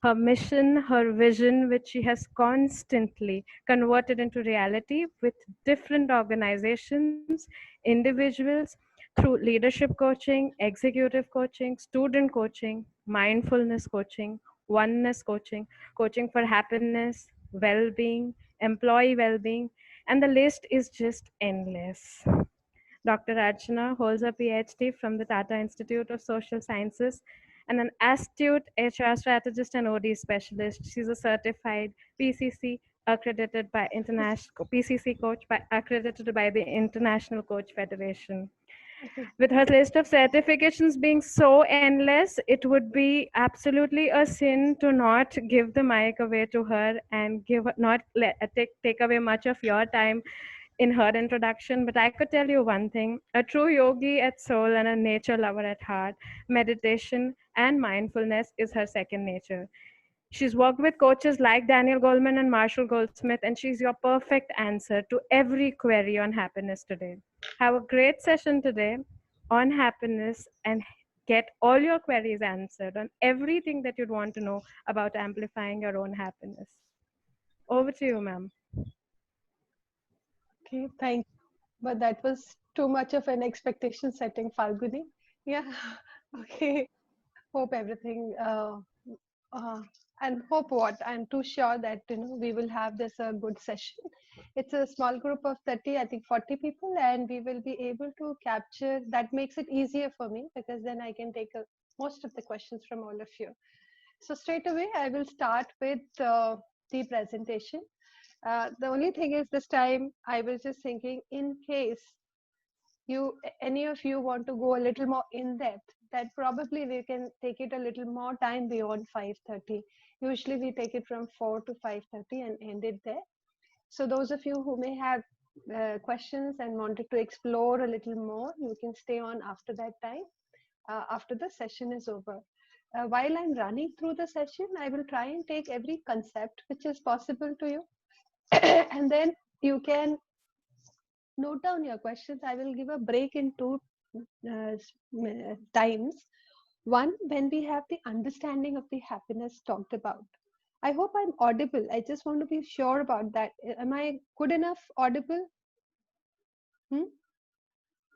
her mission, her vision, which she has constantly converted into reality with different organizations, individuals, through leadership coaching, executive coaching, student coaching, mindfulness coaching, oneness coaching, coaching for happiness, well being, employee well being, and the list is just endless. Dr. Archana holds a PhD from the Tata Institute of Social Sciences and an astute HR strategist and OD specialist. She's a certified PCC accredited by international PCC coach accredited by the International Coach Federation. With her list of certifications being so endless, it would be absolutely a sin to not give the mic away to her and take away much of your time in her introduction. But I could tell you one thing: a true yogi at soul and a nature lover at heart, meditation and mindfulness is her second nature. She's worked with coaches like Daniel Goleman and Marshall Goldsmith, and she's your perfect answer to every query on happiness today. Have a great session today on happiness and get all your queries answered on everything that you'd want to know about amplifying your own happiness. Over to you, ma'am. Okay, thank you. But that was too much of an expectation setting, Falguni. Yeah, okay. Hope everything, uh, and hope what? I'm too sure that, we will have this a good session. It's a small group of 30, I think 40 people, and we will be able to capture. That makes it easier for me because then I can take most of the questions from all of you. So straight away, I will start with the presentation. The only thing is this time I was just thinking, in case any of you want to go a little more in depth, that probably we can take it a little more time beyond 5:30. Usually we take it from 4 to 5:30 and end it there. So those of you who may have questions and wanted to explore a little more, you can stay on after that time, after the session is over. While I'm running through the session, I will try and take every concept which is possible to you. And then you can note down your questions. I will give a break in two times. One, when we have the understanding of the happiness talked about. I hope I'm audible. I just want to be sure about that. Am I good enough audible? Hmm?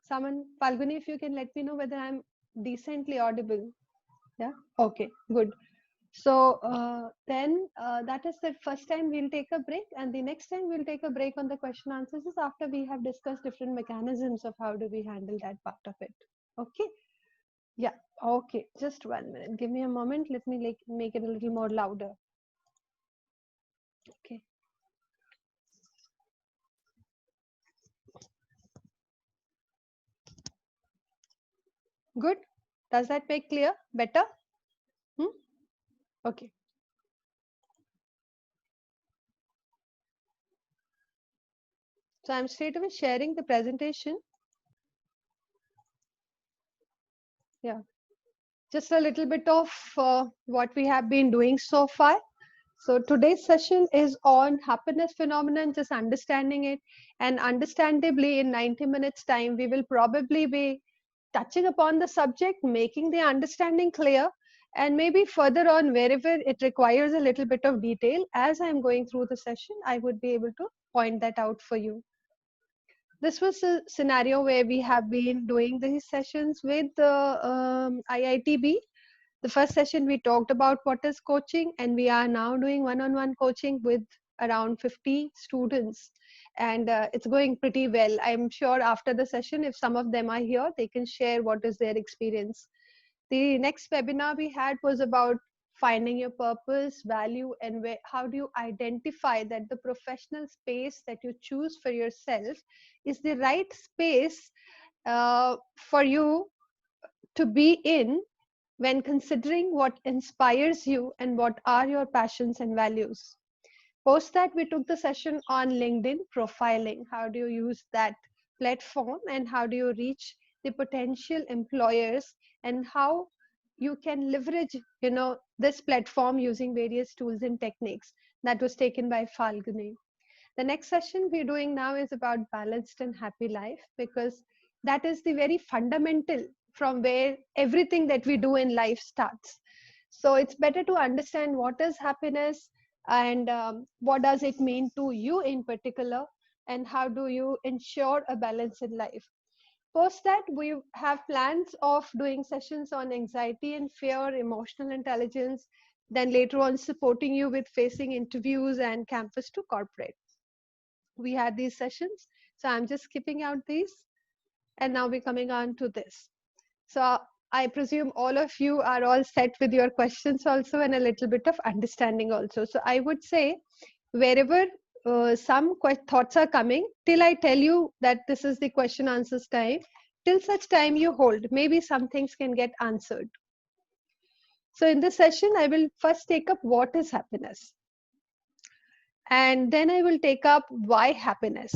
Someone, Falguni, if you can let me know whether I'm decently audible. Yeah. Okay. Good. So then that is the first time we'll take a break, and the next time we'll take a break on the question answers is after we have discussed different mechanisms of how do we handle that part of it. Okay. Yeah. Okay. Just 1 minute. Give me a moment. Let me make it a little more louder. Okay. Good. Does that make clear? Better? Hmm? Okay. So I'm straight away sharing the presentation. Yeah. Just a little bit of what we have been doing so far. So today's session is on happiness phenomenon, just understanding it. And understandably, in 90 minutes time, we will probably be touching upon the subject, making the understanding clear, and maybe further on, wherever it requires a little bit of detail, as I'm going through the session, I would be able to point that out for you. This was a scenario where we have been doing these sessions with the IITB. The first session we talked about what is coaching, and we are now doing one-on-one coaching with around 50 students, and it's going pretty well. I'm sure after the session, if some of them are here, they can share what is their experience. The next webinar we had was about finding your purpose, value, and how do you identify that the professional space that you choose for yourself is the right space for you to be in when considering what inspires you and what are your passions and values. Post that, we took the session on LinkedIn profiling. How do you use that platform and how do you reach the potential employers, and how you can leverage, this platform using various tools and techniques. That was taken by Falguni. The next session we're doing now is about balanced and happy life, because that is the very fundamental from where everything that we do in life starts. So it's better to understand what is happiness, and what does it mean to you in particular, and how do you ensure a balance in life. Post that, we have plans of doing sessions on anxiety and fear, emotional intelligence, then later on supporting you with facing interviews and campus to corporate. We had these sessions, so I'm just skipping out these, and now we're coming on to this. So I presume all of you are all set with your questions also, and a little bit of understanding also. So I would say, wherever some thoughts are coming, till I tell you that this is the question answers time, till such time you hold. Maybe some things can get answered. So in this session, I will first take up what is happiness. And then I will take up why happiness,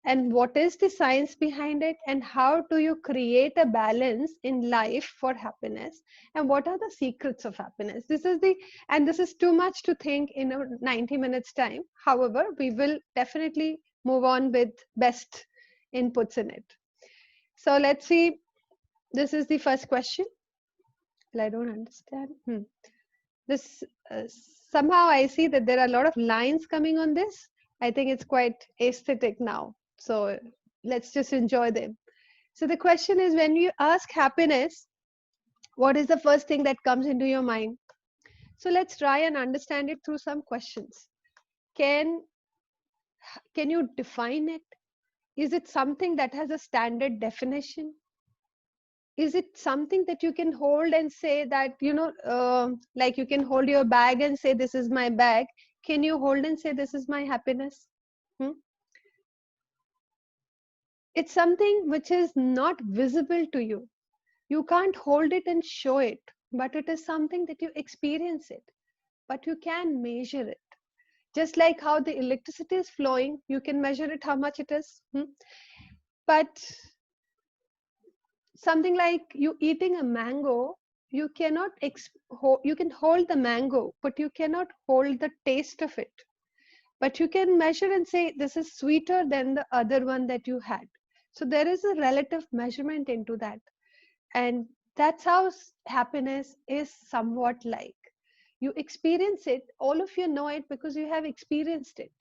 and what is the science behind it, and how do you create a balance in life for happiness, and what are the secrets of happiness. This is the, and this is too much to think in a 90 minutes time. However, we will definitely move on with best inputs in it. So let's see, this is the first question. Well, I don't understand. This somehow I see that there are a lot of lines coming on this. I think it's quite aesthetic now, so let's just enjoy them. So the question is, when you ask happiness, what is the first thing that comes into your mind? So let's try and understand it through some questions. Can can you define it? Is it something that has a standard definition? Is it something that you can hold and say that, like you can hold your bag and say, this is my bag? Can you hold and say, this is my happiness? Hmm? It's something which is not visible to you. You can't hold it and show it, but it is something that you experience it, but you can measure it. Just like how the electricity is flowing, you can measure it, how much it is. But something like you eating a mango, you cannot you can hold the mango, but you cannot hold the taste of it. But you can measure and say, this is sweeter than the other one that you had. So there is a relative measurement into that. And that's how happiness is somewhat like. You experience it, all of you know it because you have experienced it.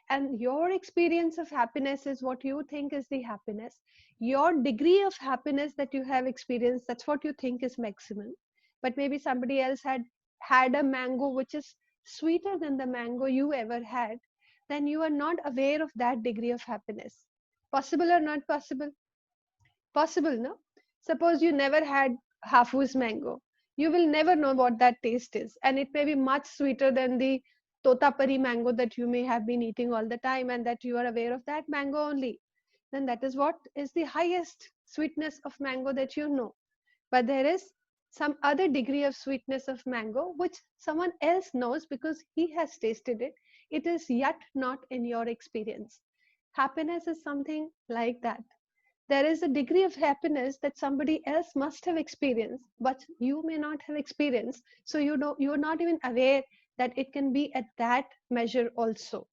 And your experience of happiness is what you think is the happiness. Your degree of happiness that you have experienced, that's what you think is maximum. But maybe somebody else had a mango which is sweeter than the mango you ever had, then you are not aware of that degree of happiness. Possible or not possible? Possible, no? Suppose you never had Hafuz mango. You will never know what that taste is. And it may be much sweeter than the Totapari mango that you may have been eating all the time, and that you are aware of that mango only. Then that is what is the highest sweetness of mango that you know. But there is some other degree of sweetness of mango which someone else knows because he has tasted it. It is yet not in your experience. Happiness is something like that. There is a degree of happiness that somebody else must have experienced, but you may not have experienced. So you're not even aware that it can be at that measure also.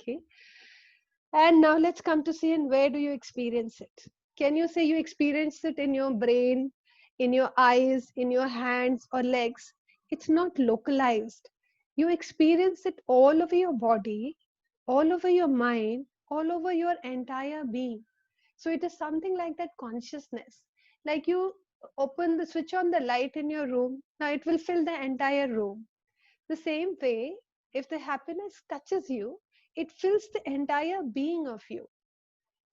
Okay. And now let's come to see, and where do you experience it? Can you say you experience it in your brain, in your eyes, in your hands or legs? It's not localized. You experience it all over your body, all over your mind, all over your entire being. So it is something like that consciousness. Like you open the switch on the light in your room, now it will fill the entire room. The same way, if the happiness touches you, it fills the entire being of you.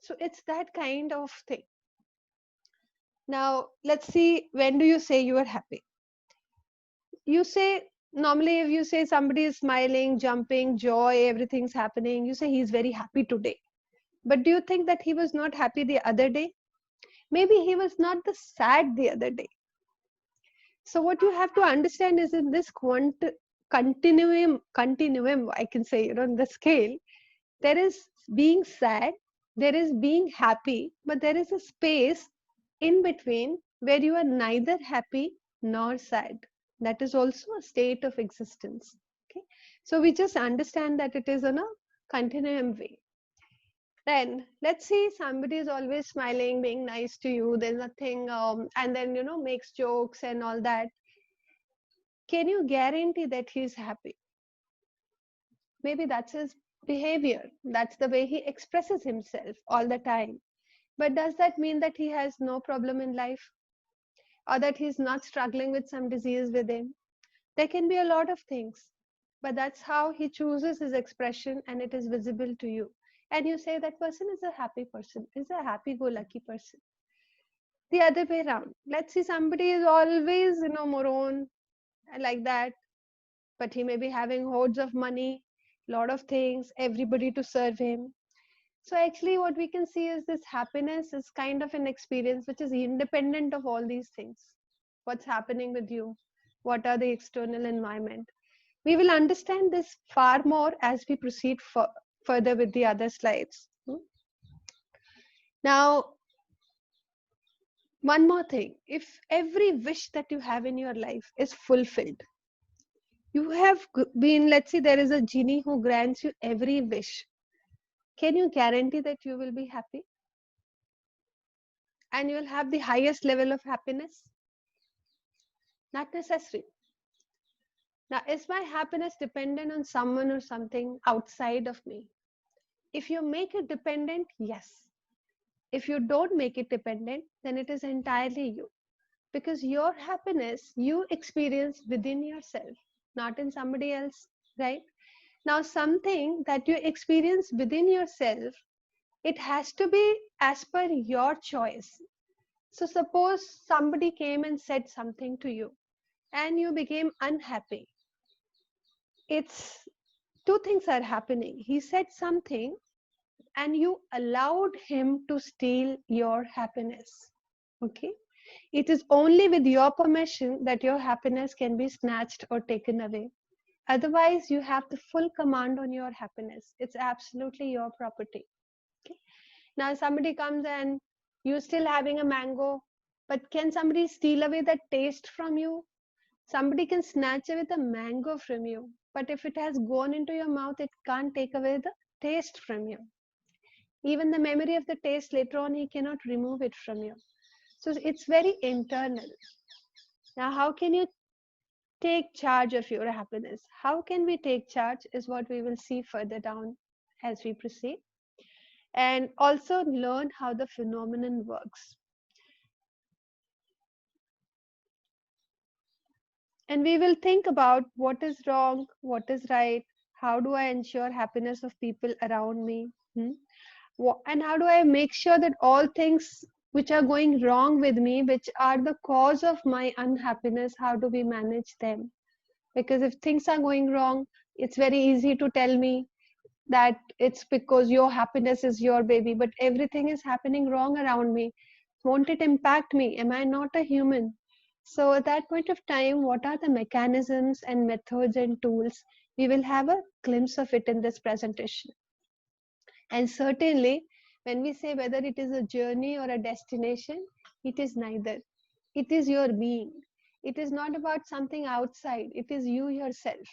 So it's that kind of thing. Now, let's see, when do you say you are happy? You say, normally, if you say somebody is smiling, jumping, joy, everything's happening, you say he's very happy today. But do you think that he was not happy the other day? Maybe he was not the sad the other day. So what you have to understand is, in this continuum, I can say, on the scale, there is being sad, there is being happy, but there is a space in between where you are neither happy nor sad. That is also a state of existence. Okay, so we just understand that it is on a continuum way. Then let's see, somebody is always smiling, being nice to you, there's nothing, and then makes jokes and all that. Can you guarantee that he's happy? Maybe that's his behavior. That's the way he expresses himself all the time. But does that mean that he has no problem in life, or that he's not struggling with some disease within? There can be a lot of things, but that's how he chooses his expression and it is visible to you. And you say that person is a happy person, is a happy go lucky person. The other way around. Let's see, somebody is always, morone like that, but he may be having hordes of money, lot of things, everybody to serve him. So actually what we can see is this happiness is kind of an experience which is independent of all these things. What's happening with you? What are the external environment? We will understand this far more as we proceed further with the other slides. Now, one more thing. If every wish that you have in your life is fulfilled, you have been, let's say there is a genie who grants you every wish. Can you guarantee that you will be happy? And you will have the highest level of happiness? Not necessary. Now, is my happiness dependent on someone or something outside of me? If you make it dependent, yes. If you don't make it dependent, then it is entirely you. Because your happiness you experience within yourself, not in somebody else, right? Now, something that you experience within yourself, it has to be as per your choice. So, suppose somebody came and said something to you and you became unhappy. It's two things are happening. He said something and you allowed him to steal your happiness. Okay? It is only with your permission that your happiness can be snatched or taken away. Otherwise, you have the full command on your happiness. It's absolutely your property. Okay? Now, somebody comes and you're still having a mango, but can somebody steal away that taste from you? Somebody can snatch away the mango from you, but if it has gone into your mouth, it can't take away the taste from you. Even the memory of the taste later on, he cannot remove it from you. So it's very internal. Now, how can you take charge of your happiness? How can we take charge is what we will see further down as we proceed. And also learn how the phenomenon works. And we will think about what is wrong, what is right, how do I ensure happiness of people around me, and how do I make sure that all things which are going wrong with me, which are the cause of my unhappiness, how do we manage them? Because if things are going wrong, it's very easy to tell me that it's because your happiness is your baby, but everything is happening wrong around me. Won't it impact me? Am I not a human? So at that point of time, what are the mechanisms and methods and tools? We will have a glimpse of it in this presentation. And certainly, when we say whether it is a journey or a destination, it is neither. It is your being. It is not about something outside. It is you yourself.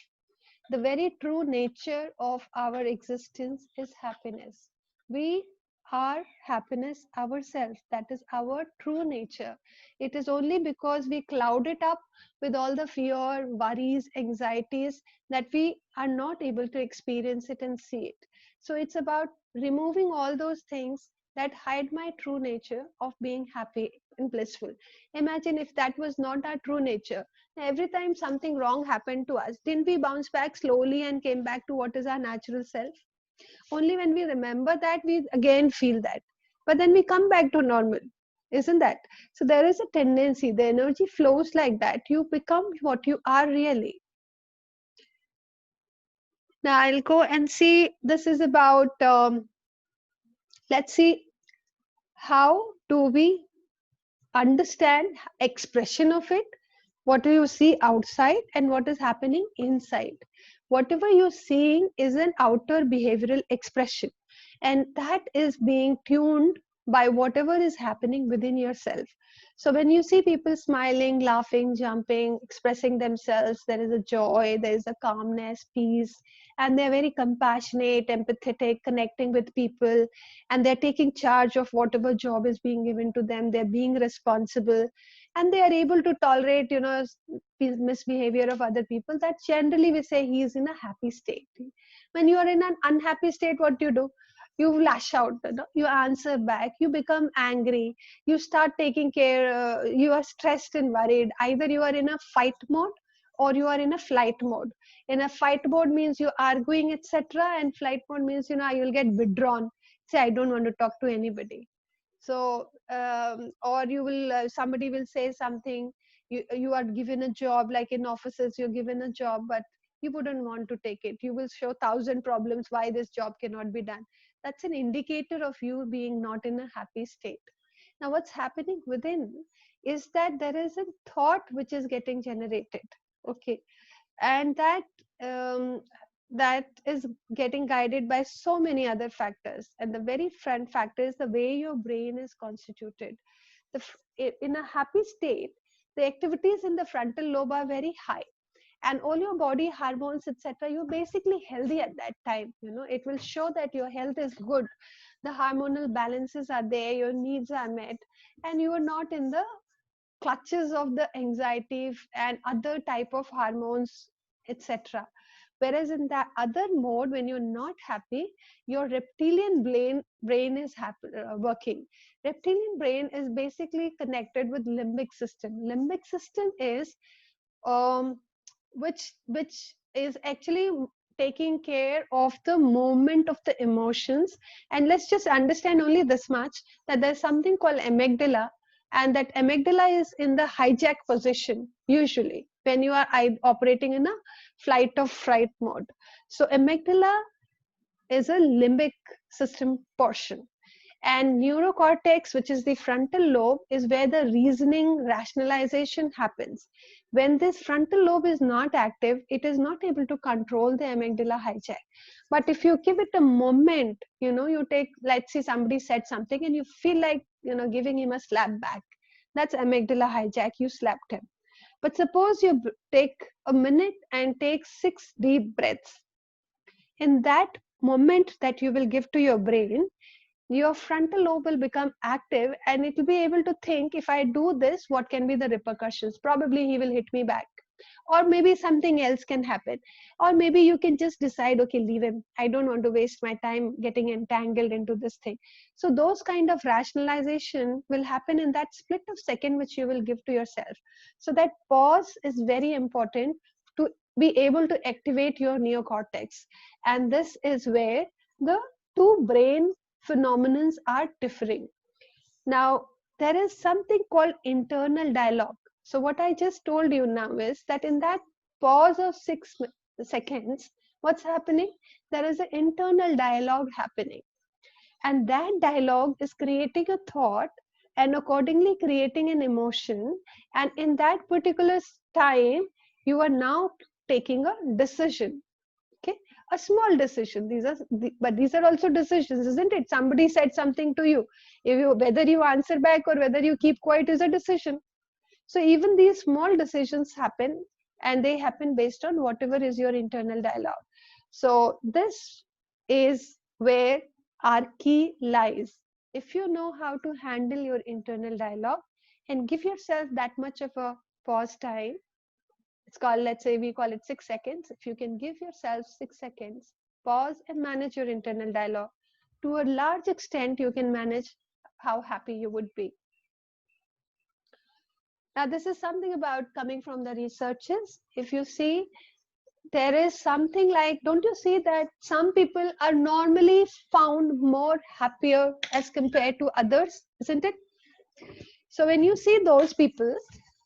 The very true nature of our existence is happiness. We are happiness ourselves. That is our true nature. It is only because we cloud it up with all the fear, worries, anxieties that we are not able to experience it and see it. So it's about removing all those things that hide my true nature of being happy and blissful. Imagine if that was not our true nature. Every time something wrong happened to us, didn't we bounce back slowly and came back to what is our natural self? Only when we remember that, we again feel that. But then we come back to normal, isn't that? So there is a tendency, the energy flows like that. You become what you are really. Now I'll go and see, this is about, let's see, how do we understand expression of it? What do you see outside and what is happening inside? Whatever you're seeing is an outer behavioral expression, and that is being tuned by whatever is happening within yourself. So when you see people smiling, laughing, jumping, expressing themselves, there is a joy, there is a calmness, peace, and they're very compassionate, empathetic, connecting with people, and they're taking charge of whatever job is being given to them, they're being responsible, and they are able to tolerate, misbehavior of other people, that generally we say he is in a happy state. When you are in an unhappy state, what do? You lash out, you answer back, you become angry, you start taking care, you are stressed and worried. Either you are in a fight mode or you are in a flight mode. In a fight mode means you're arguing, etc., and flight mode means, you'll get withdrawn, say I don't want to talk to anybody. So or you will, somebody will say something, you are given a job, like in offices you're given a job, but you wouldn't want to take it. You will show 1,000 problems why this job cannot be done. That's an indicator of you being not in a happy state. Now what's happening within is that there is a thought which is getting generated, okay, and um, that is getting guided by so many other factors, and the very front factor is the way your brain is constituted. In a happy state, the activities in the frontal lobe are very high, and all your body hormones, etc., you're basically healthy at that time. It will show that your health is good, the hormonal balances are there, your needs are met, and you are not in the clutches of the anxiety and other type of hormones, etc. Whereas in that other mode, when you're not happy, your reptilian brain is working. Reptilian brain is basically connected with limbic system. Limbic system is um, which is actually taking care of the movement of the emotions. And let's just understand only this much, that there's something called amygdala, and that amygdala is in the hijack position usually when you are operating in a flight or fright mode. So amygdala is a limbic system portion, and neurocortex, which is the frontal lobe, is where the reasoning rationalization happens. When this frontal lobe is not active, it is not able to control the amygdala hijack. But if you give it a moment, you take, let's say somebody said something and you feel like, giving him a slap back. That's amygdala hijack, you slapped him. But suppose you take a minute and take 6 deep breaths. In that moment that you will give to your brain, your frontal lobe will become active, and it will be able to think, if I do this, what can be the repercussions? Probably he will hit me back, or maybe something else can happen, or maybe you can just decide, okay, leave him, I don't want to waste my time getting entangled into this thing. So those kind of rationalization will happen in that split of second which you will give to yourself. So that pause is very important to be able to activate your neocortex, and this is where the two brain phenomenons are differing. Now, there is something called internal dialogue. So, what I just told you now is that in that pause of 6 seconds, what's happening? There is an internal dialogue happening. And that dialogue is creating a thought and accordingly creating an emotion. And in that particular time, you are now taking a decision. Okay, a small decision. But these are also decisions, isn't it? Somebody said something to you, whether you answer back or whether you keep quiet is a decision. So even these small decisions happen, and they happen based on whatever is your internal dialogue. So this is where our key lies. If you know how to handle your internal dialogue and give yourself that much of a pause time, it's called, let's say we call it 6 seconds. If you can give yourself 6 seconds, pause and manage your internal dialogue, to a large extent, you can manage how happy you would be. Now, this is something about coming from the researches. If you see, there is something like, don't you see that some people are normally found more happier as compared to others, isn't it? So when you see those people,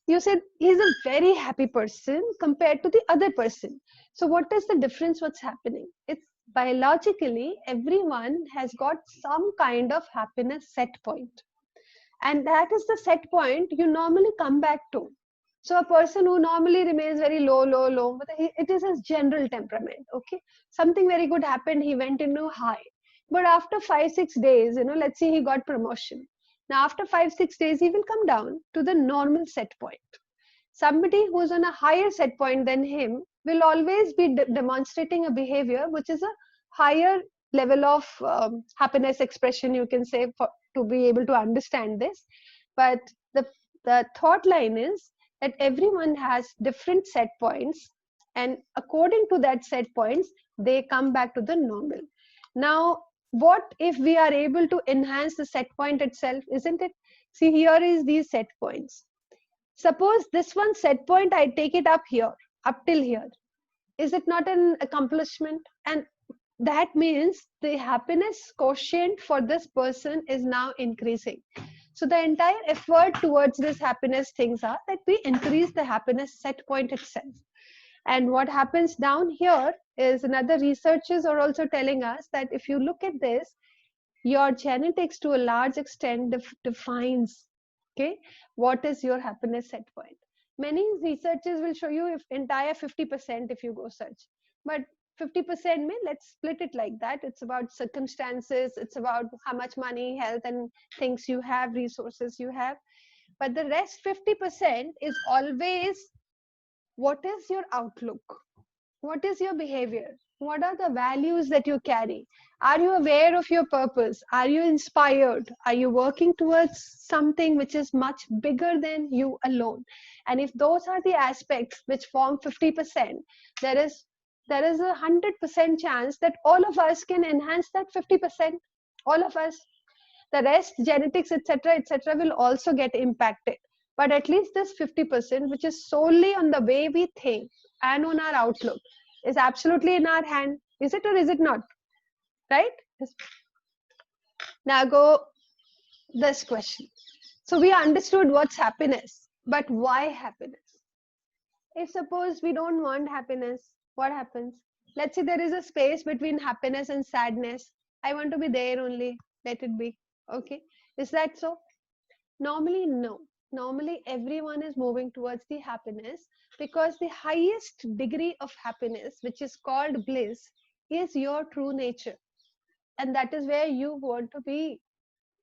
you said he's a very happy person compared to the other person. So what is the difference? What's happening? It's biologically, everyone has got some kind of happiness set point. And that is the set point you normally come back to. So a person who normally remains very low, but it is his general temperament. Okay, something very good happened, he went into high. But after 5-6 days, let's say he got promotion. Now after 5-6 days, he will come down to the normal set point. Somebody who's on a higher set point than him will always be demonstrating a behavior which is a higher level of happiness expression, you can say, to be able to understand this. But the the thought line is that everyone has different set points, and according to that set points, they come back to the normal. Now, what if we are able to enhance the set point itself, isn't it? See, here is these set points. Suppose this one set point, I take it up here, up till here. Is it not an accomplishment? And that means the happiness quotient for this person is now increasing. So the entire effort towards this happiness things are that we increase the happiness set point itself. And what happens down here is another researchers are also telling us that if you look at this, your genetics to a large extent defines, okay, what is your happiness set point. Many researchers will show you if entire 50% if you go search, but 50% mean, let's split it like that. It's about circumstances, it's about how much money, health and things you have, resources you have. But the rest 50% is always what is your outlook, what is your behavior, what are the values that you carry, are you aware of your purpose, are you inspired, are you working towards something which is much bigger than you alone. And if those are the aspects which form 50%, there is a 100% chance that all of us can enhance that 50%, all of us. The rest, genetics, etc., will also get impacted. But at least this 50%, which is solely on the way we think and on our outlook, is absolutely in our hand. Is it or is it not? Right? Now go this question. So we understood what's happiness, but why happiness? If suppose we don't want happiness, what happens? Let's say there is a space between happiness and sadness. I want to be there only. Let it be. Okay. Is that so? Normally, no. Normally, everyone is moving towards the happiness because the highest degree of happiness, which is called bliss, is your true nature. And that is where you want to be.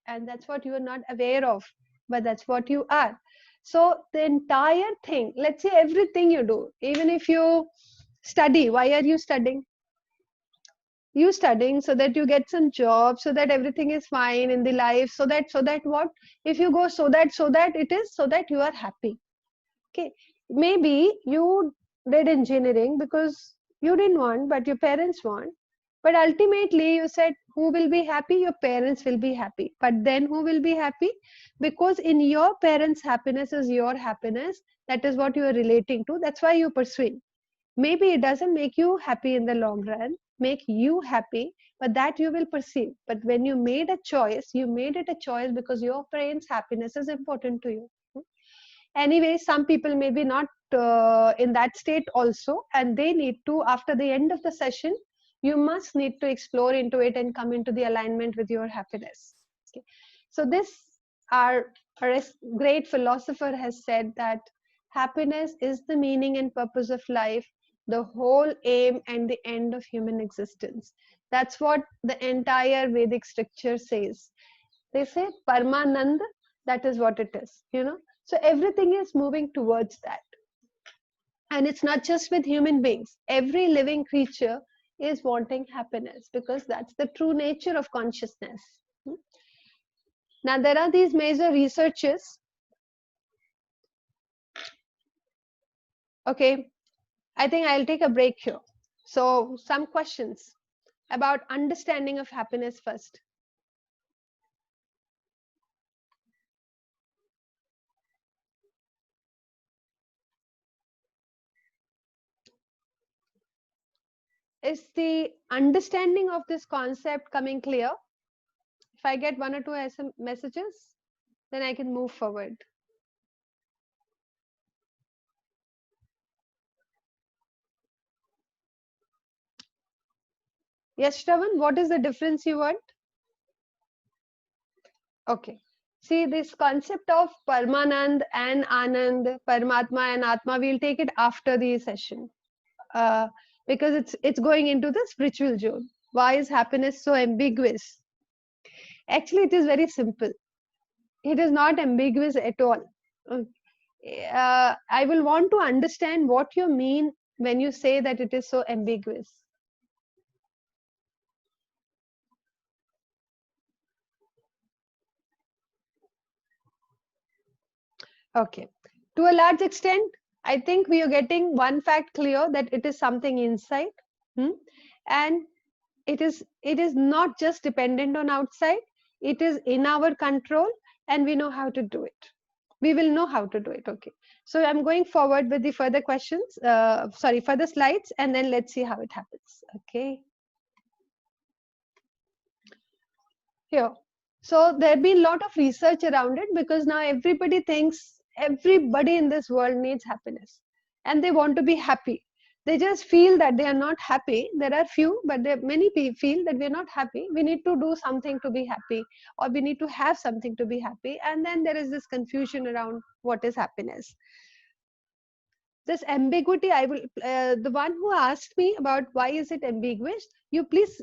And that's what you are not aware of, but that's what you are. So, the entire thing, let's say everything you do, even if you study, why are you studying? You studying so that you get some job, so that everything is fine in the life, so that what, if you go so that it is so that you are happy. Okay, maybe you did engineering because you didn't want but your parents want, but ultimately you said who will be happy, your parents will be happy, but then who will be happy? Because in your parents happiness is your happiness, that is what you are relating to, that's why you're pursuing. Maybe it doesn't make you happy in the long run, make you happy, but that you will perceive. But when you made a choice, you made it a choice because your parents happiness is important to you. Anyway, some people may be not in that state also, and they need to, after the end of the session, you must need to explore into it and come into the alignment with your happiness. Okay. So this, our great philosopher has said that happiness is the meaning and purpose of life, the whole aim and the end of human existence. That's what the entire Vedic scripture says. They say Paramanand, that is what it is, you know. So everything is moving towards that. And it's not just with human beings. Every living creature is wanting happiness because that's the true nature of consciousness. Now, there are these major researches. Okay, I think I'll take a break here. So, some questions about understanding of happiness first. Is the understanding of this concept coming clear? If I get one or two messages, then I can move forward. Yes, Shravan, what is the difference you want? Okay. See, this concept of Paramanand and Anand, Paramatma and Atma, we'll take it after the session. Because it's going into the spiritual zone. Why is happiness so ambiguous? Actually, it is very simple. It is not ambiguous at all. I will want to understand what you mean when you say that it is so ambiguous. Okay. To a large extent, I think we are getting one fact clear that it is something inside. Hmm? And it is not just dependent on outside, it is in our control, and we know how to do it. We will know how to do it. Okay. So I'm going forward with the further questions, further slides, and then let's see how it happens. Okay. Here. So there've been a lot of research around it because now everybody thinks everybody in this world needs happiness and they want to be happy. They just feel that they are not happy. There are few, but there many people feel that we're not happy. We need to do something to be happy, or we need to have something to be happy. And then there is this confusion around what is happiness. This ambiguity, I will, the one who asked me about why is it ambiguous, you please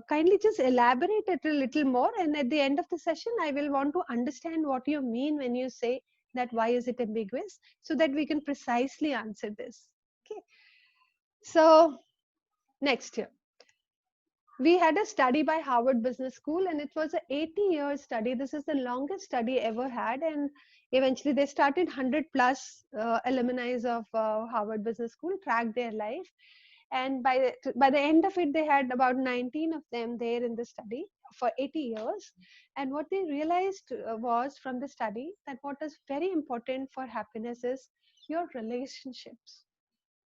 kindly just elaborate it a little more, and at the end of the session I will want to understand what you mean when you say that why is it ambiguous, so that we can precisely answer this. Okay. So next year we had a study by Harvard Business School, and it was a 80-year study. This is the longest study ever had, and eventually they started 100 plus alumni of Harvard Business School, tracked their life, and by the end of it, they had about 19 of them there in the study for 80 years. And what they realized was from the study that what is very important for happiness is your relationships,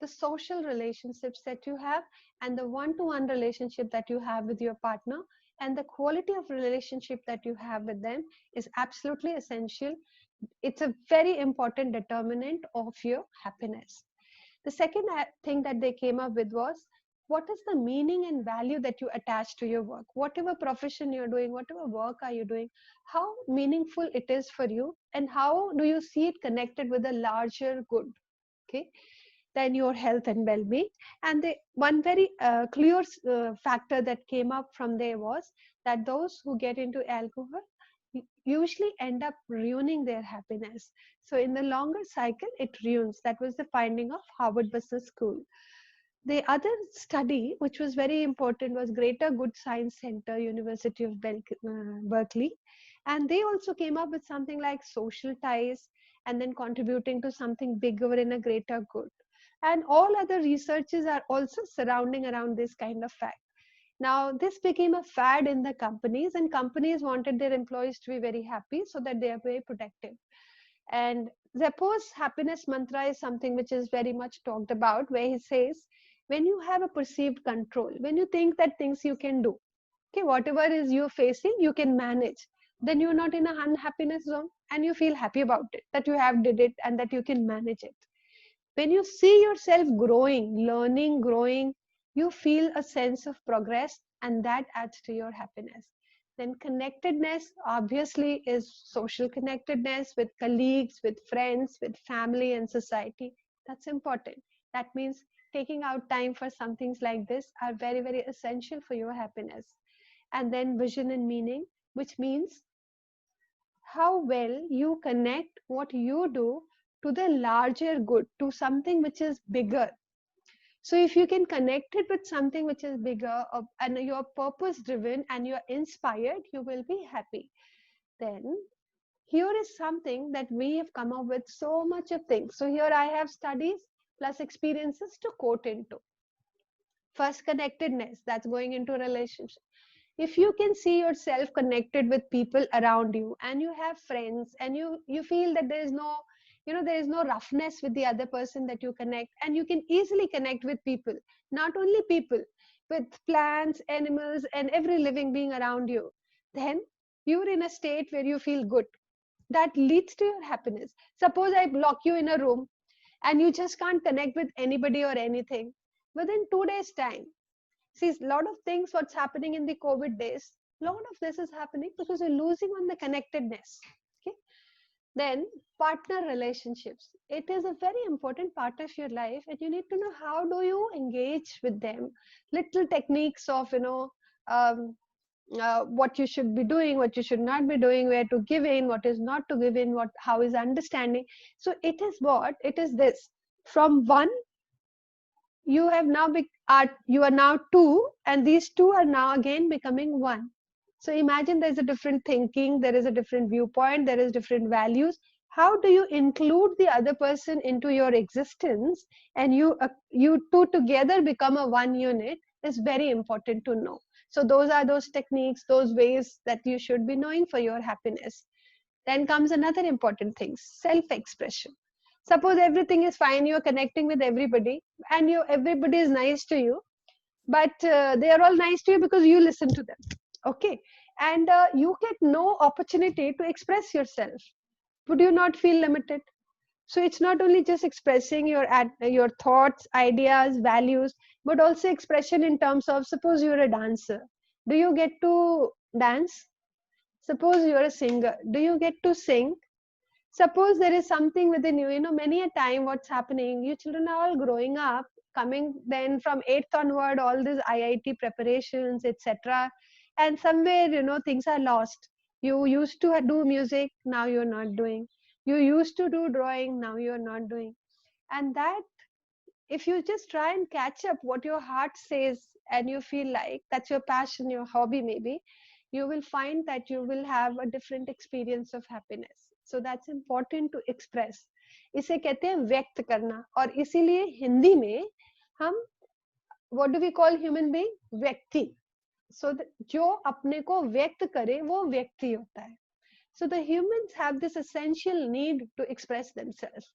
the social relationships that you have, and the one-to-one relationship that you have with your partner, and the quality of relationship that you have with them is absolutely essential. It's a very important determinant of your happiness. The second thing that they came up with was, what is the meaning and value that you attach to your work? Whatever profession you're doing, whatever work are you doing, how meaningful it is for you, and how do you see it connected with a larger good? Okay, than your health and well-being. And one very clear factor that came up from there was that those who get into alcohol usually end up ruining their happiness. So in the longer cycle, it ruins. That was the finding of Harvard Business School. The other study, which was very important, was Greater Good Science Center, University of Berkeley. And they also came up with something like social ties, and then contributing to something bigger in a greater good. And all other researches are also surrounding around this kind of fact. Now, this became a fad in the companies, and companies wanted their employees to be very happy so that they are very protective. And Zeppo's happiness mantra is something which is very much talked about, where he says, when you have a perceived control, when you think that things you can do, okay, whatever is you're facing, you can manage, then you're not in a unhappiness zone, and you feel happy about it, that you have did it and that you can manage it. When you see yourself growing, learning, growing, you feel a sense of progress, and that adds to your happiness. Then connectedness obviously is social connectedness with colleagues, with friends, with family and society. That's important. That means taking out time for some things like this are very, very essential for your happiness. And then vision and meaning, which means how well you connect what you do to the larger good, to something which is bigger. So if you can connect it with something which is bigger, and you're purpose driven and you're inspired, you will be happy. Then here is something that we have come up with so much of things. So here I have studies plus experiences to quote into. First, connectedness, that's going into relationship. If you can see yourself connected with people around you, and you have friends, and you feel that there is no, there is no roughness with the other person, that you connect, and you can easily connect with people, not only people, with plants, animals, and every living being around you, then you're in a state where you feel good. That leads to your happiness. Suppose I block you in a room and you just can't connect with anybody or anything. Within 2 days time, see, a lot of things what's happening in the COVID days, a lot of this is happening because you're losing on the connectedness. Okay. Then partner relationships, it is a very important part of your life, and you need to know how do you engage with them. Little techniques of um, what you should be doing, what you should not be doing, where to give in, what is not to give in, what how is understanding. So it is what it is this, from one you have now you are now two, and these two are now again becoming one. So imagine there's a different thinking, there is a different viewpoint, there is different values. how do you include the other person into your existence, and you two together become a one unit, is very important to know. So those are those techniques, those ways that you should be knowing for your happiness. Then comes another important thing, self expression. Suppose everything is fine, you're connecting with everybody, and everybody is nice to you, but they are all nice to you because you listen to them. Okay. And you get no opportunity to express yourself. Would you not feel limited? So it's not only just expressing your thoughts, ideas, values, but also expression in terms of, suppose you're a dancer, do you get to dance? Suppose you're a singer, do you get to sing? Suppose there is something within you, many a time what's happening, you children are all growing up, coming then from 8th onward, all these IIT preparations, etc. And somewhere, things are lost. You used to do music, now you're not doing. You used to do drawing, now you're not doing. And that, if you just try and catch up what your heart says, and you feel like that's your passion, your hobby maybe, you will find that you will have a different experience of happiness. So that's important to express. इसे कहते हैं व्यक्त करना, और इसीलिए हिंदी में हम, what do we call human being? व्यक्ति. So जो अपने को व्यक्त करे वो व्यक्ति होता है. So the humans have this essential need to express themselves.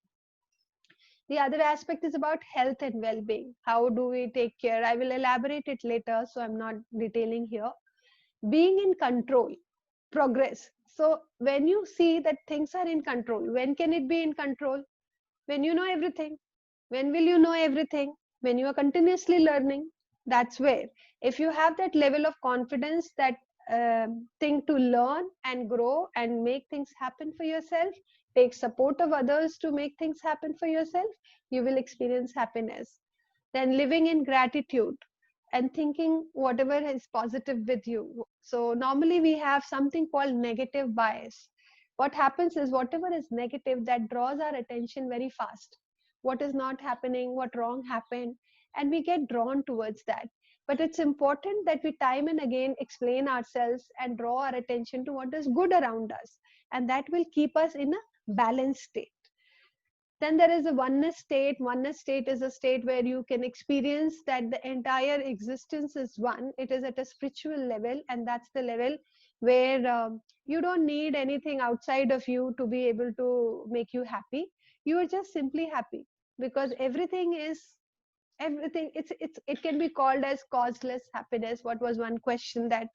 The other aspect is about health and well-being. How do we take care? I will elaborate it later, so I'm not detailing here. Being in control, progress. So when you see that things are in control, when can it be in control? When you know everything. When will you know everything? When you are continuously learning. That's where. If you have that level of confidence, that thing to learn and grow and make things happen for yourself, take support of others to make things happen for yourself, you will experience happiness. Then living in gratitude and thinking whatever is positive with you. So normally we have something called negative bias. What happens is whatever is negative, that draws our attention very fast. What is not happening, what wrong happened, and we get drawn towards that. But it's important that we time and again explain ourselves and draw our attention to what is good around us, and that will keep us in a balanced state. Then there is a oneness state. Oneness state is a state where you can experience that the entire existence is one. It is at a spiritual level, and that's the level where you don't need anything outside of you to be able to make you happy. You are just simply happy, because everything, it can be called as causeless happiness. What was one question that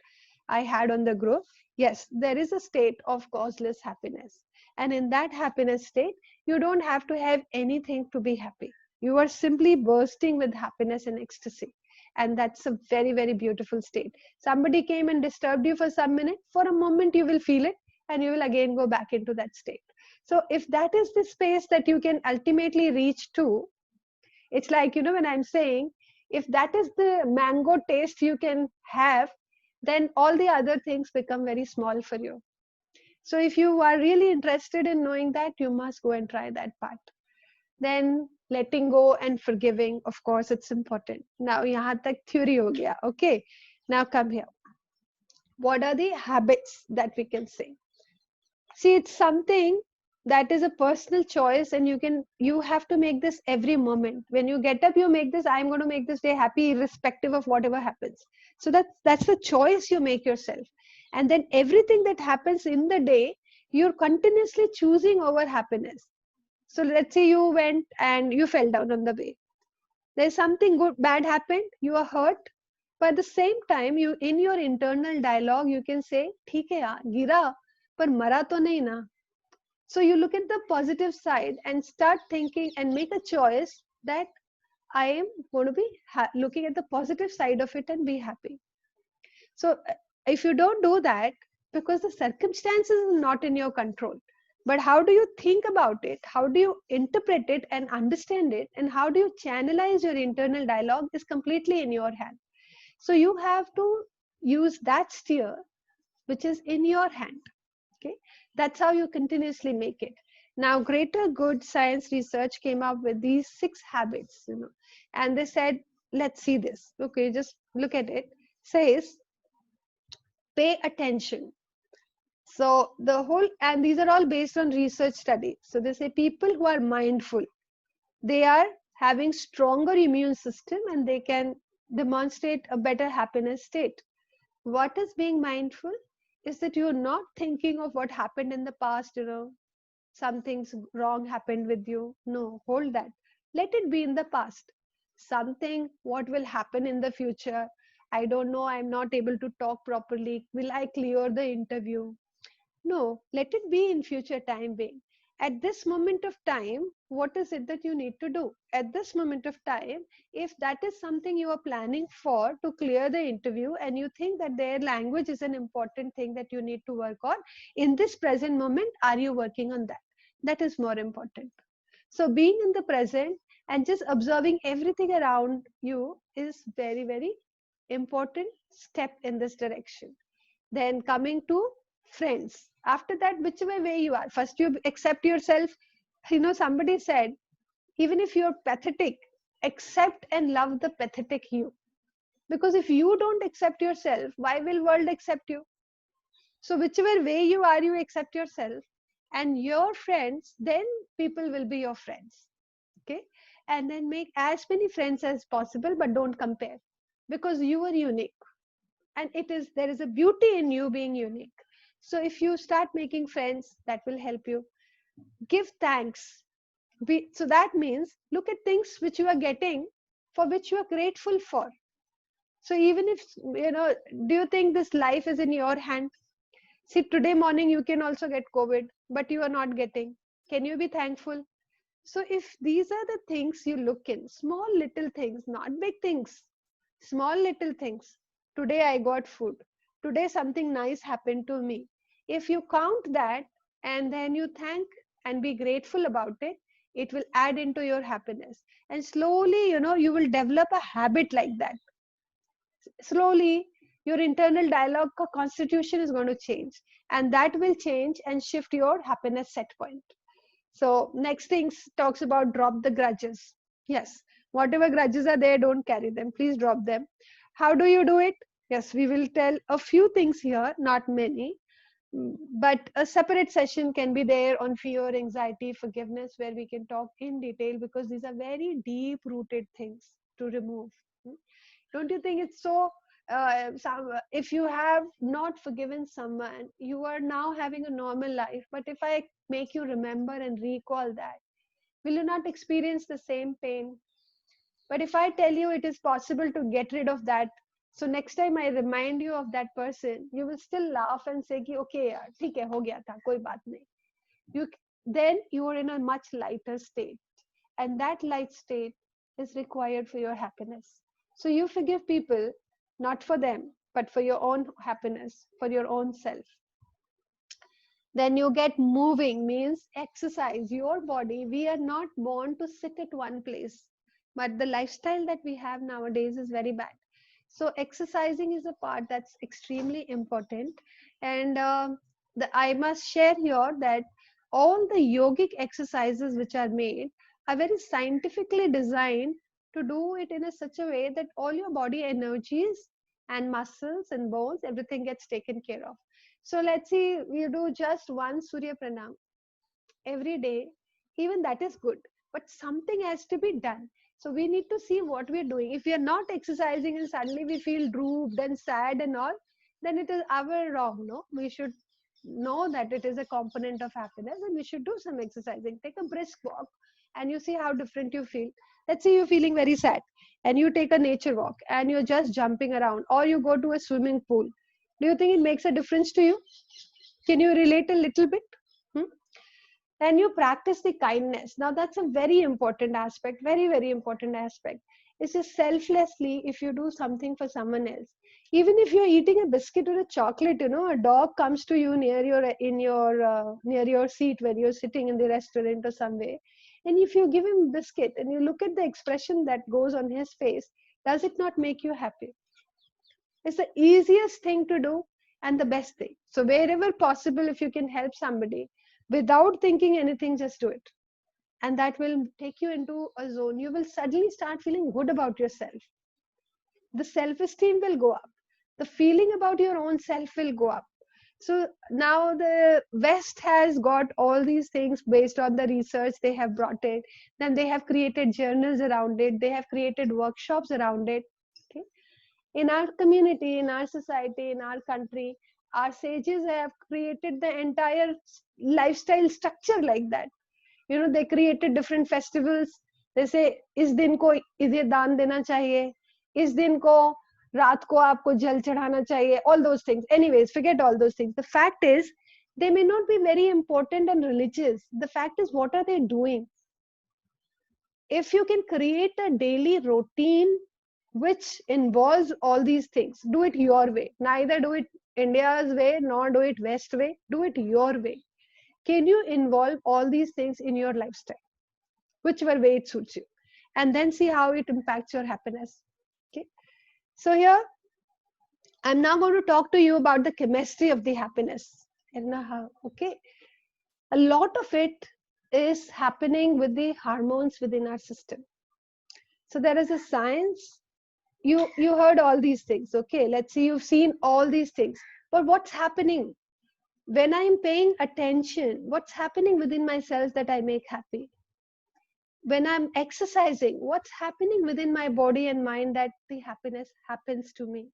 I had on the group? Yes, there is a state of causeless happiness, and in that happiness state, you don't have to have anything to be happy. You are simply bursting with happiness and ecstasy, and that's a very, very beautiful state. Somebody came and disturbed you for some minute, for a moment you will feel it, and you will again go back into that state. So if that is the space that you can ultimately reach to, it's like, when I'm saying, if that is the mango taste you can have, then all the other things become very small for you. So if you are really interested in knowing that, you must go and try that part. Then letting go and forgiving, of course, it's important. Now, yahan tak theory ho gaya. Okay. Now come here. What are the habits that we can say? See, it's something that is a personal choice, and you have to make this every moment. When you get up, you make this, I'm going to make this day happy irrespective of whatever happens. So that's the choice you make yourself. And then everything that happens in the day, you're continuously choosing over happiness. So let's say you went and you fell down on the way. There's something bad happened, you are hurt, but at the same time, you, in your internal dialogue, you can say, "ठीक है यार, गिरा, पर मरा तो नहीं ना." So you look at the positive side and start thinking and make a choice that I am going to be looking at the positive side of it and be happy. So if you don't do that, because the circumstances are not in your control, but how do you think about it? How do you interpret it and understand it? And how do you channelize your internal dialogue is completely in your hand. So you have to use that steer, which is in your hand. Okay, that's how you continuously make it. Now, greater good science research came up with these 6 habits, and they said, let's see this. Okay, just look at it. Says, pay attention. So the whole, and these are all based on research studies. So they say people who are mindful, they are having stronger immune system and they can demonstrate a better happiness state. What is being mindful is that you're not thinking of what happened in the past, something's wrong happened with you. No, hold that. Let it be in the past. Something, what will happen in the future? I don't know. I'm not able to talk properly. Will I clear the interview? No, let it be in future time being. At this moment of time, what is it that you need to do? At this moment of time, if that is something you are planning for to clear the interview and you think that their language is an important thing that you need to work on, in this present moment, are you working on that? That is more important. So being in the present and just observing everything around you is very, very important step in this direction. Then coming to friends. After that, whichever way you are, first you accept yourself. Somebody said, even if you're pathetic, accept and love the pathetic you. Because if you don't accept yourself, why will world accept you? So whichever way you are, you accept yourself and your friends, then people will be your friends. Okay. And then make as many friends as possible, but don't compare because you are unique and there is a beauty in you being unique. So if you start making friends, that will help you. Give thanks. So that means look at things which you are getting, for which you are grateful for. So even if, do you think this life is in your hand? See, today morning you can also get COVID, but you are not getting. Can you be thankful? So if these are the things you look in, small little things, not big things, small little things. Today I got food. Today something nice happened to me. If you count that and then you thank and be grateful about it, it will add into your happiness. And slowly, you will develop a habit like that. Slowly, your internal dialogue constitution is going to change. And that will change and shift your happiness set point. So next thing talks about drop the grudges. Yes, whatever grudges are there, don't carry them. Please drop them. How do you do it? Yes, we will tell a few things here, not many. But a separate session can be there on fear, anxiety, forgiveness, where we can talk in detail because these are very deep rooted things to remove. Hmm? Don't you think it's so? If you have not forgiven someone, you are now having a normal life. But if I make you remember and recall that, will you not experience the same pain? But if I tell you it is possible to get rid of that, so next time I remind you of that person, you will still laugh and say, ki, okay, yaar, theek hai, ho gaya tha, koi baat nahi. You, then you are in a much lighter state. And that light state is required for your happiness. So you forgive people, not for them, but for your own happiness, for your own self. Then you get moving, means exercise your body. We are not born to sit at one place, but the lifestyle that we have nowadays is very bad. So exercising is a part that's extremely important. And I must share here that all the yogic exercises which are made are very scientifically designed to do it in a such a way that all your body energies and muscles and bones, everything gets taken care of. So let's see, you do just one Surya Pranam every day, even that is good. But something has to be done. So we need to see what we're doing. If we are not exercising and suddenly we feel drooped and sad and all, then it is our wrong, no? We should know that it is a component of happiness and we should do some exercising. Take a brisk walk and you see how different you feel. Let's say you're feeling very sad and you take a nature walk and you're just jumping around or you go to a swimming pool. Do you think it makes a difference to you? Can you relate a little bit? Hmm? And you practice the kindness. Now that's a very important aspect, very, very important aspect. It's just selflessly if you do something for someone else. Even if you're eating a biscuit or a chocolate, a dog comes to you near your seat when you're sitting in the restaurant or somewhere. And if you give him biscuit and you look at the expression that goes on his face, does it not make you happy? It's the easiest thing to do and the best thing. So wherever possible, if you can help somebody without thinking anything, just do it. And that will take you into a zone. You will suddenly start feeling good about yourself. The self-esteem will go up. The feeling about your own self will go up. So now the West has got all these things based on the research they have brought it. Then they have created journals around it. They have created workshops around it. Okay. In our community, in our society, in our country, our sages have created the entire lifestyle structure like that. You know, they created different festivals. They say इस दिन को ये दान देना चाहिए, इस दिन को रात को आपको जल चढ़ाना चाहिए, all those things. Anyways, forget all those things. The fact is, they may not be very important and religious. The fact is, what are they doing? If you can create a daily routine which involves all these things, do it your way. Neither do it India's way nor do it West way. Do it your way. Can you involve all these things in your lifestyle, whichever way it suits you, and then see how it impacts your happiness? Okay. So here I'm now going to talk to you about the chemistry of the happiness. Okay. A lot of it is happening with the hormones within our system. So there is a science. You heard all these things. Okay. Let's see, you've seen all these things. But what's happening when I'm paying attention? What's happening within myself that I make happy? When I'm exercising, what's happening within my body and mind that the happiness happens to me?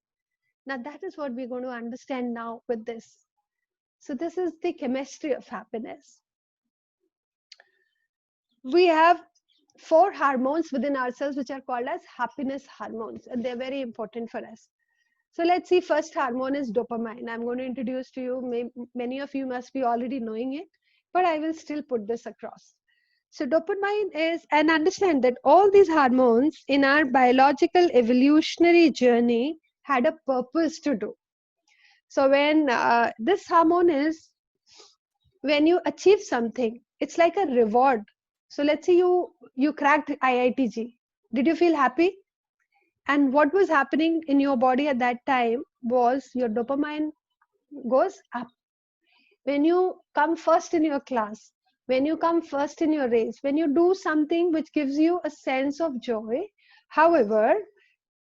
Now, that is what we're going to understand now with this. So, this is the chemistry of happiness. We have 4 hormones within ourselves which are called as happiness hormones, and they're very important for us. So, let's see, first hormone is dopamine. I'm going to introduce to you, many of you must be already knowing it, but I will still put this across. So dopamine is, and understand that all these hormones in our biological evolutionary journey had a purpose to do. So when this hormone is, when you achieve something, it's like a reward. So let's say you cracked IITG. Did you feel happy? And what was happening in your body at that time was your dopamine goes up. When you come first in your class, when you come first in your race, when you do something which gives you a sense of joy. However,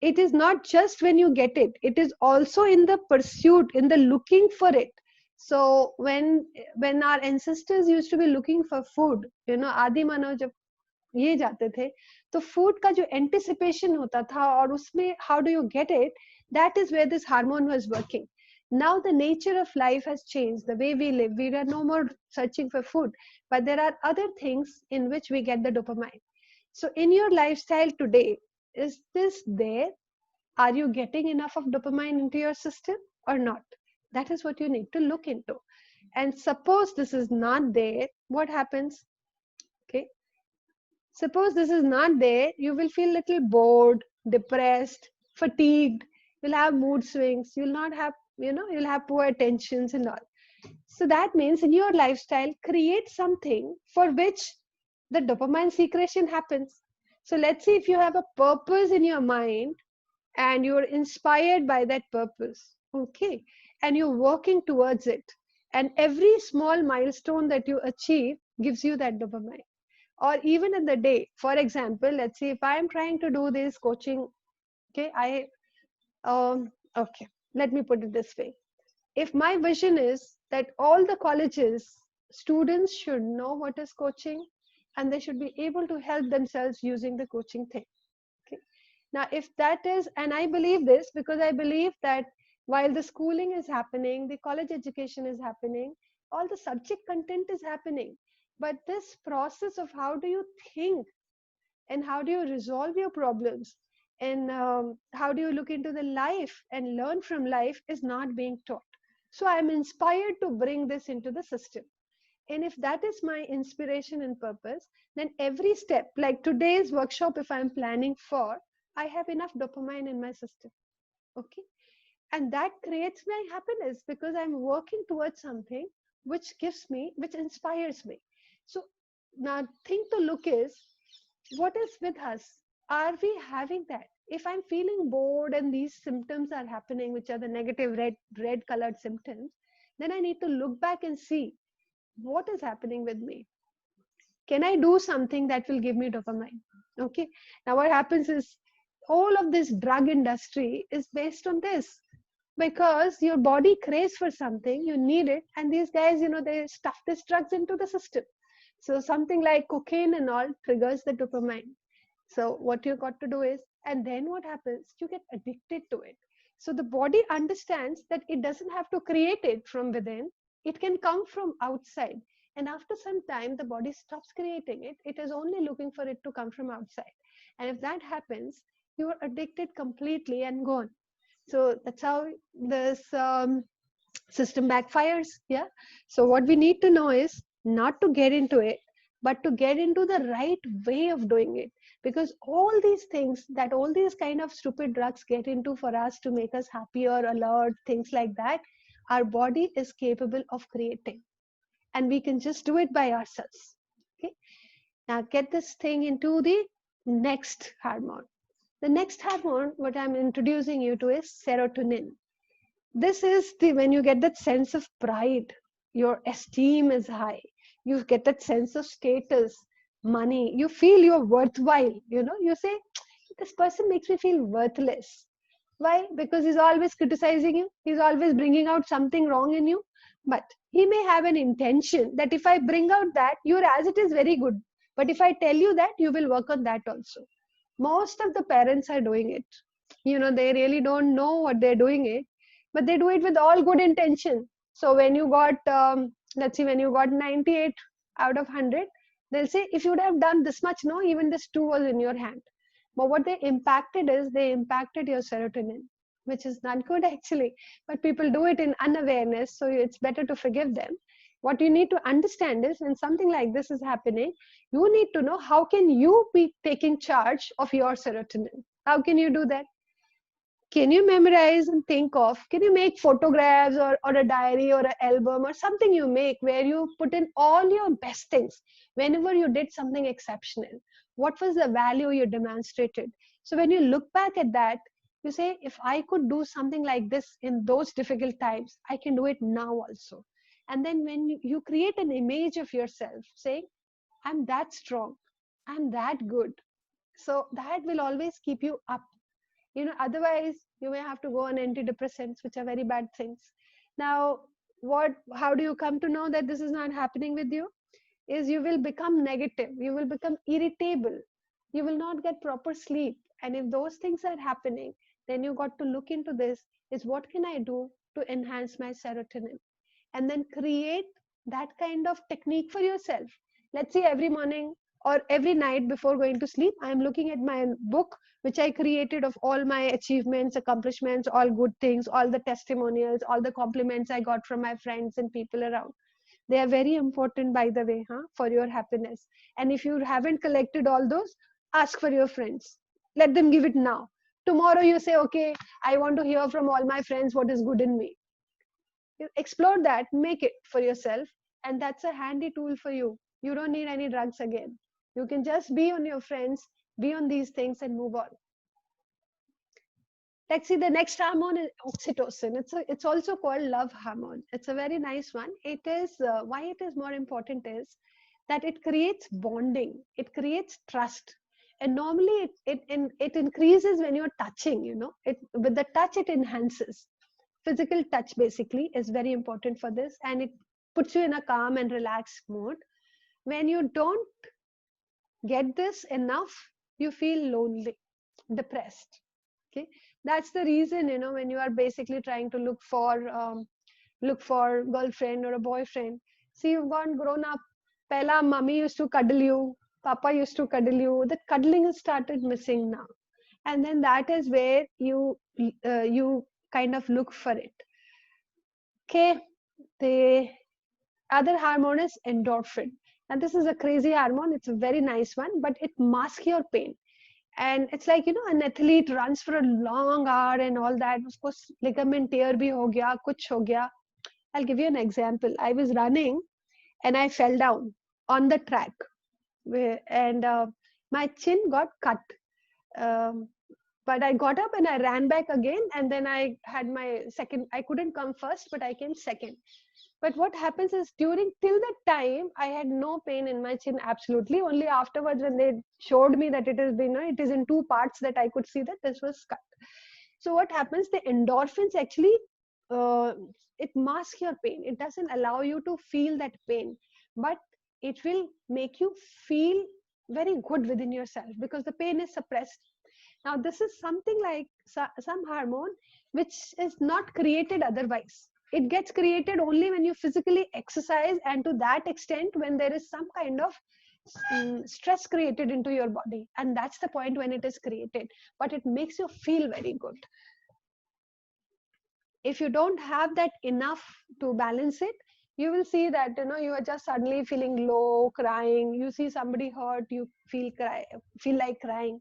it is not just when you get it, it is also in the pursuit, in the looking for it. So when our ancestors used to be looking for food, आदि मानव जब ये जाते थे, तो food का जो anticipation होता था और उसमें how do you get it, that is where this hormone was working. Now the nature of life has changed, the way we live. We are no more searching for food, but there are other things in which we get the dopamine. So in your lifestyle today, is this there? Are you getting enough of dopamine into your system or not? That is what you need to look into. And suppose this is not there, what happens? Okay. Suppose this is not there, you will feel little bored, depressed, fatigued. You'll have mood swings. You'll not have, you'll have poor attentions and all. So that means in your lifestyle, create something for which the dopamine secretion happens. So let's say if you have a purpose in your mind and you're inspired by that purpose, okay, and you're working towards it, and every small milestone that you achieve gives you that dopamine. Or even in the day, for example, let's say if I am trying to do this coaching, okay, okay, let me put it this way. If my vision is that all the colleges students should know what is coaching and they should be able to help themselves using the coaching thing. Okay. Now, if that is, and I believe this because I believe that while the schooling is happening, the college education is happening, all the subject content is happening. But this process of how do you think and how do you resolve your problems and how do you look into the life and learn from life is not being taught. So I'm inspired to bring this into the system. And if that is my inspiration and purpose, then every step, like today's workshop, if I'm planning for, I have enough dopamine in my system. Okay. And that creates my happiness because I'm working towards something which gives me, which inspires me. So now thing to look is, what is with us? Are we having that? If I'm feeling bored and these symptoms are happening, which are the negative red colored symptoms, then I need to look back and see what is happening with me. Can I do something that will give me dopamine? Okay. Now what happens is all of this drug industry is based on this. because your body craves for something, you need it, and these guys, they stuff these drugs into the system. So something like cocaine and all triggers the dopamine. So what you got to do is, and then what happens, you get addicted to it. So the body understands that it doesn't have to create it from within, it can come from outside. And after some time, the body stops creating it, it is only looking for it to come from outside. And if that happens, you are addicted completely and gone. So that's how this system backfires. Yeah. So what we need to know is not to get into it, but to get into the right way of doing it. Because all these things that all these kind of stupid drugs get into for us to make us happier, alert, things like that, our body is capable of creating, and we can just do it by ourselves. Okay. Now get this thing into the next hormone. The next hormone, what I'm introducing you to, is serotonin. This is the when you get that sense of pride, your esteem is high, you get that sense of status, money, you feel you're worthwhile. You say, this person makes me feel worthless. Why? Because he's always criticizing you, he's always bringing out something wrong in you. But he may have an intention that if I bring out that, you're as it is very good, but if I tell you that, you will work on that also. Most of the parents are doing it. They really don't know what they're doing it, but they do it with all good intention. So when you got let's see, when you got 98 out of 100, they'll say, if you would have done this much, no, even this 2 was in your hand. But what they impacted is, they impacted your serotonin, which is not good actually. But people do it in unawareness, so it's better to forgive them. What you need to understand is, when something like this is happening, you need to know, how can you be taking charge of your serotonin? How can you do that? Can you memorize and think of, can you make photographs, or a diary or an album or something you make, where you put in all your best things, whenever you did something exceptional, what was the value you demonstrated? So when you look back at that, you say, if I could do something like this in those difficult times, I can do it now also. And then when you create an image of yourself saying, I'm that strong, I'm that good, so that will always keep you up. Otherwise you may have to go on antidepressants, which are very bad things. Now, how do you come to know that this is not happening with you? Is, you will become negative, you will become irritable, you will not get proper sleep. And if those things are happening, then you got to look into this, is what can I do to enhance my serotonin, and then create that kind of technique for yourself. Let's say every morning or every night before going to sleep, I am looking at my book, which I created, of all my achievements, accomplishments, all good things, all the testimonials, all the compliments I got from my friends and people around. They are very important, by the way, for your happiness. And if you haven't collected all those, ask for your friends. Let them give it now. Tomorrow you say, okay, I want to hear from all my friends what is good in me. You explore that, make it for yourself, and that's a handy tool for you. You don't need any drugs again. You can just be on your friends, be on these things, and move on. Let's see, the next hormone is oxytocin. It's also called love hormone. It's a very nice one. It is why it is more important is that it creates bonding, it creates trust. And normally it increases when you're touching. It, with the touch, it enhances. Physical touch basically is very important for this, and it puts you in a calm and relaxed mode. When you don't get this enough, you feel lonely, depressed. Okay, that's the reason, when you are basically trying to look for girlfriend or a boyfriend. See, you've gone grown up. Pehla mummy used to cuddle you, papa used to cuddle you, the cuddling has started missing now. And then that is where you kind of look for it. Okay, the other hormone is endorphin. And this is a crazy hormone, it's a very nice one, but it masks your pain. And it's like, an athlete runs for a long hour and all that, usko ligament tear bhi ho gaya, kuch ho gaya. I'll give you an example. I was running and I fell down on the track, and my chin got cut. Um, but I got up and I ran back again, and then I had my second. I couldn't come first, but I came second. But what happens is, till that time, I had no pain in my chin, absolutely. Only afterwards, when they showed me that it is in two parts, that I could see that this was cut. So what happens, the endorphins actually, uh, it masks your pain. It doesn't allow you to feel that pain, but it will make you feel very good within yourself because the pain is suppressed. Now this is something like some hormone which is not created otherwise. It gets created only when you physically exercise, and to that extent when there is some kind of stress created into your body, and that's the point when it is created, but it makes you feel very good. If you don't have that enough to balance it, you will see that you are just suddenly feeling low, crying. You see somebody hurt, you feel like crying.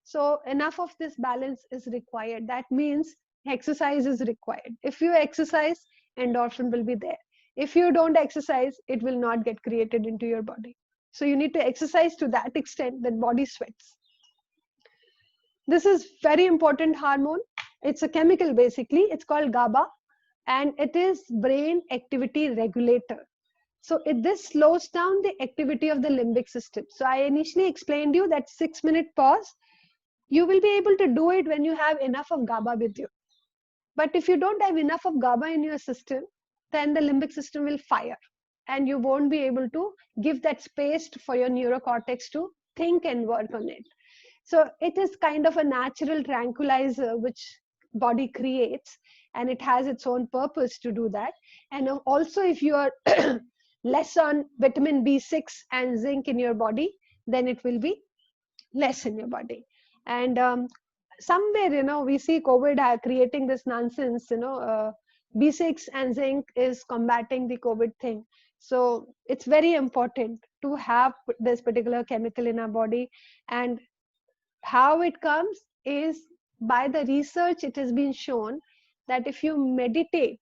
So enough of this balance is required. That means exercise is required. If you exercise, endorphin will be there. If you don't exercise, it will not get created into your body. So you need to exercise to that extent that body sweats. This is very important hormone. It's a chemical basically. It's called GABA, and it is brain activity regulator. So this slows down the activity of the limbic system. So I initially explained you that 6-minute pause. You will be able to do it when you have enough of GABA with you. But if you don't have enough of GABA in your system, then the limbic system will fire, and you won't be able to give that space for your neurocortex to think and work on it. So it is kind of a natural tranquilizer which body creates, and it has its own purpose to do that. And also if you are less on vitamin B6 and zinc in your body, then it will be less in your body. And somewhere we see COVID creating this nonsense. B6 and zinc is combating the COVID thing. So it's very important to have this particular chemical in our body. And how it comes is by the research. It has been shown that if you meditate,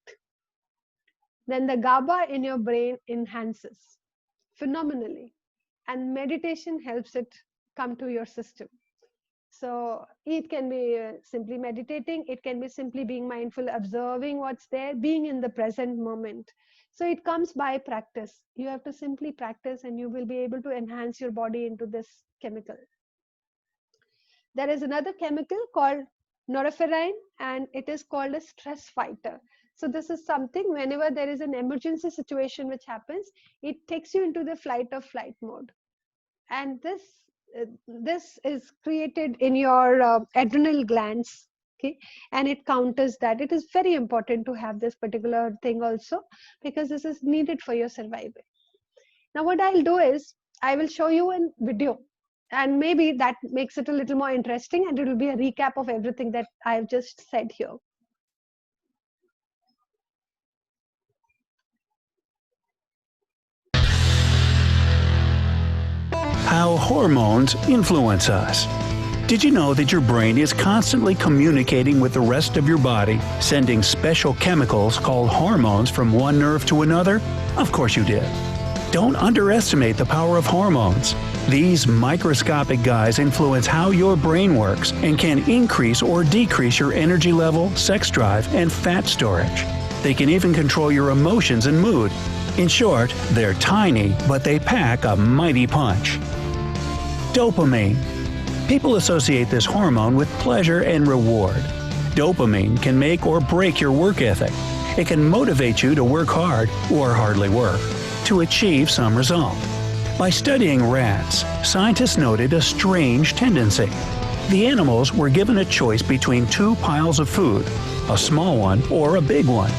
then the GABA in your brain enhances phenomenally, and meditation helps it come to your system. So it can be simply meditating, it can be simply being mindful, observing what's there, being in the present moment. So it comes by practice. You have to simply practice, and you will be able to enhance your body into this chemical. There is another chemical called norepinephrine, and it is called a stress fighter. So this is something, whenever there is an emergency situation which happens, it takes you into the flight or flight mode. And this is created in your adrenal glands, okay, and it counters that. It is very important to have this particular thing also, because this is needed for your survival. Now what I'll do is I will show you a video, and maybe that makes it a little more interesting, and it will be a recap of everything that I've just said here. How hormones influence us. Did you know that your brain is constantly communicating with the rest of your body, sending special chemicals called hormones from one nerve to another? Of course you did. Don't underestimate the power of hormones. These microscopic guys influence how your brain works and can increase or decrease your energy level, sex drive, and fat storage. They can even control your emotions and mood. In short, they're tiny, but they pack a mighty punch. Dopamine. People associate this hormone with pleasure and reward. Dopamine can make or break your work ethic. It can motivate you to work hard, or hardly work, to achieve some result. By studying rats, scientists noted a strange tendency. The animals were given a choice between two piles of food, a small one or a big one.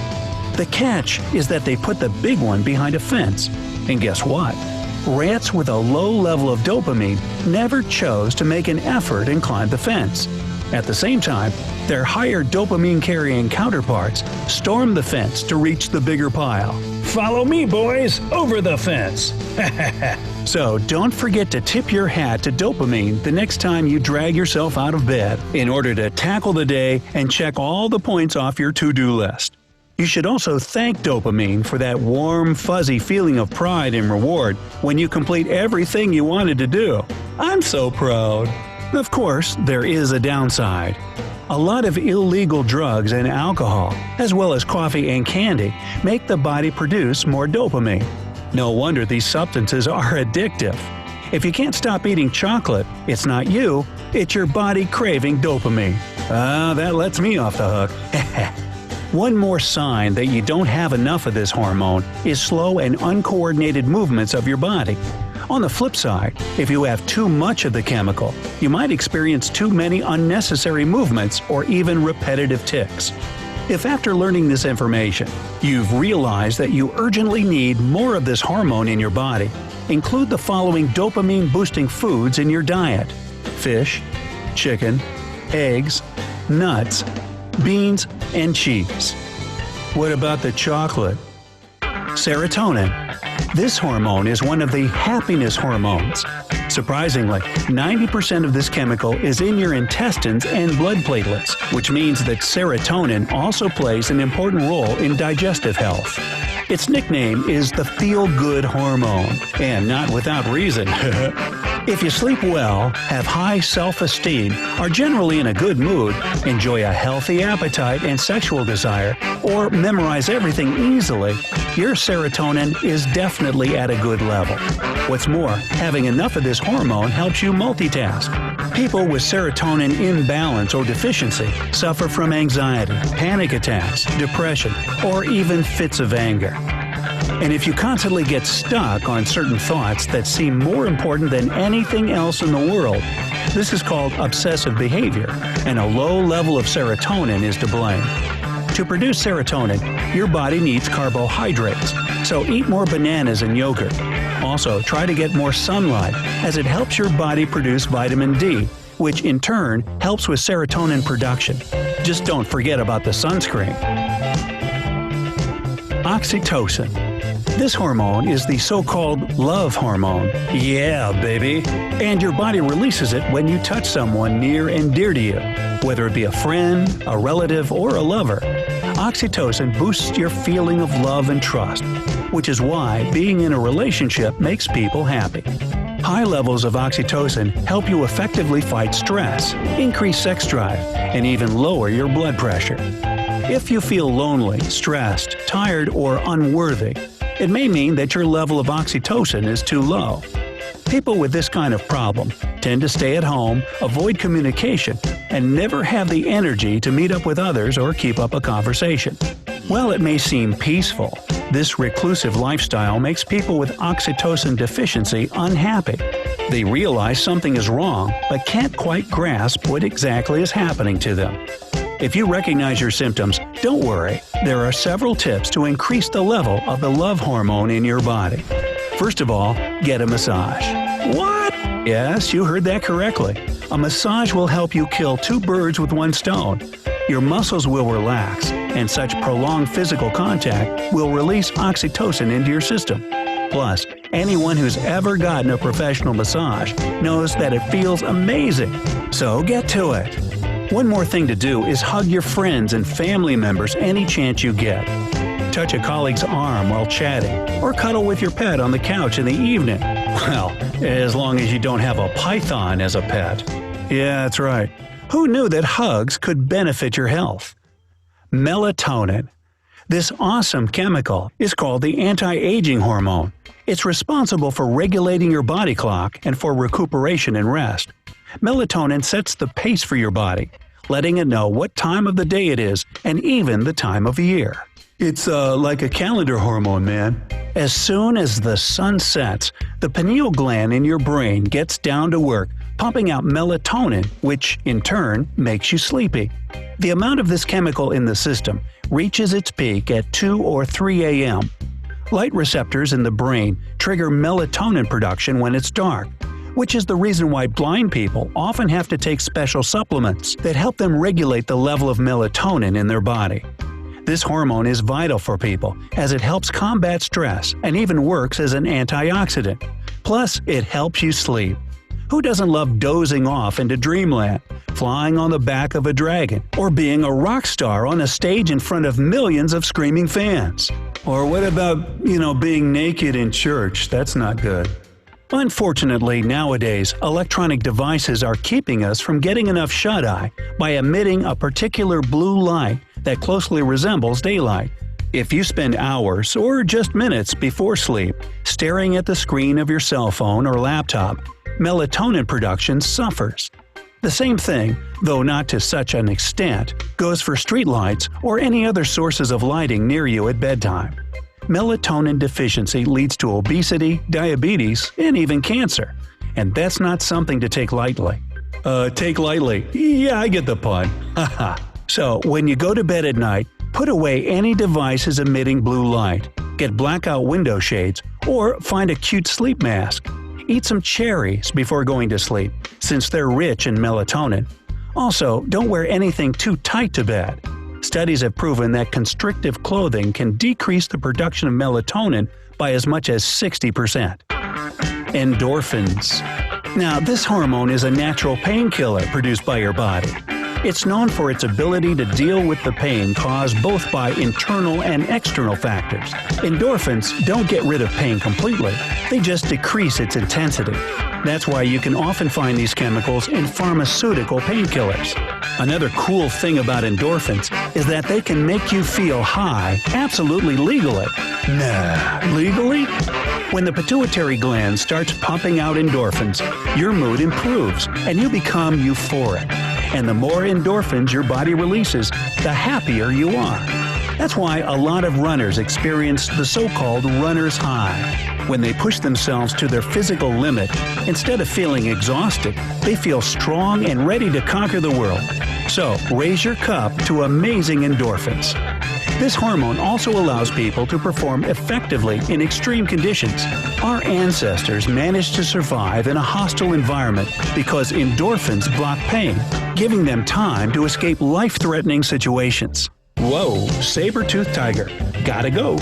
The catch is that they put the big one behind a fence. And guess what? Rats with a low level of dopamine never chose to make an effort and climb the fence. At the same time, their higher dopamine-carrying counterparts stormed the fence to reach the bigger pile. Follow me, boys, over the fence! So don't forget to tip your hat to dopamine the next time you drag yourself out of bed in order to tackle the day and check all the points off your to-do list. You should also thank dopamine for that warm, fuzzy feeling of pride and reward when you complete everything you wanted to do. I'm so proud. Of course, there is a downside. A lot of illegal drugs and alcohol, as well as coffee and candy, make the body produce more dopamine. No wonder these substances are addictive. If you can't stop eating chocolate, it's not you, it's your body craving dopamine. That lets me off the hook. One more sign that you don't have enough of this hormone is slow and uncoordinated movements of your body. On the flip side, if you have too much of the chemical, you might experience too many unnecessary movements or even repetitive tics. If after learning this information, you've realized that you urgently need more of this hormone in your body, include the following dopamine-boosting foods in your diet: fish, chicken, eggs, nuts, beans, and cheese. What about the chocolate? Serotonin. This hormone is one of the happiness hormones. Surprisingly, 90% of this chemical is in your intestines and blood platelets, which means that serotonin also plays an important role in digestive health. Its nickname is the feel-good hormone, and not without reason. If you sleep well, have high self-esteem, are generally in a good mood, enjoy a healthy appetite and sexual desire, or memorize everything easily, your serotonin is definitely at a good level. What's more, having enough of this hormone helps you multitask. People with serotonin imbalance or deficiency suffer from anxiety, panic attacks, depression, or even fits of anger. And if you constantly get stuck on certain thoughts that seem more important than anything else in the world, this is called obsessive behavior, and a low level of serotonin is to blame. To produce serotonin, your body needs carbohydrates, so eat more bananas and yogurt. Also, try to get more sunlight, as it helps your body produce vitamin D, which in turn helps with serotonin production. Just don't forget about the sunscreen. Oxytocin. This hormone is the so-called love hormone. Yeah, baby! And your body releases it when you touch someone near and dear to you, whether it be a friend, a relative, or a lover. Oxytocin boosts your feeling of love and trust, which is why being in a relationship makes people happy. High levels of oxytocin help you effectively fight stress, increase sex drive, and even lower your blood pressure. If you feel lonely, stressed, tired, or unworthy, it may mean that your level of oxytocin is too low. People with this kind of problem tend to stay at home, avoid communication, and never have the energy to meet up with others or keep up a conversation. While it may seem peaceful, this reclusive lifestyle makes people with oxytocin deficiency unhappy. They realize something is wrong, but can't quite grasp what exactly is happening to them. If you recognize your symptoms, don't worry. There are several tips to increase the level of the love hormone in your body. First of all, get a massage. What? Yes, you heard that correctly. A massage will help you kill two birds with one stone. Your muscles will relax, and such prolonged physical contact will release oxytocin into your system. Plus, anyone who's ever gotten a professional massage knows that it feels amazing. So get to it. One more thing to do is hug your friends and family members any chance you get. Touch a colleague's arm while chatting, or cuddle with your pet on the couch in the evening. Well, as long as you don't have a python as a pet. Yeah, that's right. Who knew that hugs could benefit your health? Melatonin. This awesome chemical is called the anti-aging hormone. It's responsible for regulating your body clock and for recuperation and rest. Melatonin sets the pace for your body, letting it know what time of the day it is and even the time of year. It's like a calendar hormone, man. As soon as the sun sets, the pineal gland in your brain gets down to work, pumping out melatonin, which in turn makes you sleepy. The amount of this chemical in the system reaches its peak at 2 or 3 a.m. Light receptors in the brain trigger melatonin production when it's dark, which is the reason why blind people often have to take special supplements that help them regulate the level of melatonin in their body. This hormone is vital for people as it helps combat stress and even works as an antioxidant. Plus, it helps you sleep. Who doesn't love dozing off into dreamland, flying on the back of a dragon, or being a rock star on a stage in front of millions of screaming fans? Or what about, being naked in church? That's not good. Unfortunately, nowadays, electronic devices are keeping us from getting enough shut-eye by emitting a particular blue light that closely resembles daylight. If you spend hours or just minutes before sleep staring at the screen of your cell phone or laptop, melatonin production suffers. The same thing, though not to such an extent, goes for streetlights or any other sources of lighting near you at bedtime. Melatonin deficiency leads to obesity, diabetes, and even cancer. And that's not something to take lightly. Take lightly. Yeah, I get the pun. Haha. So, when you go to bed at night, put away any devices emitting blue light, get blackout window shades, or find a cute sleep mask. Eat some cherries before going to sleep, since they're rich in melatonin. Also, don't wear anything too tight to bed. Studies have proven that constrictive clothing can decrease the production of melatonin by as much as 60%. Endorphins. Now, this hormone is a natural painkiller produced by your body. It's known for its ability to deal with the pain caused both by internal and external factors. Endorphins don't get rid of pain completely, they just decrease its intensity. That's why you can often find these chemicals in pharmaceutical painkillers. Another cool thing about endorphins is that they can make you feel high absolutely legally. Nah, legally? When the pituitary gland starts pumping out endorphins, your mood improves and you become euphoric. And the more endorphins your body releases, the happier you are. That's why a lot of runners experience the so-called runner's high. When they push themselves to their physical limit, instead of feeling exhausted, they feel strong and ready to conquer the world. So, raise your cup to amazing endorphins. This hormone also allows people to perform effectively in extreme conditions. Our ancestors managed to survive in a hostile environment because endorphins block pain, giving them time to escape life-threatening situations. Whoa, saber-toothed tiger. Gotta go.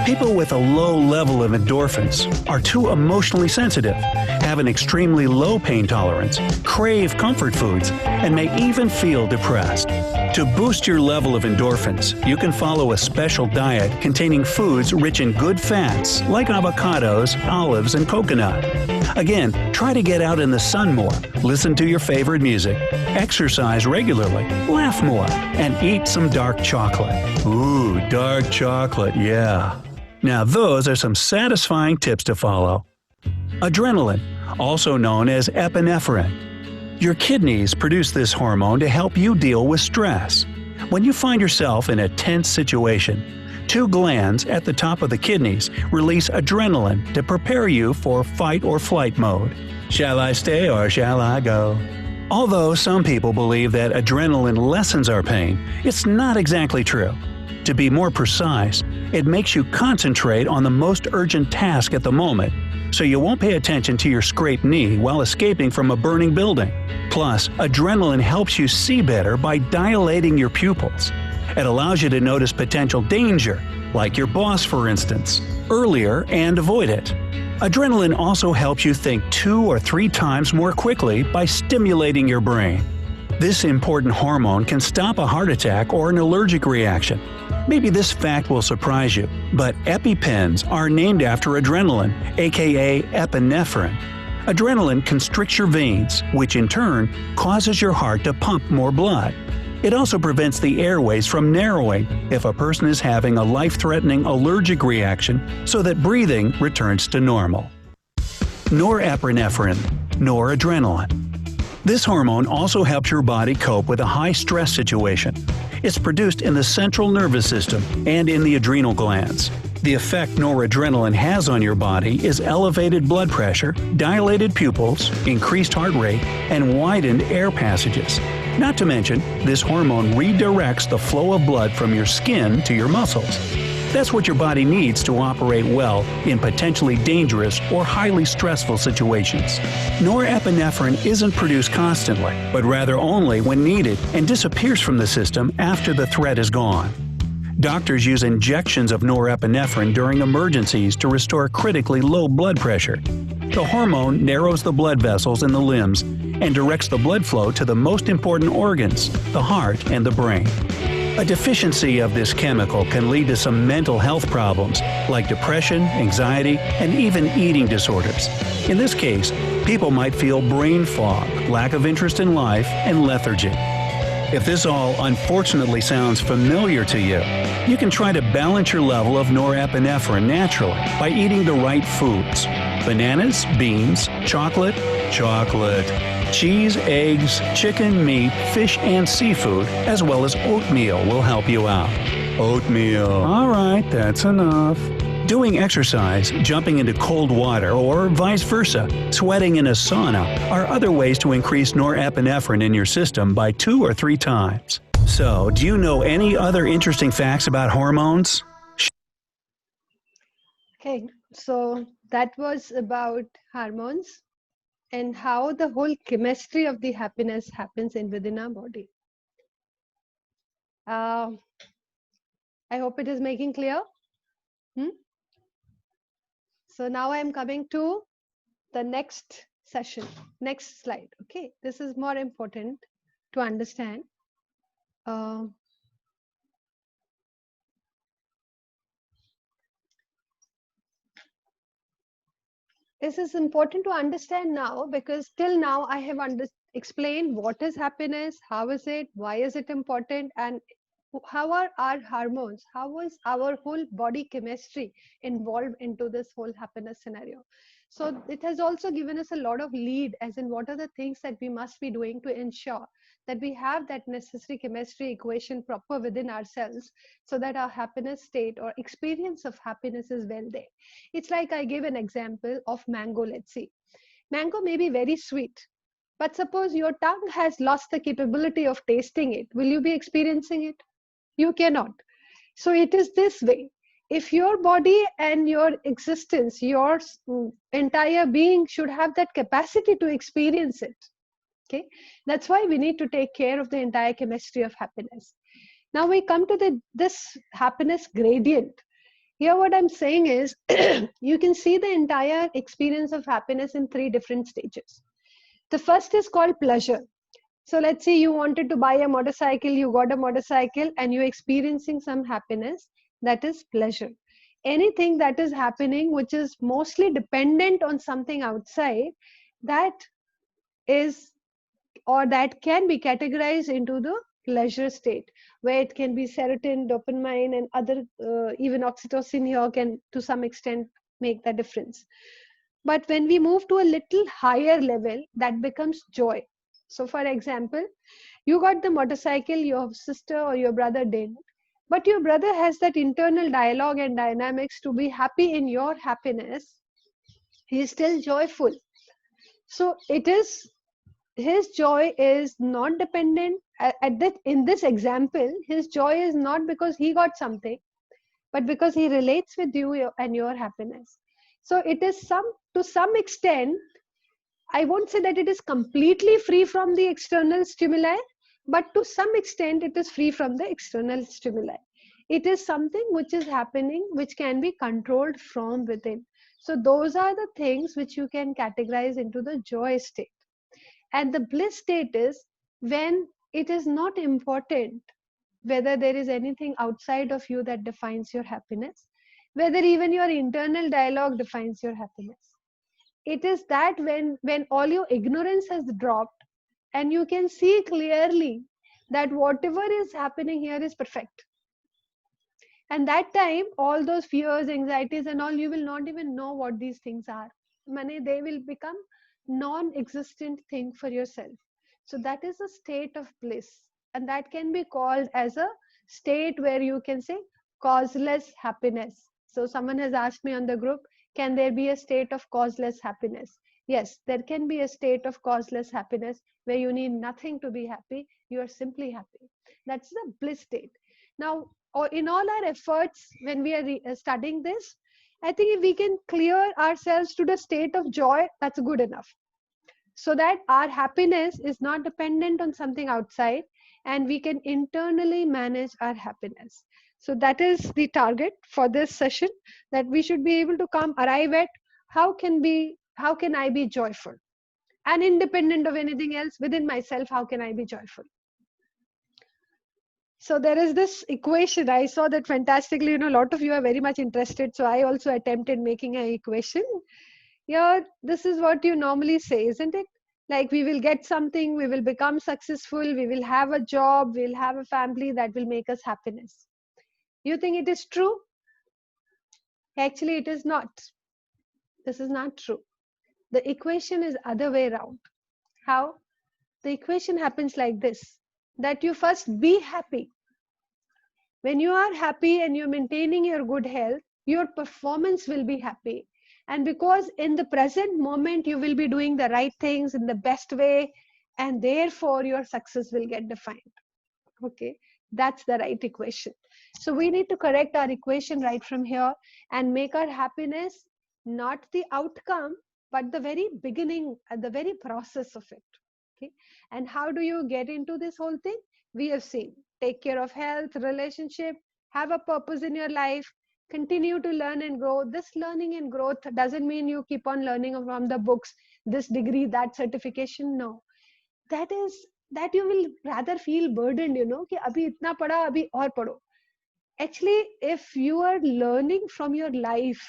People with a low level of endorphins are too emotionally sensitive, have an extremely low pain tolerance, crave comfort foods, and may even feel depressed. To boost your level of endorphins, you can follow a special diet containing foods rich in good fats like avocados, olives, and coconut. Again, try to get out in the sun more, listen to your favorite music, exercise regularly, laugh more, and eat some dark chocolate. Ooh, dark chocolate, yeah. Now those are some satisfying tips to follow. Adrenaline, also known as epinephrine. Your kidneys produce this hormone to help you deal with stress. When you find yourself in a tense situation, two glands at the top of the kidneys release adrenaline to prepare you for fight or flight mode. Shall I stay or shall I go? Although some people believe that adrenaline lessens our pain, it's not exactly true. To be more precise, it makes you concentrate on the most urgent task at the moment, so you won't pay attention to your scraped knee while escaping from a burning building. Plus, adrenaline helps you see better by dilating your pupils. It allows you to notice potential danger, like your boss for instance, earlier and avoid it. Adrenaline also helps you think 2 or 3 times more quickly by stimulating your brain. This important hormone can stop a heart attack or an allergic reaction. Maybe this fact will surprise you, but EpiPens are named after adrenaline, aka epinephrine. Adrenaline constricts your veins, which in turn causes your heart to pump more blood. It also prevents the airways from narrowing if a person is having a life-threatening allergic reaction so that breathing returns to normal. Norepinephrine, noradrenaline. This hormone also helps your body cope with a high-stress situation. It's produced in the central nervous system and in the adrenal glands. The effect noradrenaline has on your body is elevated blood pressure, dilated pupils, increased heart rate, and widened air passages. Not to mention, this hormone redirects the flow of blood from your skin to your muscles. That's what your body needs to operate well in potentially dangerous or highly stressful situations. Norepinephrine isn't produced constantly, but rather only when needed and disappears from the system after the threat is gone. Doctors use injections of norepinephrine during emergencies to restore critically low blood pressure. The hormone narrows the blood vessels in the limbs and directs the blood flow to the most important organs, the heart and the brain. A deficiency of this chemical can lead to some mental health problems like depression, anxiety, and even eating disorders. In this case, people might feel brain fog, lack of interest in life, and lethargy. If this all unfortunately sounds familiar to you, you can try to balance your level of norepinephrine naturally by eating the right foods. Bananas, beans, chocolate, cheese, eggs, chicken, meat, fish, and seafood, as well as oatmeal will help you out. Oatmeal. All right, that's enough. Doing exercise, jumping into cold water, or vice versa, sweating in a sauna are other ways to increase norepinephrine in your system by 2 or 3 times. So, do you know any other interesting facts about hormones? Okay, so that was about hormones and how the whole chemistry of the happiness happens within our body. I hope it is making clear. So now I am coming to the next session, next slide. Okay, this is more important to understand. This is important to understand now because till now I have explained what is happiness, how is it, why is it important, and how are our hormones, how is our whole body chemistry involved into this whole happiness scenario. So it has also given us a lot of lead as in what are the things that we must be doing to ensure that we have that necessary chemistry equation proper within ourselves so that our happiness state or experience of happiness is well there. It's like I gave an example of mango, let's see. Mango may be very sweet, but suppose your tongue has lost the capability of tasting it. Will you be experiencing it? You cannot. So it is this way. If your body and your existence, your entire being should have that capacity to experience it. Okay, that's why we need to take care of the entire chemistry of happiness. Now we come to this happiness gradient. Here what I'm saying is you can see the entire experience of happiness in 3 different stages. The first is called pleasure. So let's say you wanted to buy a motorcycle, you got a motorcycle and you're experiencing some happiness, that is pleasure. Anything that is happening which is mostly dependent on something outside, that is or that can be categorized into the pleasure state, where it can be serotonin, dopamine, and other, even oxytocin here can to some extent make the difference. But when we move to a little higher level, that becomes joy. So for example, you got the motorcycle, your sister or your brother didn't, but your brother has that internal dialogue and dynamics to be happy in your happiness. He is still joyful. So it is, his joy is not dependent in this example, his joy is not because he got something, but because he relates with you and your happiness. So it is to some extent, I won't say that it is completely free from the external stimuli, but to some extent it is free from the external stimuli. It is something which is happening, which can be controlled from within. So those are the things which you can categorize into the joy state. And the bliss state is when it is not important whether there is anything outside of you that defines your happiness, whether even your internal dialogue defines your happiness. It is that when all your ignorance has dropped and you can see clearly that whatever is happening here is perfect. And that time, all those fears, anxieties and all, you will not even know what these things are. They will become non-existent thing for yourself. So that is a state of bliss. And that can be called as a state where you can say causeless happiness. So someone has asked me on the group, can there be a state of causeless happiness? Yes, there can be a state of causeless happiness where you need nothing to be happy. You are simply happy. That's the bliss state. Now, in all our efforts, when we are studying this, I think if we can clear ourselves to the state of joy, that's good enough. So that our happiness is not dependent on something outside and we can internally manage our happiness. So that is the target for this session, that we should be able to arrive at how can I be joyful? And independent of anything else within myself, how can I be joyful? So there is this equation. I saw that fantastically, a lot of you are very much interested. So I also attempted making an equation. Yeah, this is what you normally say, isn't it? Like we will get something, we will become successful, we will have a job, we'll have a family that will make us happiness. You think it is true? Actually, it is not. This is not true. The equation is other way around. How? The equation happens like this, that you first be happy. When you are happy and you're maintaining your good health, your performance will be happy. And because in the present moment, you will be doing the right things in the best way, and therefore your success will get defined. Okay, that's the right equation. So we need to correct our equation right from here and make our happiness not the outcome, but the very beginning, the very process of it. Okay, and how do you get into this whole thing? We have seen, take care of health, relationship, have a purpose in your life, continue to learn and grow. This learning and growth doesn't mean you keep on learning from the books, this degree, that certification. No, that is that you will rather feel burdened, कि अभी इतना पढ़ा, अभी और पढ़ो. Actually, if you are learning from your life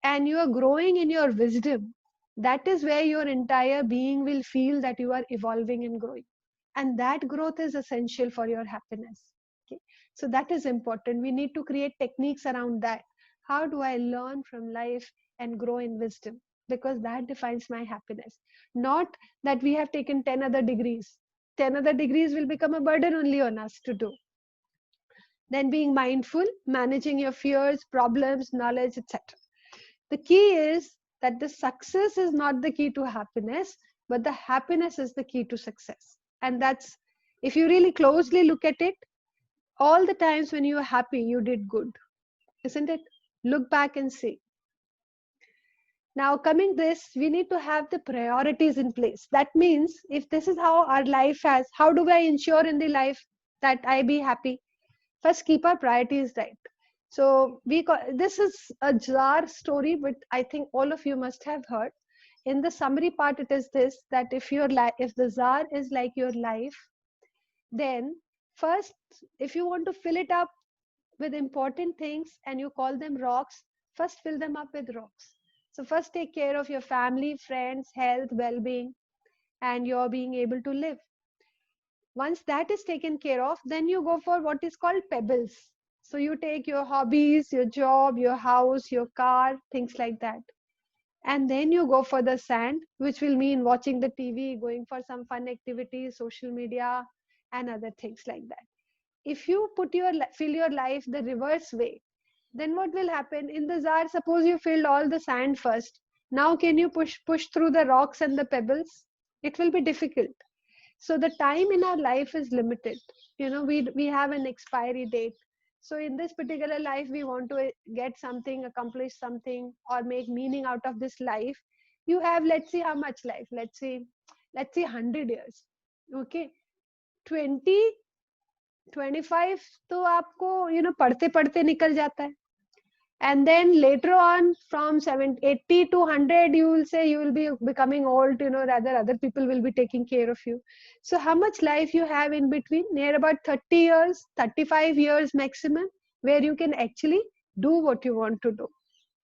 and you are growing in your wisdom, that is where your entire being will feel that you are evolving and growing. And that growth is essential for your happiness. Okay, so that is important. We need to create techniques around that. How do I learn from life and grow in wisdom? Because that defines my happiness. Not that we have taken 10 other degrees. 10 other degrees will become a burden only on us to do. Then being mindful, managing your fears, problems, knowledge, etc. The key is that the success is not the key to happiness, but the happiness is the key to success. And that's, if you really closely look at it, all the times when you are happy, you did good, isn't it? Look back and see. Now, coming this, we need to have the priorities in place. That means if this is how our life has, how do I ensure in the life that I be happy? First, keep our priorities right. So this is a jar story, but I think all of you must have heard. In the summary part, it is this, that if the jar is like your life, then first, if you want to fill it up with important things and you call them rocks, first fill them up with rocks. So first take care of your family, friends, health, well-being, and your being able to live. Once that is taken care of, then you go for what is called pebbles. So you take your hobbies, your job, your house, your car, things like that. And then you go for the sand, which will mean watching the TV, going for some fun activities, social media, and other things like that. If you fill your life the reverse way, then what will happen? In the jar, suppose you filled all the sand first. Now can you push through the rocks and the pebbles? It will be difficult. So the time in our life is limited. We have an expiry date. So in this particular life, we want to get something, accomplish something, or make meaning out of this life. You have, let's see how much life. Let's see 100 years. Okay, 20 25 तो आपको पढ़ते पढ़ते निकल जाता है. And then later on, from 80 to 100, you will say you will be becoming old, rather other people will be taking care of you. So how much life you have in between? Near about 30 years, 35 years maximum, where you can actually do what you want to do.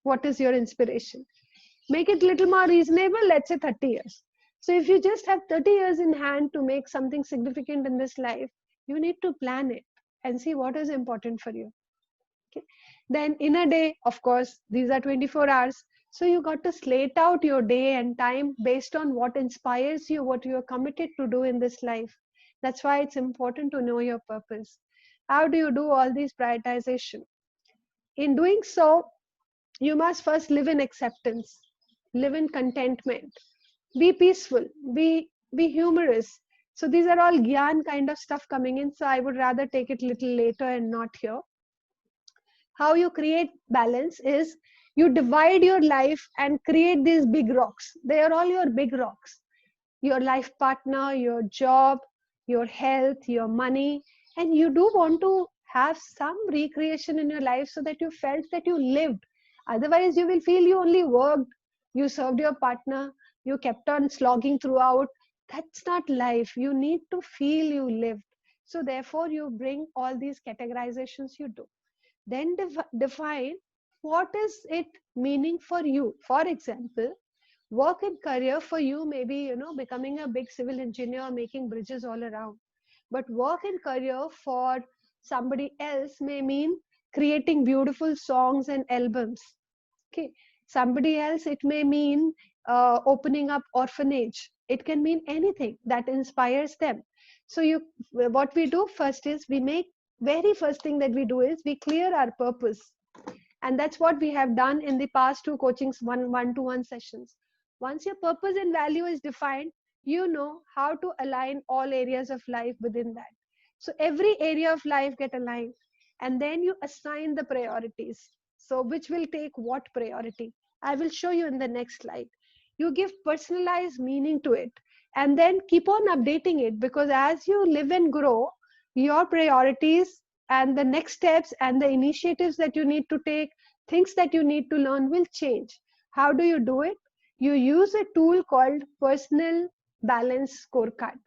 What is your inspiration? Make it little more reasonable, let's say 30 years. So if you just have 30 years in hand to make something significant in this life, you need to plan it and see what is important for you. Okay. Then in a day, of course, these are 24 hours. So you got to slate out your day and time based on what inspires you, what you are committed to do in this life. That's why it's important to know your purpose. How do you do all these prioritization? In doing so, you must first live in acceptance, live in contentment, be peaceful, be humorous. So these are all gyan kind of stuff coming in. So I would rather take it little later and not here. How you create balance is you divide your life and create these big rocks. They are all your big rocks. Your life partner, your job, your health, your money. And you do want to have some recreation in your life so that you felt that you lived. Otherwise, you will feel you only worked, you served your partner, you kept on slogging throughout. That's not life. You need to feel you lived. So therefore, you bring all these categorizations you do. Then define what is it meaning for you. For example, Work and career for you maybe, becoming a big civil engineer, making bridges all around. But work and career for somebody else may mean creating beautiful songs and albums. Okay, somebody else it may mean opening up orphanage. It can mean anything that inspires them. So what we do first is we make, very first thing that we do is we clear our purpose. And that's what we have done in the past two coachings, one-to-one sessions. Once your purpose and value is defined, you know how to align all areas of life within that. So every area of life get aligned, and then you assign the priorities. So which will take what priority? I will show you in the next slide. You give personalized meaning to it, and then keep on updating it, because as you live and grow, your priorities and the next steps and the initiatives that you need to take, things that you need to learn will change. How do you do it? You use a tool called personal balance scorecard.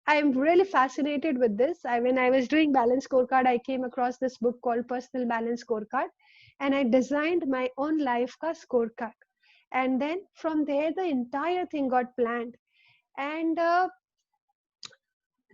I am really fascinated with this. When I was doing balance scorecard, I came across this book called Personal Balance Scorecard, and I designed my own life ka scorecard. And then from there, the entire thing got planned. And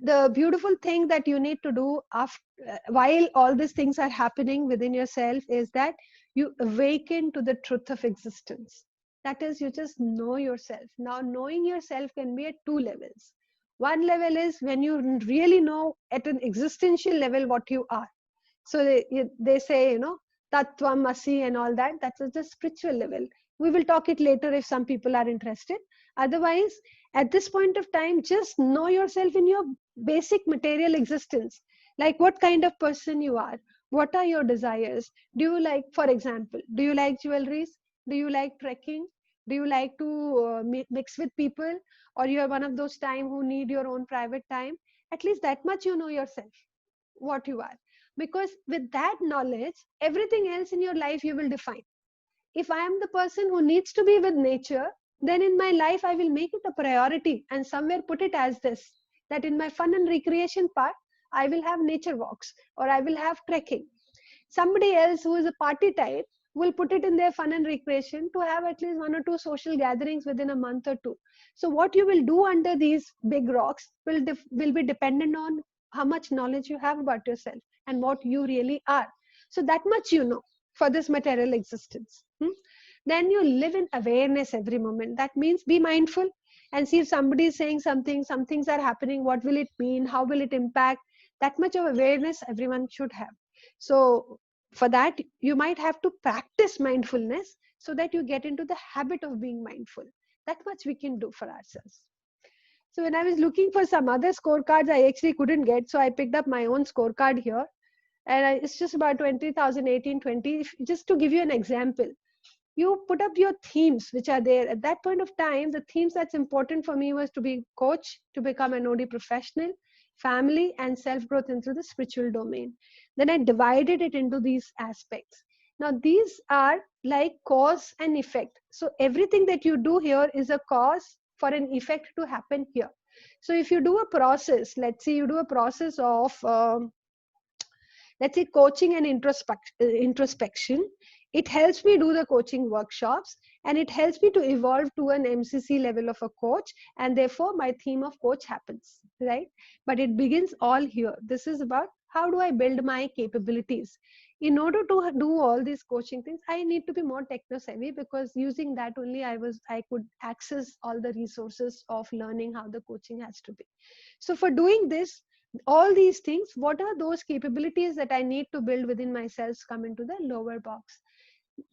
the beautiful thing that you need to do after, while all these things are happening within yourself, is that you awaken to the truth of existence. That is, you just know yourself. Now knowing yourself can be at two levels. One level is when you really know at an existential level what you are. So they say, tattvam asi and all that. That's at the spiritual level. We will talk it later if some people are interested. Otherwise, at this point of time, just know yourself in your basic material existence. Like what kind of person you are. What are your desires? Do you like, for example, do you like jewelries? Do you like trekking? Do you like to mix with people? Or you are one of those time who need your own private time? At least that much you know yourself, what you are. Because with that knowledge, everything else in your life you will define. If I am the person who needs to be with nature, then in my life I will make it a priority and somewhere put it as this, that in my fun and recreation part, I will have nature walks or I will have trekking. Somebody else who is a party type will put it in their fun and recreation to have at least one or two social gatherings within a month or two. So what you will do under these big rocks will be dependent on how much knowledge you have about yourself and what you really are. So that much you know for this material existence. Then you live in awareness every moment. That means be mindful and see if somebody is saying something, some things are happening, what will it mean, how will it impact. That much of awareness everyone should have. So for that, you might have to practice mindfulness so that you get into the habit of being mindful. That much we can do for ourselves. So when I was looking for some other scorecards, I actually couldn't get. So I picked up my own scorecard here. And it's just about 20,018, 20. Just to give you an example, you put up your themes which are there. At that point of time, the themes that's important for me was to be coach, to become an OD professional, family, and self-growth into the spiritual domain. Then I divided it into these aspects. Now, these are like cause and effect. So everything that you do here is a cause for an effect to happen here. So if you do a process, let's say you do a process of let's say coaching and introspection, it helps me do the coaching workshops and it helps me to evolve to an MCC level of a coach, and therefore my theme of coach happens, right? But it begins all here. This is about how do I build my capabilities. In order to do all these coaching things, I need to be more techno savvy, because using that only I could access all the resources of learning how the coaching has to be. So for doing this, all these things, what are those capabilities that I need to build within myself, come into the lower box.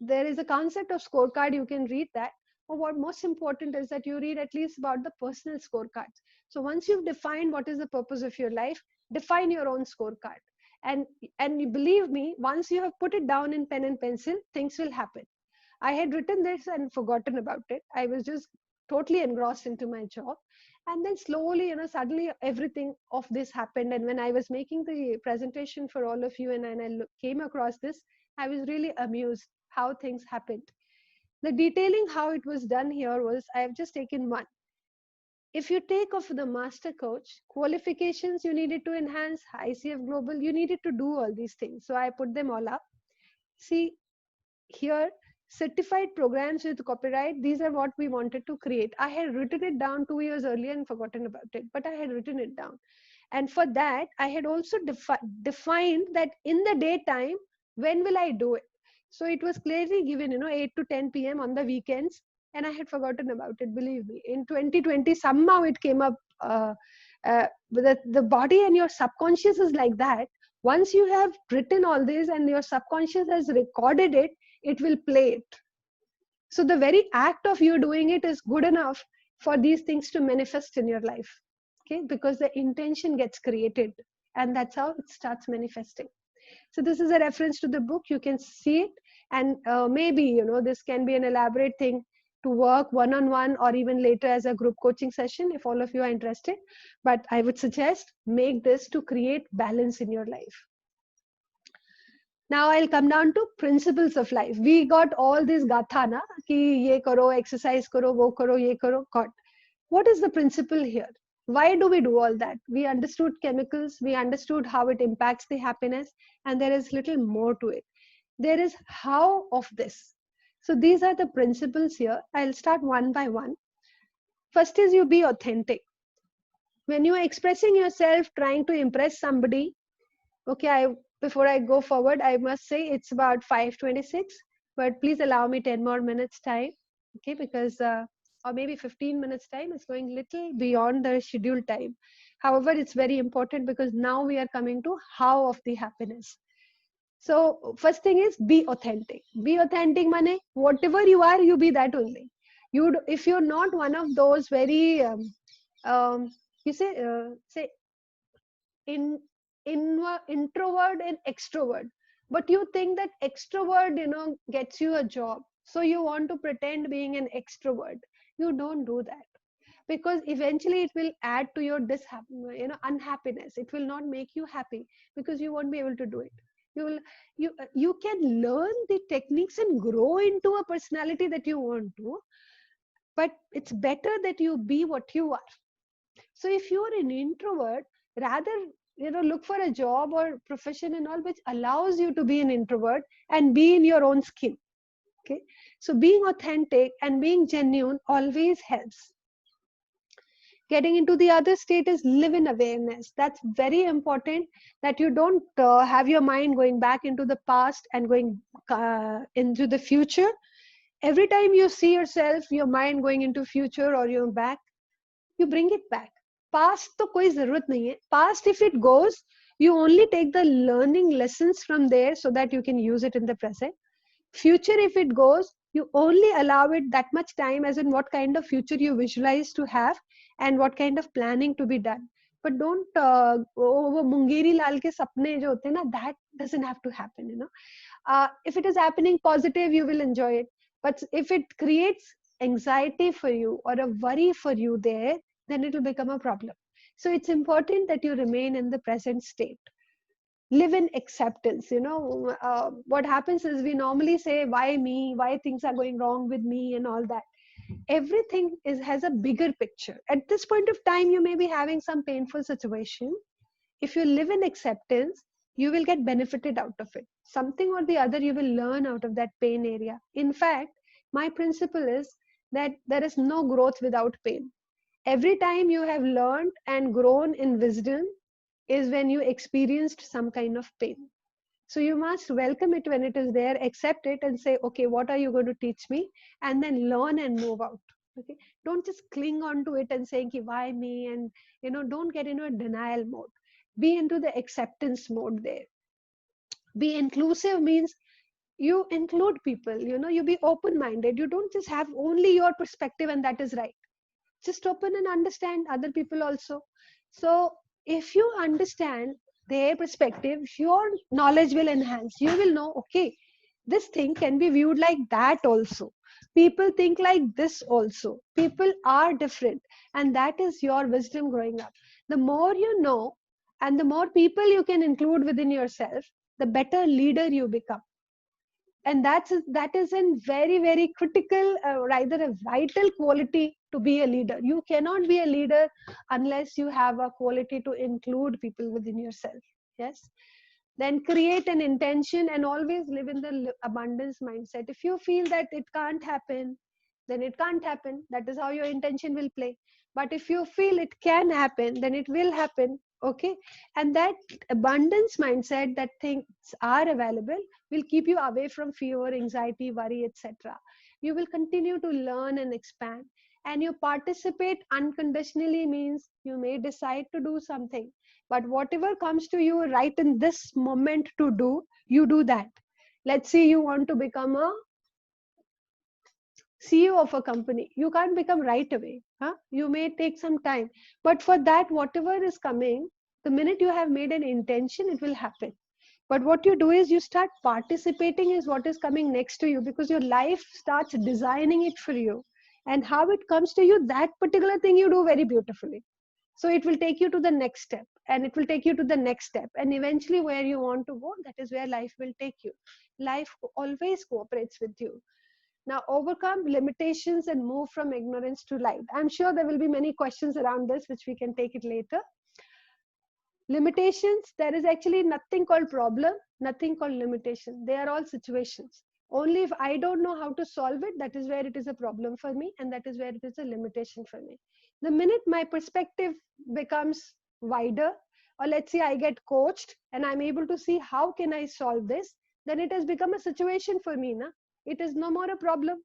There is a concept of scorecard, you can read that. But what most important is that you read at least about the personal scorecards. So once you've defined what is the purpose of your life, define your own scorecard. And you believe me, once you have put it down in pen and pencil, things will happen. I had written this and forgotten about it. I was just totally engrossed into my job. And then slowly, suddenly everything of this happened. And when I was making the presentation for all of you and I came across this, I was really amused how things happened. The detailing how it was done here was, I have just taken one. If you take off the master coach, qualifications you needed to enhance, ICF Global, you needed to do all these things. So I put them all up. See, here certified programs with copyright. These are what we wanted to create. I had written it down 2 years earlier and forgotten about it, but I had written it down. And for that, I had also defined that in the daytime, when will I do it? So it was clearly given, 8 to 10 p.m. on the weekends, and I had forgotten about it. Believe me, in 2020, somehow it came up. The body and your subconscious is like that. Once you have written all this and your subconscious has recorded it, it will play it. So the very act of you doing it is good enough for these things to manifest in your life. Okay, because the intention gets created, and that's how it starts manifesting. So this is a reference to the book. You can see it, and maybe this can be an elaborate thing to work one-on-one or even later as a group coaching session if all of you are interested. But I would suggest make this to create balance in your life. Now I'll come down to principles of life. We got all this gatha na ki ye karo, exercise karo, wo karo, ye karo. Got. What is the principle here? Why do we do all that? We understood chemicals, we understood how it impacts the happiness, and there is little more to it. There is how of this. So these are the principles here. I'll start one by one. First is you be authentic. When you are expressing yourself, trying to impress somebody, okay, before I go forward, I must say it's about 5:26, but please allow me 10 more minutes time, okay, because or maybe 15 minutes time is going little beyond the scheduled time. However, it's very important because now we are coming to how of the happiness. So first thing is be authentic. Be authentic, mane whatever you are, you be that only. If you're not one of those very you say in introvert and extrovert, but you think that extrovert gets you a job, so you want to pretend being an extrovert. You don't do that, because eventually it will add to your unhappiness. It will not make you happy because you won't be able to do it. You can learn the techniques and grow into a personality that you want to, but it's better that you be what you are. So if you're an introvert, rather look for a job or profession and all which allows you to be an introvert and be in your own skin. Okay, so being authentic and being genuine always helps. Getting into the other state is live in awareness. That's very important, that you don't have your mind going back into the past and going into the future. Every time you see yourself, your mind going into future or your back, you bring it back. Past to koi zarurat nahi hai. Past, if it goes, you only take the learning lessons from there so that you can use it in the present. Future, if it goes, you only allow it that much time, as in what kind of future you visualize to have and what kind of planning to be done. But don't wo Mungeri Lal ke sapne jo hote na, that doesn't have to happen. If it is happening positive, you will enjoy it. But if it creates anxiety for you or a worry for you there, then it will become a problem. So it's important that you remain in the present state. Live in acceptance. What happens is we normally say, why me, why things are going wrong with me and all that. Everything has a bigger picture. At this point of time, you may be having some painful situation. If you live in acceptance, you will get benefited out of it. Something or the other you will learn out of that pain area. In fact, my principle is that there is no growth without pain. Every time you have learned and grown in wisdom is when you experienced some kind of pain. So you must welcome it when it is there, accept it and say, okay, what are you going to teach me? And then learn and move out. Okay. Don't just cling on to it and saying, why me? And, don't get into a denial mode. Be into the acceptance mode there. Be inclusive means you include people, you be open-minded. You don't just have only your perspective and that is right. Just open and understand other people also. So if you understand their perspective, your knowledge will enhance. You will know, okay, this thing can be viewed like that also. People think like this also. People are different, and that is your wisdom growing up. The more you know and the more people you can include within yourself, the better leader you become. And that is a very, very critical, rather a vital quality to be a leader. You cannot be a leader unless you have a quality to include people within yourself. Yes. Then create an intention and always live in the abundance mindset. If you feel that it can't happen, then it can't happen. That is how your intention will play. But if you feel it can happen, then it will happen. Okay. And that abundance mindset, that things are available, will keep you away from fear, anxiety, worry, etc. You will continue to learn and expand. And you participate unconditionally means you may decide to do something, but whatever comes to you right in this moment to do, you do that. Let's say you want to become a CEO of a company. You can't become right away. Huh? You may take some time. But for that, whatever is coming, the minute you have made an intention, it will happen. But what you do is you start participating is what is coming next to you, because your life starts designing it for you. And how it comes to you, that particular thing you do very beautifully. So it will take you to the next step, and it will take you to the next step. And eventually, where you want to go, that is where life will take you. Life always cooperates with you. Now, overcome limitations and move from ignorance to light. I'm sure there will be many questions around this, which we can take it later. Limitations, there is actually nothing called problem, nothing called limitation. They are all situations. Only if I don't know how to solve it, that is where it is a problem for me, and that is where it is a limitation for me. The minute my perspective becomes wider, or let's say I get coached and I'm able to see how can I solve this, then it has become a situation for me. Na? It is no more a problem.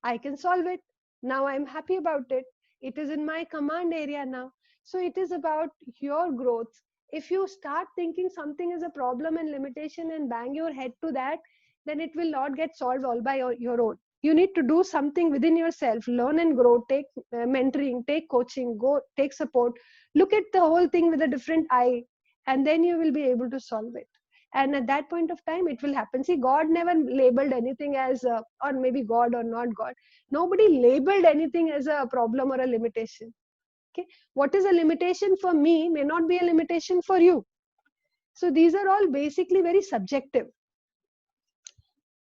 I can solve it. Now I'm happy about it. It is in my command area now. So it is about your growth. If you start thinking something is a problem and limitation and bang your head to that, then it will not get solved all by your own. You need to do something within yourself, learn and grow, take mentoring, take coaching, go take support, look at the whole thing with a different eye, and then you will be able to solve it. And at that point of time, it will happen. See, God never labeled anything as or maybe God or not God, nobody labeled anything as a problem or a limitation. Okay, what is a limitation for me may not be a limitation for you. So these are all basically very subjective.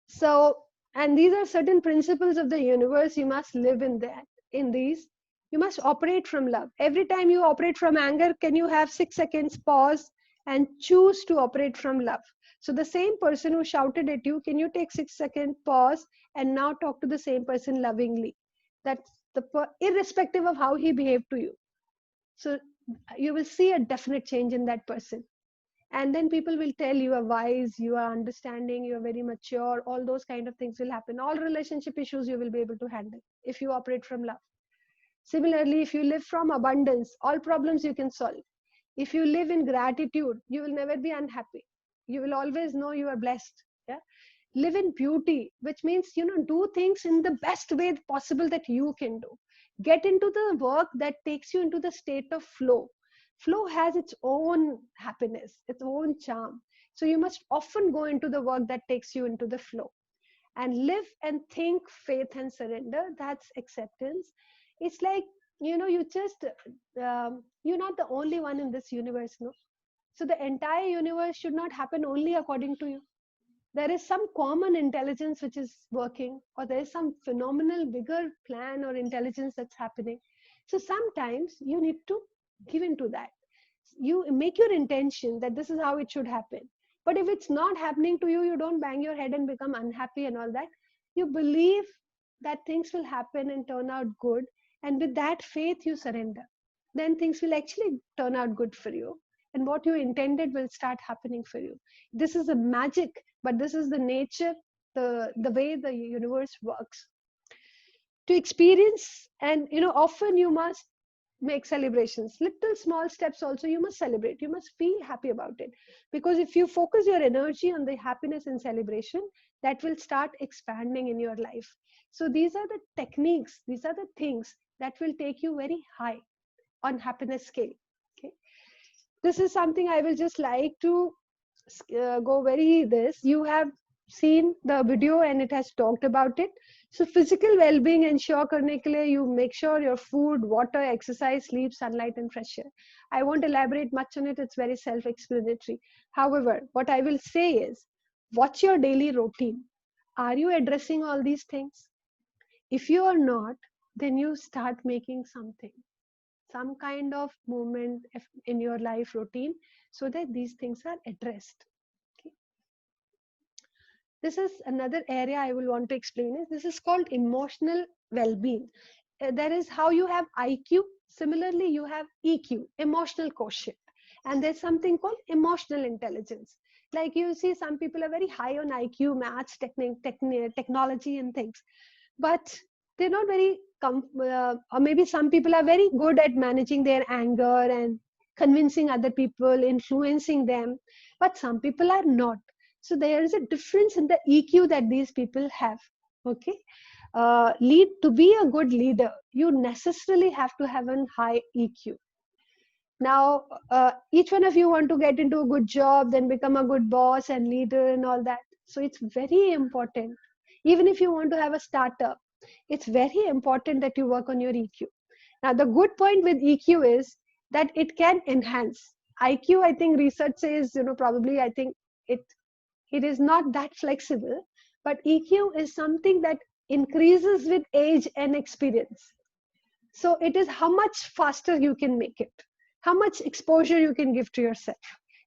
So, and these are certain principles of the universe. You must live in that. In these, you must operate from love. Every time you operate from anger, can you have 6 seconds pause and choose to operate from love? So the same person who shouted at you, can you take 6 second pause and now talk to the same person lovingly? That's irrespective of how he behaved to you. So you will see a definite change in that person. And then people will tell you are wise, you are understanding, you are very mature. All those kind of things will happen. All relationship issues you will be able to handle if you operate from love. Similarly, if you live from abundance, all problems you can solve. If you live in gratitude, you will never be unhappy. You will always know you are blessed. Yeah. Live in beauty, which means, do things in the best way possible that you can do. Get into the work that takes you into the state of flow. Flow has its own happiness, its own charm. So you must often go into the work that takes you into the flow. And live and think, faith and surrender. That's acceptance. It's like, you just, you're not the only one in this universe, no? So the entire universe should not happen only according to you. There is some common intelligence which is working, or there is some phenomenal bigger plan or intelligence that's happening. So sometimes you need to give into that. You make your intention that this is how it should happen. But if it's not happening to you, you don't bang your head and become unhappy and all that. You believe that things will happen and turn out good, and with that faith you surrender. Then things will actually turn out good for you, and what you intended will start happening for you. This is a magic, but this is the nature, the way the universe works. To experience, and often you must make celebrations, little small steps also you must celebrate. You must feel happy about it, because if you focus your energy on the happiness and celebration, that will start expanding in your life. So these are the techniques, these are the things that will take you very high on happiness scale. Okay, this is something I will just like to go very this. You have seen the video and it has talked about it. So physical well-being ensure करने के लिए you make sure your food, water, exercise, sleep, sunlight and fresh air. I won't elaborate much on it. It's very self-explanatory. However, what I will say is, what's your daily routine? Are you addressing all these things? If you are not, then you start making something, some kind of movement in your life routine, so that these things are addressed. this is another area I will want to explain is this is called emotional well-being. There is how you have IQ. Similarly, you have EQ, emotional quotient. And there's something called emotional intelligence. Like you see, some people are very high on IQ, maths, technology, and things, but they're not very, or maybe some people are very good at managing their anger and convincing other people, influencing them, but some people are not. So there is a difference in the EQ that these people have. Okay. Lead to be a good leader, you necessarily have to have a high EQ. Now, each one of you want to get into a good job, then become a good boss and leader and all that. So it's very important. Even if you want to have a startup, it's very important that you work on your EQ. Now, the good point with EQ is that it can enhance. IQ, I think research says, probably I think it it is not that flexible, but EQ is something that increases with age and experience. So it is how much faster you can make it, how much exposure you can give to yourself.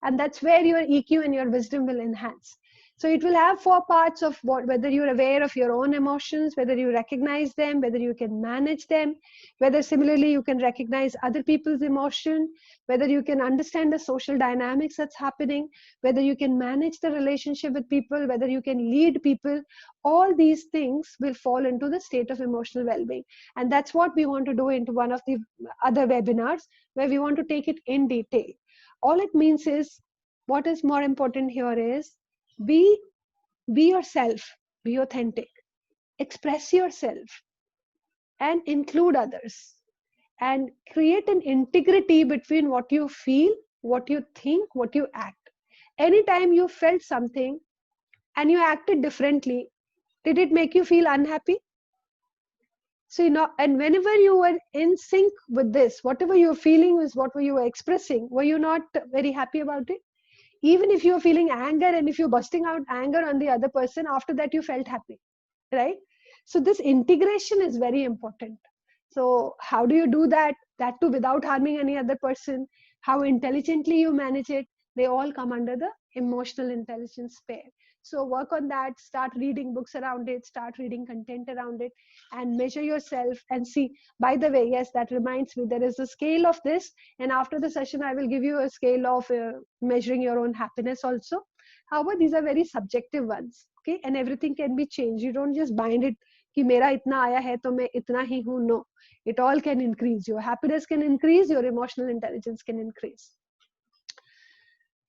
And that's where your EQ and your wisdom will enhance. So it will have four parts of whether you're aware of your own emotions, whether you recognize them, whether you can manage them, whether similarly you can recognize other people's emotion, whether you can understand the social dynamics that's happening, whether you can manage the relationship with people, whether you can lead people. All these things will fall into the state of emotional well-being. And that's what we want to do into one of the other webinars, where we want to take it in detail. All it means is, what is more important here is, be yourself, be authentic, express yourself, and include others, and create an integrity between what you feel, what you think, what you act. Anytime you felt something and you acted differently, did it make you feel unhappy? So, and whenever you were in sync with this, whatever you're feeling is what you were expressing, were you not very happy about it? Even if you're feeling anger and if you're busting out anger on the other person, after that you felt happy, right? So this integration is very important. So how do you do that? That too without harming any other person. How intelligently you manage it, they all come under the emotional intelligence pair. So work on that, start reading books around it, start reading content around it, and measure yourself and see. By the way, yes, that reminds me, there is a scale of this, and after the session I will give you a scale of measuring your own happiness also. However, these are very subjective ones, okay, and everything can be changed. You don't just bind it कि मेरा इतना आया है तो मैं इतना ही हूँ. No, it all can increase. Your happiness can increase, your emotional intelligence can increase.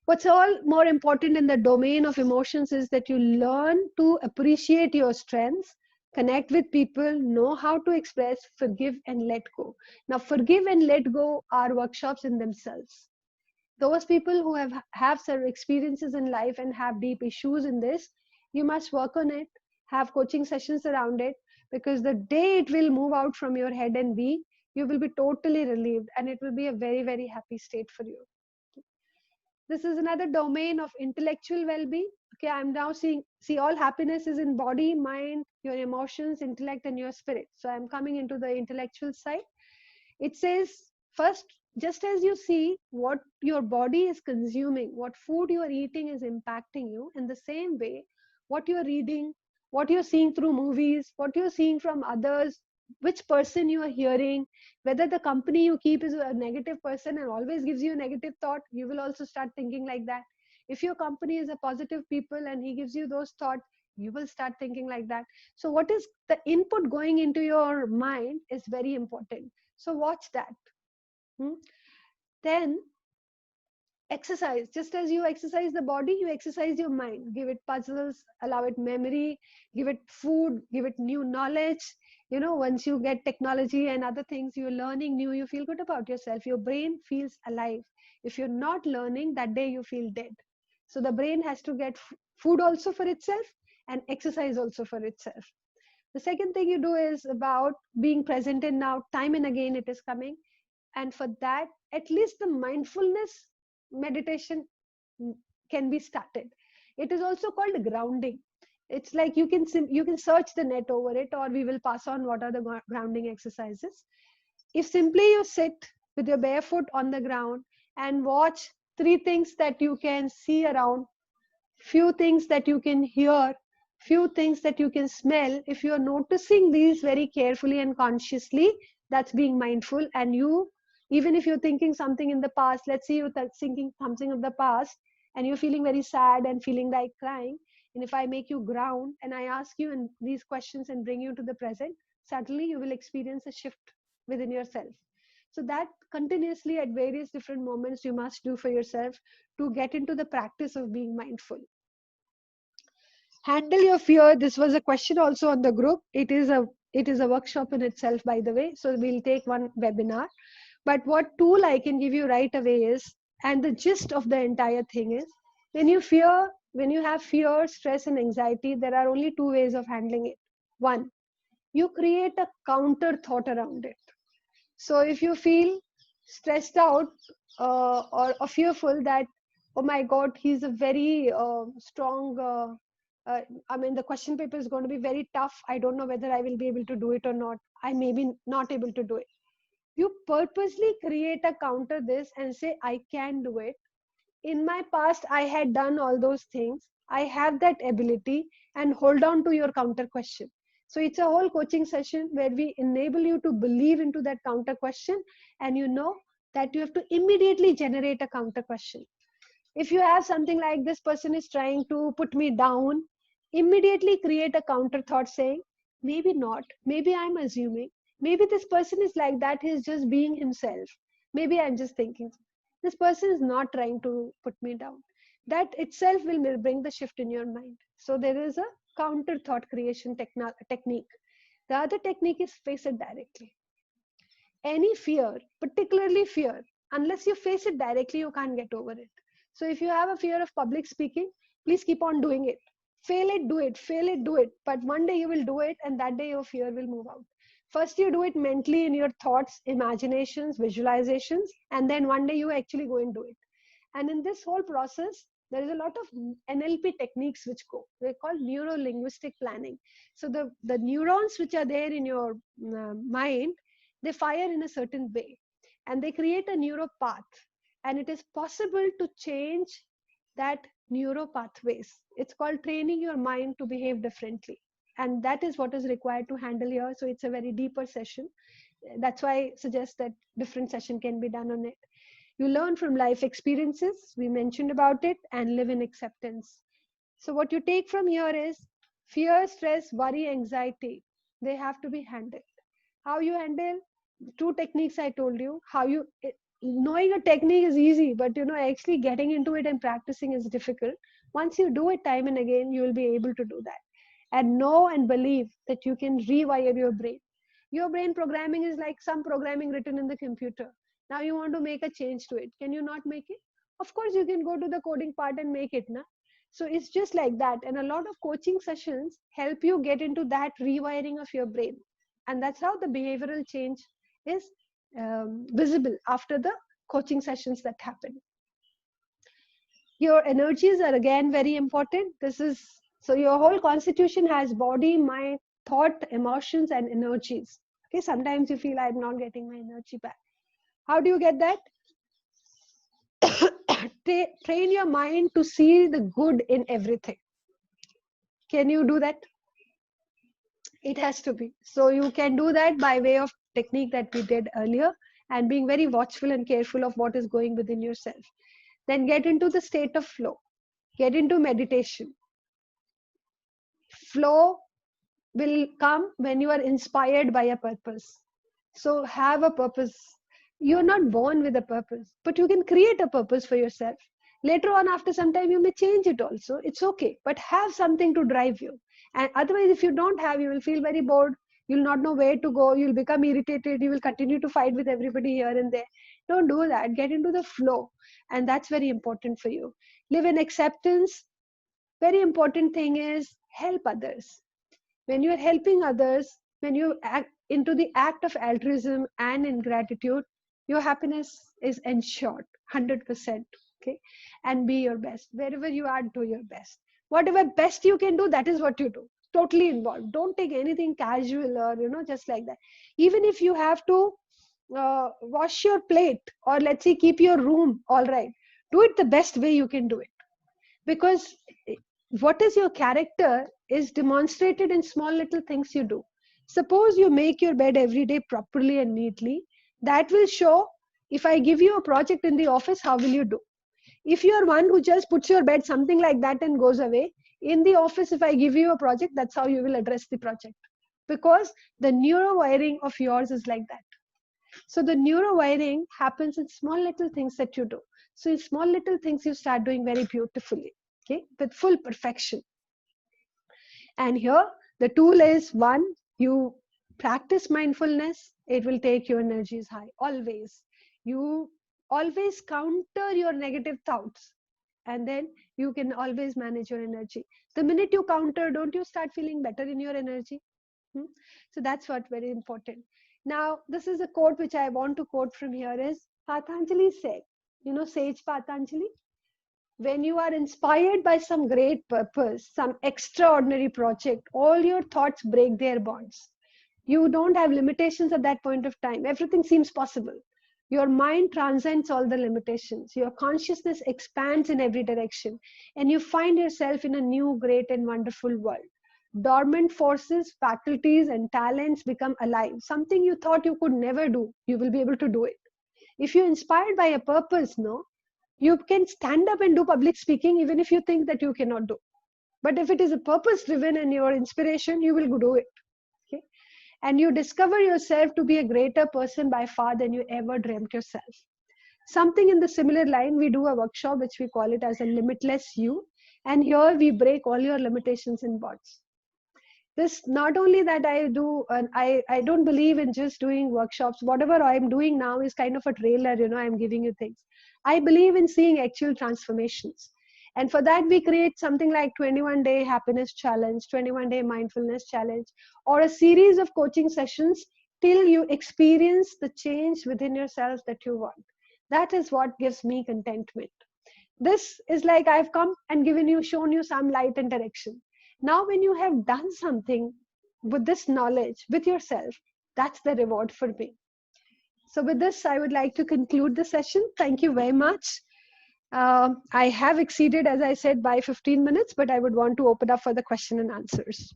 What's all more important in the domain of emotions is that you learn to appreciate your strengths, connect with people, know how to express, forgive and let go. Now, forgive and let go are workshops in themselves. Those people who have some experiences in life and have deep issues in this, you must work on it, have coaching sessions around it, because the day it will move out from your head and be, you will be totally relieved, and it will be a very, very happy state for you. This is another domain of intellectual well-being. Okay, I'm now see all happiness is in body, mind, your emotions, intellect, and your spirit. So I'm coming into the intellectual side. It says, first, just as you see what your body is consuming, what food you are eating is impacting you, in the same way, what you're reading, what you're seeing through movies, what you're seeing from others, which person you are hearing, whether the company you keep is a negative person and always gives you a negative thought, you will also start thinking like that. If your company is a positive people and he gives you those thoughts, you will start thinking like that. So what is the input going into your mind is very important. So watch that. Then exercise. Just as you exercise the body, you exercise your mind. Give it puzzles, allow it memory, give it food, give it new knowledge. Once you get technology and other things, you're learning new, you feel good about yourself. Your brain feels alive. If you're not learning, that day you feel dead. So the brain has to get food also for itself and exercise also for itself. The second thing you do is about being present in now. Time and again it is coming. And for that, at least the mindfulness meditation can be started. It is also called grounding. It's like you can search the net over it, or we will pass on what are the grounding exercises. If simply you sit with your bare foot on the ground and watch 3 things that you can see around, few things that you can hear, few things that you can smell. If you are noticing these very carefully and consciously, that's being mindful. And you, even if you're thinking something in the past, let's say you're thinking something of the past and you're feeling very sad and feeling like crying, and if I make you ground and I ask you in these questions and bring you to the present, suddenly you will experience a shift within yourself. So that continuously at various different moments you must do for yourself to get into the practice of being mindful. Handle your fear. This was a question also on the group. It is a workshop in itself, by the way, so we'll take one webinar. But what tool I can give you right away is, and the gist of the entire thing is, when you have fear, stress and anxiety, there are only two ways of handling it. One, you create a counter thought around it. So if you feel stressed out or fearful that, oh my God, he's a very strong, I mean, the question paper is going to be very tough. I don't know whether I will be able to do it or not. I may be not able to do it. You purposely create a counter this and say, I can do it. In my past, I had done all those things. I have that ability, and hold on to your counter question. So it's a whole coaching session where we enable you to believe into that counter question, and you know that you have to immediately generate a counter question. If you have something like, this person is trying to put me down, immediately create a counter thought saying, maybe not, maybe I'm assuming, maybe this person is like that, he's just being himself, maybe I'm just thinking, this person is not trying to put me down. That itself will bring the shift in your mind. So there is a counter thought creation technique. The other technique is face it directly. Any fear, particularly fear, unless you face it directly, you can't get over it. So if you have a fear of public speaking, please keep on doing it. Fail it, do it, fail it, do it. But one day you will do it, and that day your fear will move out. First, you do it mentally in your thoughts, imaginations, visualizations, and then one day you actually go and do it. And in this whole process, there is a lot of NLP techniques which go. They're called neuro-linguistic planning. So the neurons which are there in your mind, they fire in a certain way, and they create a neuro path. And it is possible to change that neuro pathways. It's called training your mind to behave differently. And that is what is required to handle here. So it's a very deeper session. That's why I suggest that different session can be done on it. You learn from life experiences, we mentioned about it, and live in acceptance. So what you take from here is fear, stress, worry, anxiety. They have to be handled. How you handle? Two techniques I told you. Knowing a technique is easy, but actually getting into it and practicing is difficult. Once you do it time and again, you will be able to do that. And know and believe that you can rewire your brain. Your brain programming is like some programming written in the computer. Now you want to make a change to it. Can you not make it? Of course, you can go to the coding part and make it. Na? So it's just like that. And a lot of coaching sessions help you get into that rewiring of your brain. And that's how the behavioral change is visible after the coaching sessions that happen. Your energies are again very important. So your whole constitution has body, mind, thought, emotions, and energies. Okay, sometimes you feel I'm not getting my energy back. How do you get that? Train your mind to see the good in everything. Can you do that? It has to be. So you can do that by way of technique that we did earlier, and being very watchful and careful of what is going within yourself. Then get into the state of flow. Get into meditation. Flow will come when you are inspired by a purpose. So have a purpose. You're not born with a purpose, but you can create a purpose for yourself. Later on, after some time, you may change it also. It's okay, but have something to drive you. And otherwise, if you don't have, you will feel very bored. You'll not know where to go. You'll become irritated. You will continue to fight with everybody here and there. Don't do that. Get into the flow. And that's very important for you. Live in acceptance. Very important thing is help others. When you're helping others, when you act into the act of altruism and in gratitude, your happiness is ensured 100%. Okay, and be your best wherever you are. Do your best, whatever best you can do, that is what you do. Totally involved. Don't take anything casual or just like that. Even if you have to wash your plate, or let's say keep your room all right, do it the best way you can do it. Because what is your character is demonstrated in small little things you do. Suppose you make your bed every day properly and neatly. That will show, if I give you a project in the office, how will you do? If you are one who just puts your bed something like that and goes away, in the office, if I give you a project, that's how you will address the project. Because the neurowiring of yours is like that. So the neurowiring happens in small little things that you do. So in small little things, you start doing very beautifully, okay, with full perfection. And here, the tool is one, you practice mindfulness, it will take your energies high, always. You always counter your negative thoughts, and then you can always manage your energy. The minute you counter, don't you start feeling better in your energy? Hmm? So that's what very important. Now, this is a quote which I want to quote from here is Patanjali said, you know, Sage Patanjali, when you are inspired by some great purpose, some extraordinary project, all your thoughts break their bonds. You don't have limitations at that point of time. Everything seems possible. Your mind transcends all the limitations. Your consciousness expands in every direction, and you find yourself in a new, great, and wonderful world. Dormant forces, faculties, and talents become alive. Something you thought you could never do, you will be able to do it. If you're inspired by a purpose, no, you can stand up and do public speaking even if you think that you cannot do. But if it is a purpose driven and your inspiration, you will do it. Okay? And you discover yourself to be a greater person by far than you ever dreamt yourself. Something in the similar line, we do a workshop which we call it as a limitless you. And here we break all your limitations in bonds. This not only that I do, and I don't believe in just doing workshops. Whatever I'm doing now is kind of a trailer, you know, I'm giving you things. I believe in seeing actual transformations. And for that, we create something like 21-day happiness challenge, 21-day mindfulness challenge, or a series of coaching sessions till you experience the change within yourself that you want. That is what gives me contentment. This is like I've come and shown you some light and direction. Now, when you have done something with this knowledge, with yourself, that's the reward for me. So with this, I would like to conclude the session. Thank you very much. I have exceeded, as I said, by 15 minutes, but I would want to open up for the question and answers.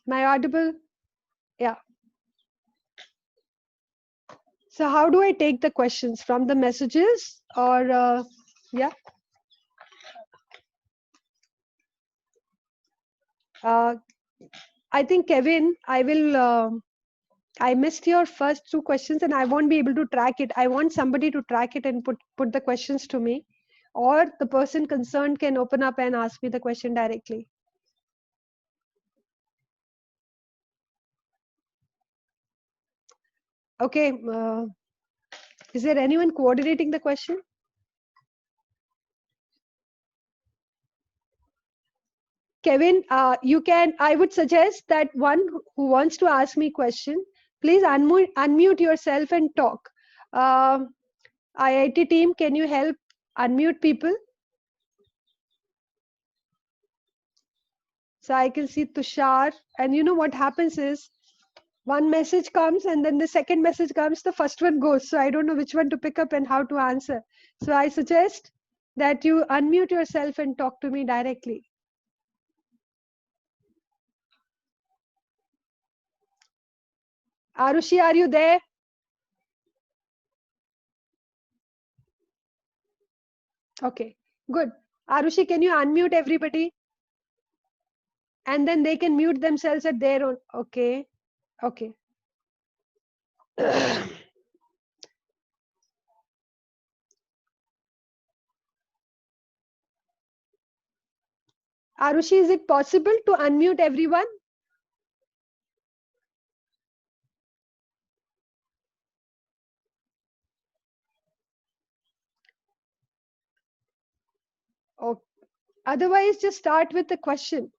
Am I audible? Yeah. So how do I take the questions from the messages or, yeah? I think, Kevin, I missed your first two questions and I won't be able to track it. I want somebody to track it and put the questions to me, or the person concerned can open up and ask me the question directly. Okay. Is there anyone coordinating the question? Kevin, I would suggest that one who wants to ask me question, please unmute yourself and talk. IIT team, can you help unmute people? So I can see Tushar, and you know what happens is one message comes and then the second message comes, the first one goes. So I don't know which one to pick up and how to answer. So I suggest that you unmute yourself and talk to me directly. Arushi, are you there? Okay, good. Arushi, can you unmute everybody? And then they can mute themselves at their own. Okay, okay. Arushi, is it possible to unmute everyone? Oh, otherwise, just start with the question.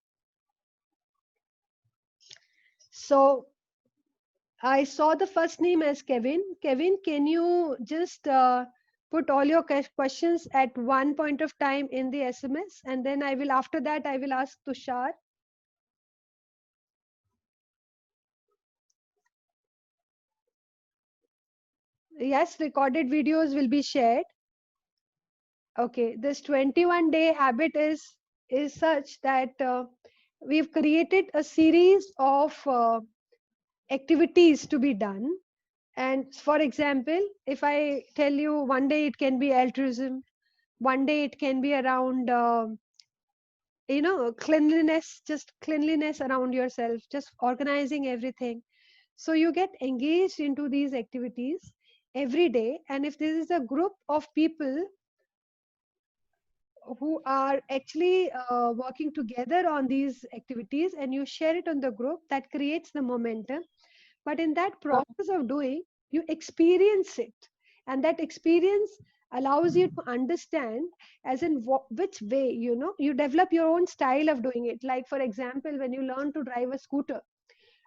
So I saw the first name as Kevin. Kevin, can you just put all your questions at one point of time in the SMS? And then after that, I will ask Tushar. Yes, recorded videos will be shared. Okay, this 21-day habit is such that we've created a series of activities to be done. And for example, if I tell you one day it can be altruism, one day it can be around cleanliness, just cleanliness around yourself, just organizing everything. So you get engaged into these activities every day, and if this is a group of people who are actually working together on these activities and you share it on the group, that creates the momentum. But in that process of doing, you experience it, and that experience allows you to understand, as in which way, you develop your own style of doing it. Like for example, when you learn to drive a scooter,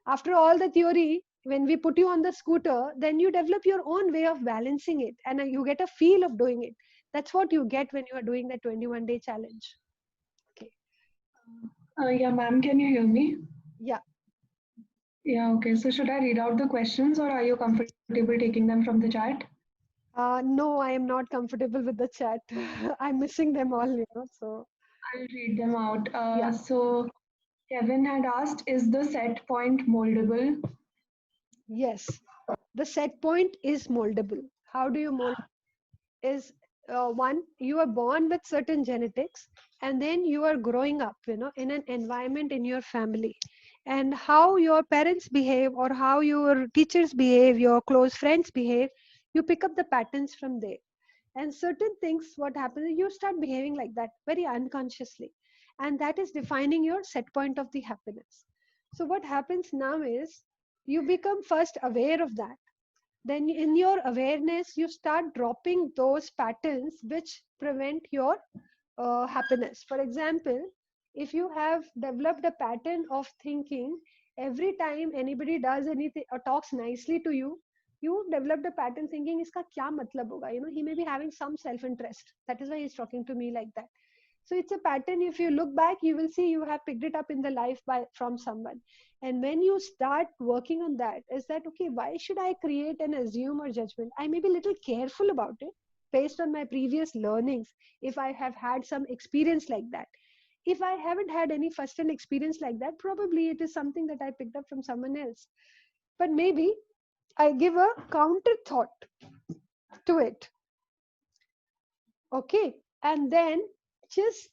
after all the theory, when we put you on the scooter, then you develop your own way of balancing it, and you get a feel of doing it. That's what you get when you are doing the 21-day challenge. Okay. Yeah, ma'am, can you hear me? Yeah. Yeah, okay. So should I read out the questions or are you comfortable taking them from the chat? No, I am not comfortable with the chat. I'm missing them all, so I'll read them out. yeah. So Kevin had asked, is the set point moldable? Yes, the set point is moldable. How do you mold? Is one, you are born with certain genetics, and then you are growing up, in an environment in your family, and how your parents behave or how your teachers behave, your close friends behave, you pick up the patterns from there. And certain things, what happens is you start behaving like that very unconsciously, and that is defining your set point of the happiness. So what happens now is you become first aware of that, then in your awareness you start dropping those patterns which prevent your happiness. For example, if you have developed a pattern of thinking every time anybody does anything or talks nicely to you, you developed a pattern thinking iska kya matlab hoga, he may be having some self interest, that is why he's talking to me like that. So it's a pattern. If you look back, you will see you have picked it up in the life by from someone. And when you start working on that, is that okay, why should I create an assume or judgment? I may be a little careful about it based on my previous learnings, if I have had some experience like that. If I haven't had any first hand experience like that, probably it is something that I picked up from someone else. But maybe I give a counter thought to it. Okay. And then just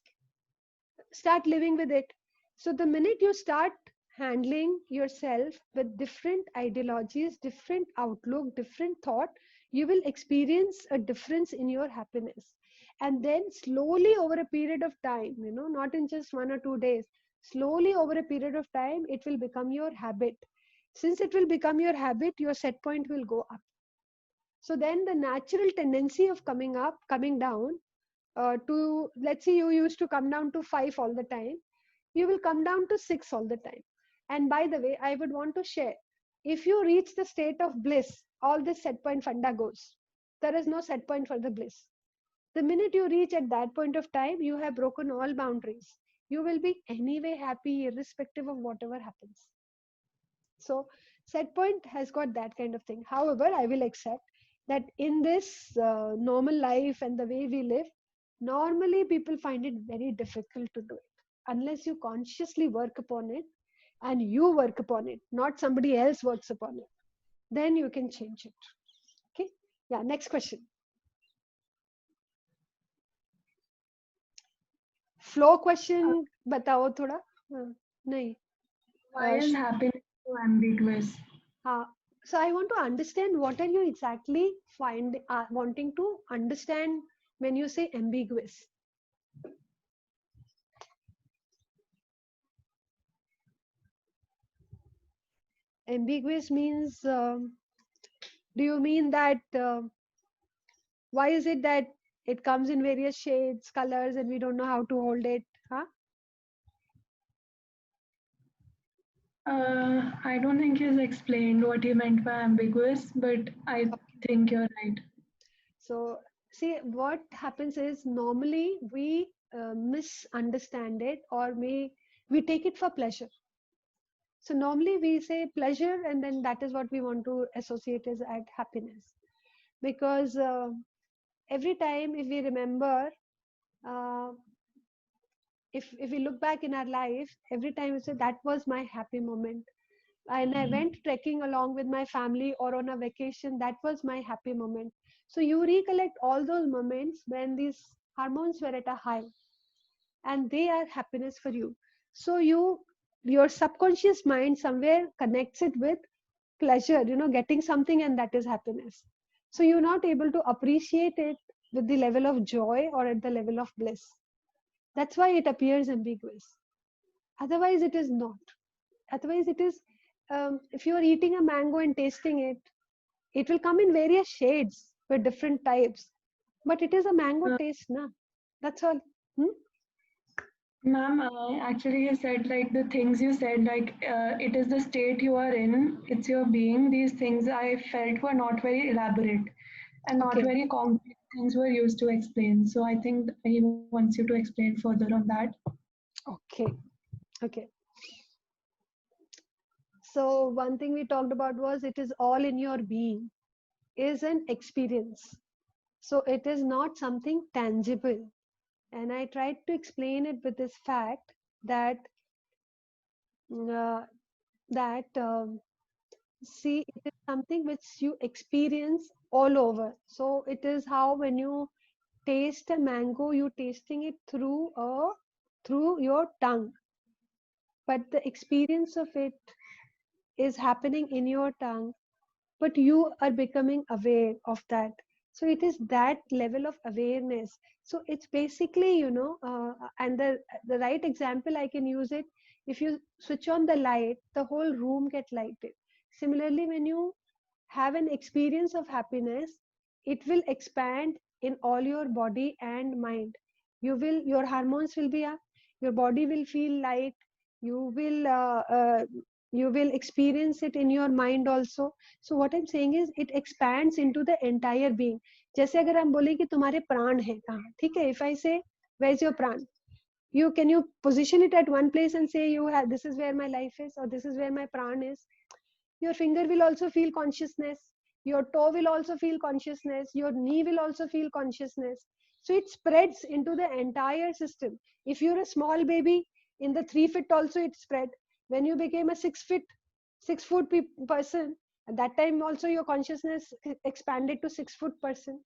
start living with it. So the minute you start handling yourself with different ideologies, different outlook, different thought, you will experience a difference in your happiness. And then slowly over a period of time, not in just 1 or 2 days, slowly over a period of time, it will become your habit. Since it will become your habit, your set point will go up. So then the natural tendency of coming down, to, let's say you used to come down to 5 all the time, you will come down to 6 all the time. And by the way, I would want to share, if you reach the state of bliss, all this set point funda goes. There is no set point for the bliss. The minute you reach at that point of time, you have broken all boundaries. You will be anyway happy irrespective of whatever happens. So set point has got that kind of thing. However, I will accept that in this normal life and the way we live, normally people find it very difficult to do it unless you consciously work upon it, and you work upon it, not somebody else works upon it. Then you can change it. Okay. Yeah. Next question. Flow question batao thoda. Nahi. Why is happiness so ambiguous? So I want to understand, what are you exactly wanting to understand when you say ambiguous? Ambiguous means, do you mean that why is it that it comes in various shades, colors, and we don't know how to hold it? Huh? I don't think he's explained what he meant by ambiguous, but I think you're right. So see, what happens is normally we misunderstand it, or we take it for pleasure. So normally we say pleasure, and then that is what we want to associate as happiness. because every time if we remember, uh, if we look back in our life, every time we say that was my happy moment, and I went trekking along with my family or on a vacation, that was my happy moment. So you recollect all those moments when these hormones were at a high, and they are happiness for you. So your subconscious mind somewhere connects it with pleasure, getting something, and that is happiness. So you're not able to appreciate it with the level of joy or at the level of bliss. That's why it appears ambiguous. Otherwise it is not. Otherwise it is, if you are eating a mango and tasting it, it will come in various shades with different types, but it is a mango Uh, taste, na. That's all. Hmm? Ma'am, actually, you said like the things you said, like it is the state you are in, it's your being. These things I felt were not very elaborate and not Okay. very complex things were used to explain. So I think he wants you to explain further on that. Okay. Okay. So one thing we talked about was it is all in your being, is an experience. So it is not something tangible. And I tried to explain it with this fact that uh, that see, it is something which you experience all over. So it is how when you taste a mango, you tasting it through your tongue, but the experience of it is happening in your tongue, but you are becoming aware of that. So it is that level of awareness. So it's basically, and the right example I can use it, if you switch on the light, the whole room get lighted. Similarly, when you have an experience of happiness, it will expand in all your body and mind. Your hormones will be up, your body will feel light, you will uh, uh, you will experience it in your mind also. So what I'm saying is it expands into the entire being. जैसे अगर हम बोले कि तुम्हारे प्राण हैं कहाँ, ठीक है, if I say where is your pran, can you position it at one place and say you have, this is where my life is, or this is where my pran is. Your finger will also feel consciousness, your toe will also feel consciousness, your knee will also feel consciousness. So it spreads into the entire system. If you're a small baby, in the 3 feet also it spread. When you became a 6 feet 6 foot person, at that time also your consciousness expanded to 6 foot person.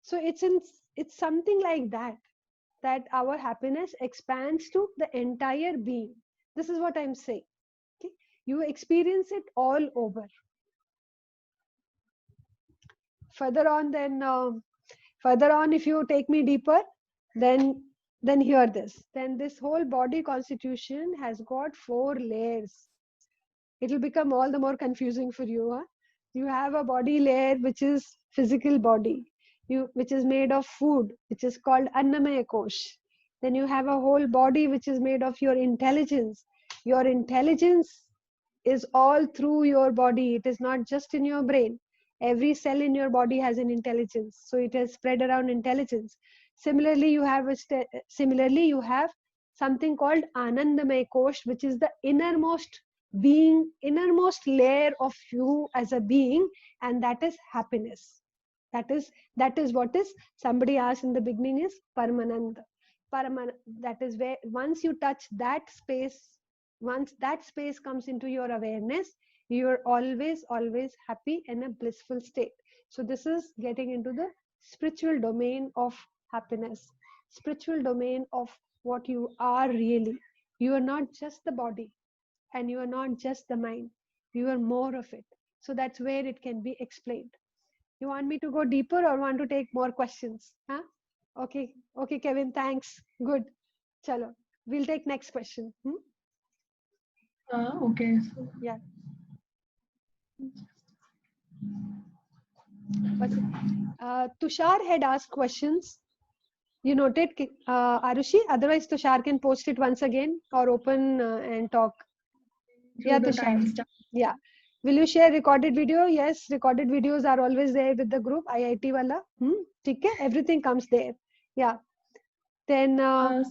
So it's something like that, that our happiness expands to the entire being. This is what I'm saying. Okay? You experience it all over. Further on, then further on, if you take me deeper, then hear this. Then this whole body constitution has got 4 layers. It will become all the more confusing for you. Huh? You have a body layer which is physical body, which is made of food, which is called Annamaya Kosh. Then you have a whole body which is made of your intelligence. Your intelligence is all through your body. It is not just in your brain. Every cell in your body has an intelligence. So it has spread around intelligence. Similarly, you have something called Anandamay Kosh, which is the innermost layer of you as a being, and that is happiness. That is what is, somebody asked in the beginning, is Paramananda. That is where once you touch that space, once that space comes into your awareness, you're always happy in a blissful state. So this is getting into the spiritual domain of happiness, spiritual domain of what you are really. You are not just the body, and you are not just the mind, you are more of it. So that's where it can be explained. You want me to go deeper or want to take more questions? Huh? Okay, Kevin, thanks. Good. Chalo. We'll take next question. Okay. So, Yeah. What's it? Tushar had asked questions. You noted, Arushi? Otherwise, Tushar can post it once again or open and talk. Yeah, through the Tushar. timestamp. Yeah. Will you share recorded video? Yes, recorded videos are always there with the group. IIT wala. ठीक है? Everything comes there. Yeah. Then, So, Ma'am,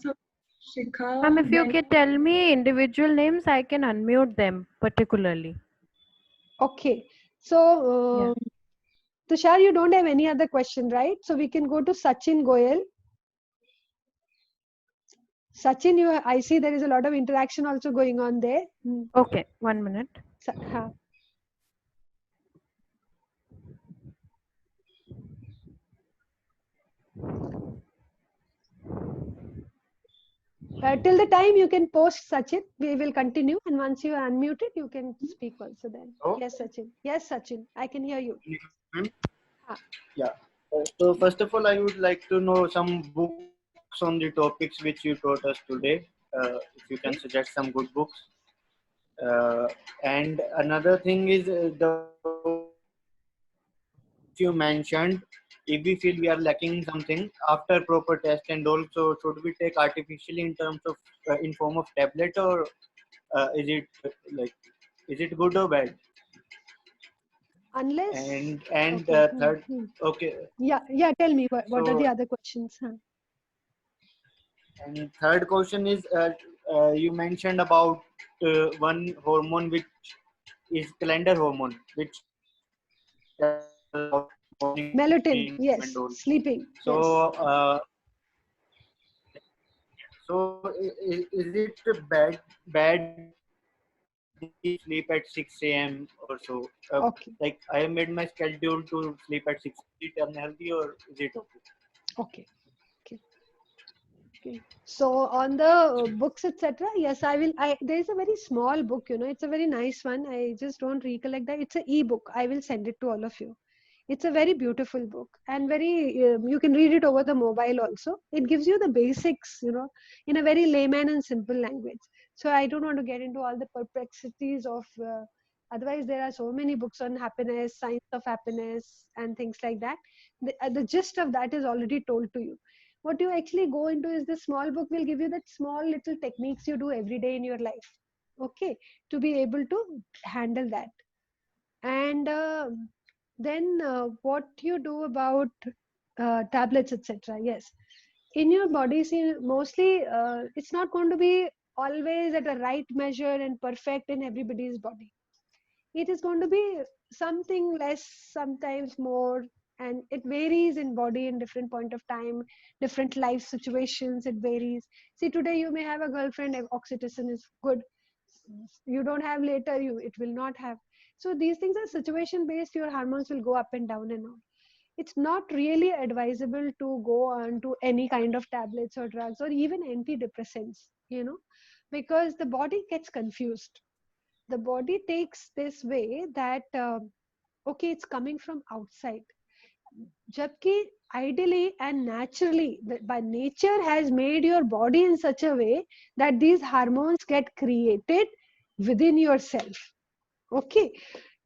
Shikha, if you when can tell me individual names, I can unmute them particularly. okay. So, Yeah. Tushar, you don't have any other question, right? So we can go to Sachin Goyal. Sachin, I see there is a lot of interaction also going on there. Okay, 1 minute. Huh. Till the time you can post, Sachin, we will continue. And once you are unmuted, you can speak also then. Oh, Yes, Sachin. Yes, Sachin. I can hear you. ma'am. Huh. Yeah. So first of all, I would like to know some books on the topics which you taught us today. If you can Okay. suggest some good books. And another thing is the which you mentioned. If we feel we are lacking something after proper test, and also should we take artificially in terms of in form of tablet, or is it like is it good or bad? Unless, And okay. third, okay. Yeah. Tell me what are the So other questions? Huh? and third question is you mentioned about one hormone which is calendar hormone, which tells about morning, Melatonin. sleeping, and Yes. all. Sleeping. Yes. So, is it bad if we sleep at 6 a.m. or so? Okay. Like I have made my schedule to sleep at 6. Is it unhealthy or is it okay? Okay. Okay. Okay. So on the books, etc. Yes, I will. There is a very small book. It's a very nice one. I just don't recollect that. It's an e-book. I will send it to all of you. It's a very beautiful book and very. You can read it over the mobile also. It gives you the basics, in a very layman and simple language. So I don't want to get into all the perplexities of. Otherwise, there are so many books on happiness, science of happiness, and things like that. The gist of that is already told to you. What you actually go into is the small book will give you that small little techniques you do every day in your life, okay, to be able to handle that. And then what you do about tablets, etc. Yes, in your body, see, mostly it's not going to be always at a right measure and perfect in everybody's body. It is going to be something less, sometimes more, and it varies in body in different point of time, different life situations, it varies. See, today you may have a girlfriend, if oxytocin is good, you don't have later, it will not have. So these things are situation based, your hormones will go up and down and all. It's not really advisable to go on to any kind of tablets or drugs or even antidepressants, because the body gets confused. The body takes this way that okay, it's coming from outside, jabki ideally and naturally by nature has made your body in such a way that these hormones get created within yourself. Okay,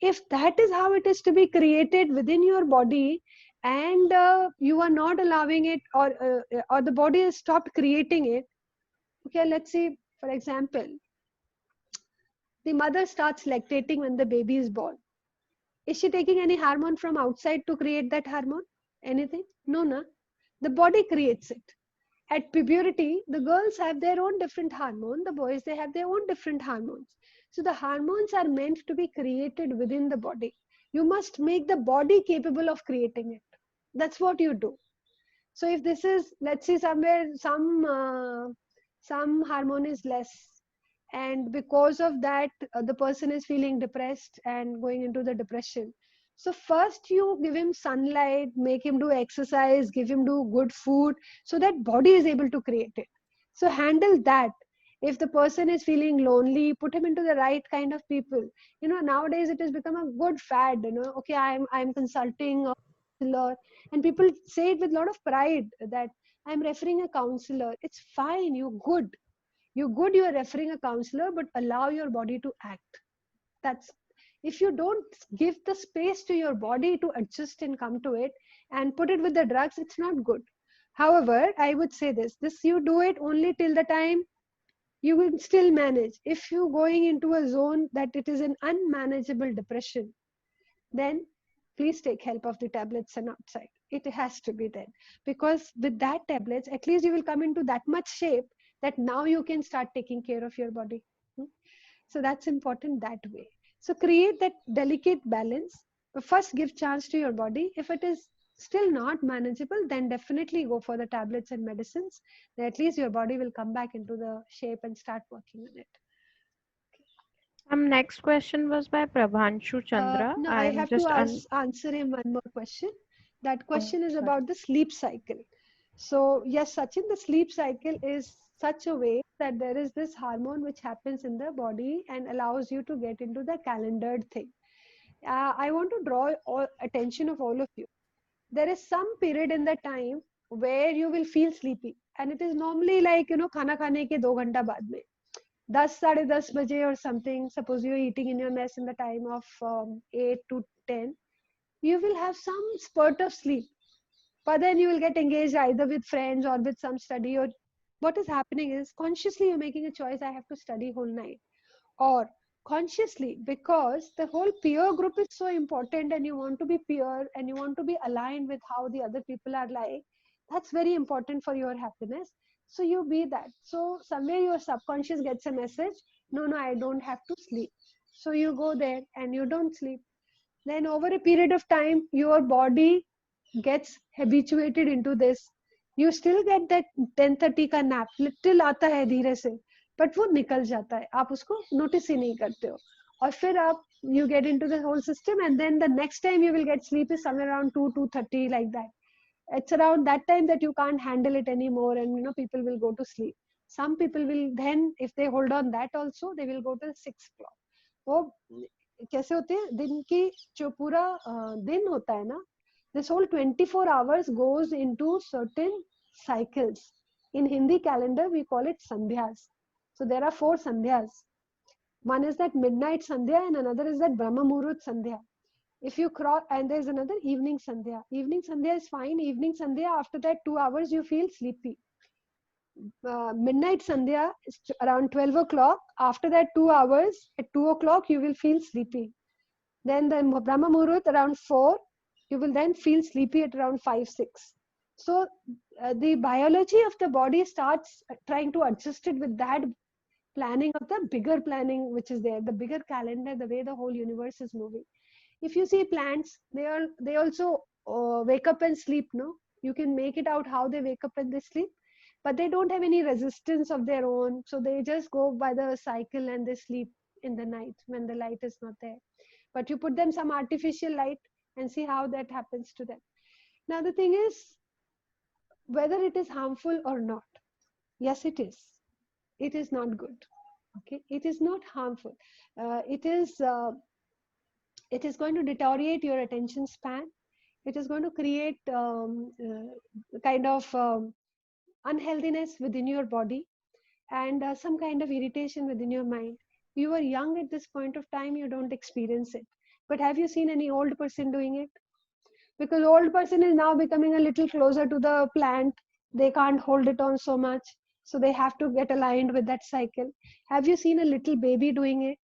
if that is how it is to be created within your body, and you are not allowing it, or the body has stopped creating it. Okay, let's see, for example, the mother starts lactating when the baby is born. Is she taking any hormone from outside to create that hormone? Anything? No, no. The body creates it. At puberty, the girls have their own different hormone, the boys, they have their own different hormones. So the hormones are meant to be created within the body. You must make the body capable of creating it. That's what you do. So if this is, let's say somewhere some hormone is less, and because of that the person is feeling depressed and going into the depression. So first you give him sunlight, make him do exercise, give him do good food, so that body is able to create it. So handle that. If the person is feeling lonely, put him into the right kind of people. Nowadays it has become a good fad. Okay, I'm consulting a counselor, and people say it with a lot of pride that I'm referring a counselor. It's fine, you are referring a counselor, but allow your body to act. That's, if you don't give the space to your body to adjust and come to it and put it with the drugs, it's not good. However, I would say this you do it only till the time you will still manage. If you going into a zone that it is an unmanageable depression, then please take help of the tablets and outside. It has to be then, because with that tablets, at least you will come into that much shape that now you can start taking care of your body. So that's important that way. So create that delicate balance. But first give chance to your body. If it is still not manageable, then definitely go for the tablets and medicines. Then at least your body will come back into the shape and start working on it. Next question was by Prabhanshu Chandra. No, I I'm have to just answer him one more question. That oh, question is sorry. about the sleep cycle. So, yes, Sachin, the sleep cycle is such a way that there is this hormone which happens in the body and allows you to get into the calendared thing. I want to draw attention of all of you. There is some period in the time where you will feel sleepy, and it is normally like, खाना खाने के 2 घंटा बाद में 10 साढ़े 10 बजे or something. Suppose you're eating in your mess in the time of 8 to 10, you will have some spurt of sleep, but then you will get engaged either with friends or with some study. Or what is happening is consciously you're making a choice, I have to study whole night, or consciously, because the whole peer group is so important and you want to be peer and you want to be aligned with how the other people are like. That's very important for your happiness. So you be that. So somewhere your subconscious gets a message, no, no, I don't have to sleep. So you go there and you don't sleep. Then over a period of time your body gets habituated into this. You still get that 10:30 का nap, little आता है धीरे से, but वो निकल जाता है, आप उसको notice ही नहीं करते हो. और फिर आप you get into the whole system, and then the next time you will get sleep is somewhere around 2:30, like that. It's around that time that you can't handle it anymore, and people will go to sleep. Some people will then, if they hold on that also, they will go till 6 o'clock. वो कैसे होते हैं दिन की जो पूरा दिन होता है ना, this whole 24 hours goes into certain cycles. In Hindi calendar we call it sandhyas. So there are 4 sandhyas. One is that midnight sandhya, and another is that brahma muhurt sandhya. If you cross, and there's another evening sandhya. Evening sandhya is fine. Evening sandhya, after that 2 hours you feel sleepy. Midnight sandhya is around 12 o'clock. After that 2 hours, at 2 o'clock you will feel sleepy. Then the Brahma Muhurat around 4, you will then feel sleepy at around 5, 6. So the biology of the body starts trying to adjust it with that planning of the bigger planning which is there, the bigger calendar, the way the whole universe is moving. If you see plants, they also wake up and sleep, no? You can make it out how they wake up and they sleep, but they don't have any resistance of their own. So they just go by the cycle and they sleep in the night when the light is not there. But you put them some artificial light and see how that happens to them. Now the thing is, whether it is harmful or not, yes, it is. It is not good. Okay, it is not harmful. It is going to deteriorate your attention span. It is going to create kind of unhealthiness within your body, and some kind of irritation within your mind. You are young at this point of time, you don't experience it. But have you seen any old person doing it? Because old person is now becoming a little closer to the plant. They can't hold it on so much. So they have to get aligned with that cycle. Have you seen a little baby doing it?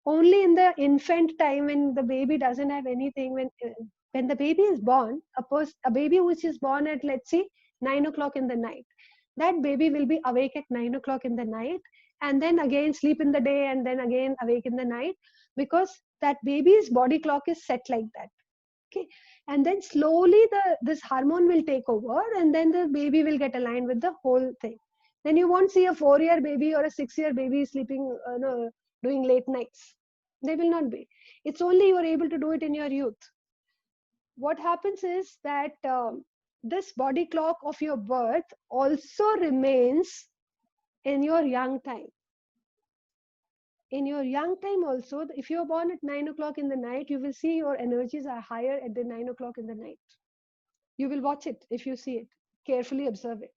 Only in the infant time, when the baby doesn't have anything, when the baby is born, a baby which is born at, let's say, 9 o'clock in the night, that baby will be awake at 9 o'clock in the night, and then again sleep in the day, and then again awake in the night, because that baby's body clock is set like that. Okay, and then slowly this hormone will take over, and then the baby will get aligned with the whole thing. Then you won't see a 4-year baby or a 6-year baby sleeping, no, doing late nights. They will not be. It's only you are able to do it in your youth. What happens is that this body clock of your birth also remains in your young time. In your young time also, if you are born at 9 o'clock in the night, you will see your energies are higher at the 9 o'clock in the night. You will watch it. If you see it, carefully observe it.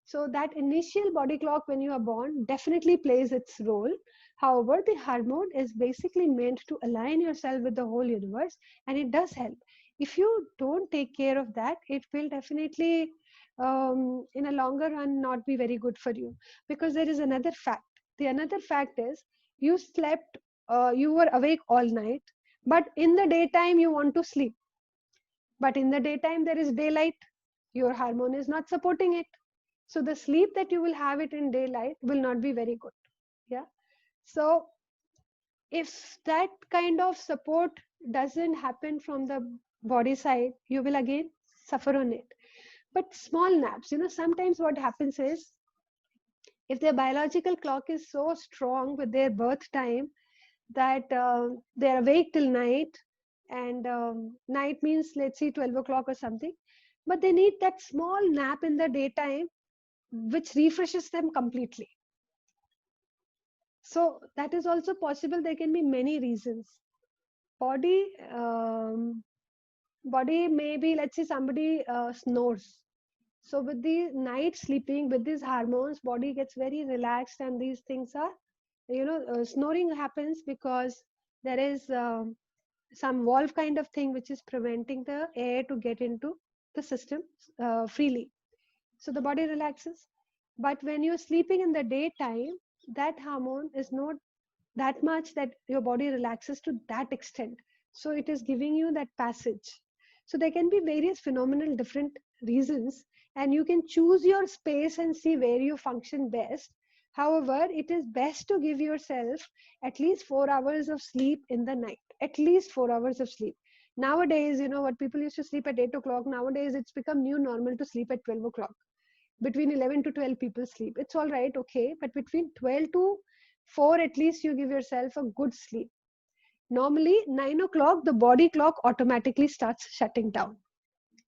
So that initial body clock when you are born definitely plays its role. However, the hormone is basically meant to align yourself with the whole universe, and it does help. If you don't take care of that, it will definitely, in a longer run, not be very good for you. Because there is another fact. The another fact is, you slept, you were awake all night, but in the daytime you want to sleep. But in the daytime there is daylight. Your hormone is not supporting it. So the sleep that you will have it in daylight will not be very good. Yeah. So if that kind of support doesn't happen from the body side, you will again suffer on it. But small naps, sometimes what happens is, if their biological clock is so strong with their birth time that they're awake till night, and night means, let's say, 12 o'clock or something, but they need that small nap in the daytime which refreshes them completely. So that is also possible. There can be many reasons. Body, body maybe, let's say somebody snores. So with the night sleeping, with these hormones, body gets very relaxed, and these things are, snoring happens because there is some valve kind of thing which is preventing the air to get into the system freely. So the body relaxes. But when you're sleeping in the daytime, that hormone is not that much that your body relaxes to that extent. So it is giving you that passage. So there can be various phenomenal different reasons, and you can choose your space and see where you function best. However, it is best to give yourself at least 4 hours of sleep in the night, at least 4 hours of sleep. Nowadays, what people used to sleep at 8 o'clock, nowadays it's become new normal to sleep at 12 o'clock. Between 11 to 12 people sleep, it's all right, okay, but between 12 to 4 at least you give yourself a good sleep. Normally 9 o'clock the body clock automatically starts shutting down,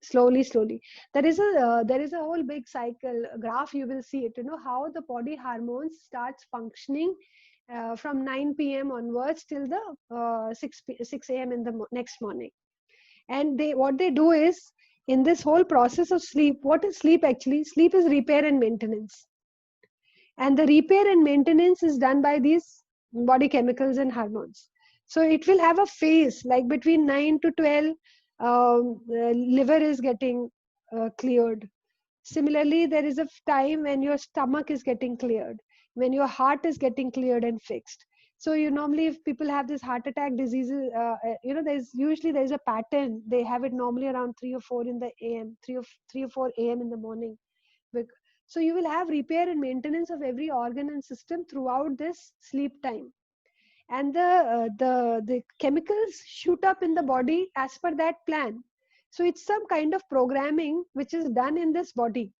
slowly. There is a whole big cycle graph, you will see it, how the body hormones starts functioning from 9 p.m. onwards till the 6 a.m. in the next morning. And what they do is, in this whole process of sleep, what is sleep actually? Sleep is repair and maintenance, and the repair and maintenance is done by these body chemicals and hormones. So it will have a phase like between 9 to 12, liver is getting cleared. Similarly, there is a time when your stomach is getting cleared, when your heart is getting cleared and fixed. So you normally, if people have this heart attack diseases, there's a pattern. They have it normally around 3 or 4 in the AM, 3 or 4 a.m. in the morning. So you will have repair and maintenance of every organ and system throughout this sleep time, and the chemicals shoot up in the body as per that plan. So it's some kind of programming which is done in this body.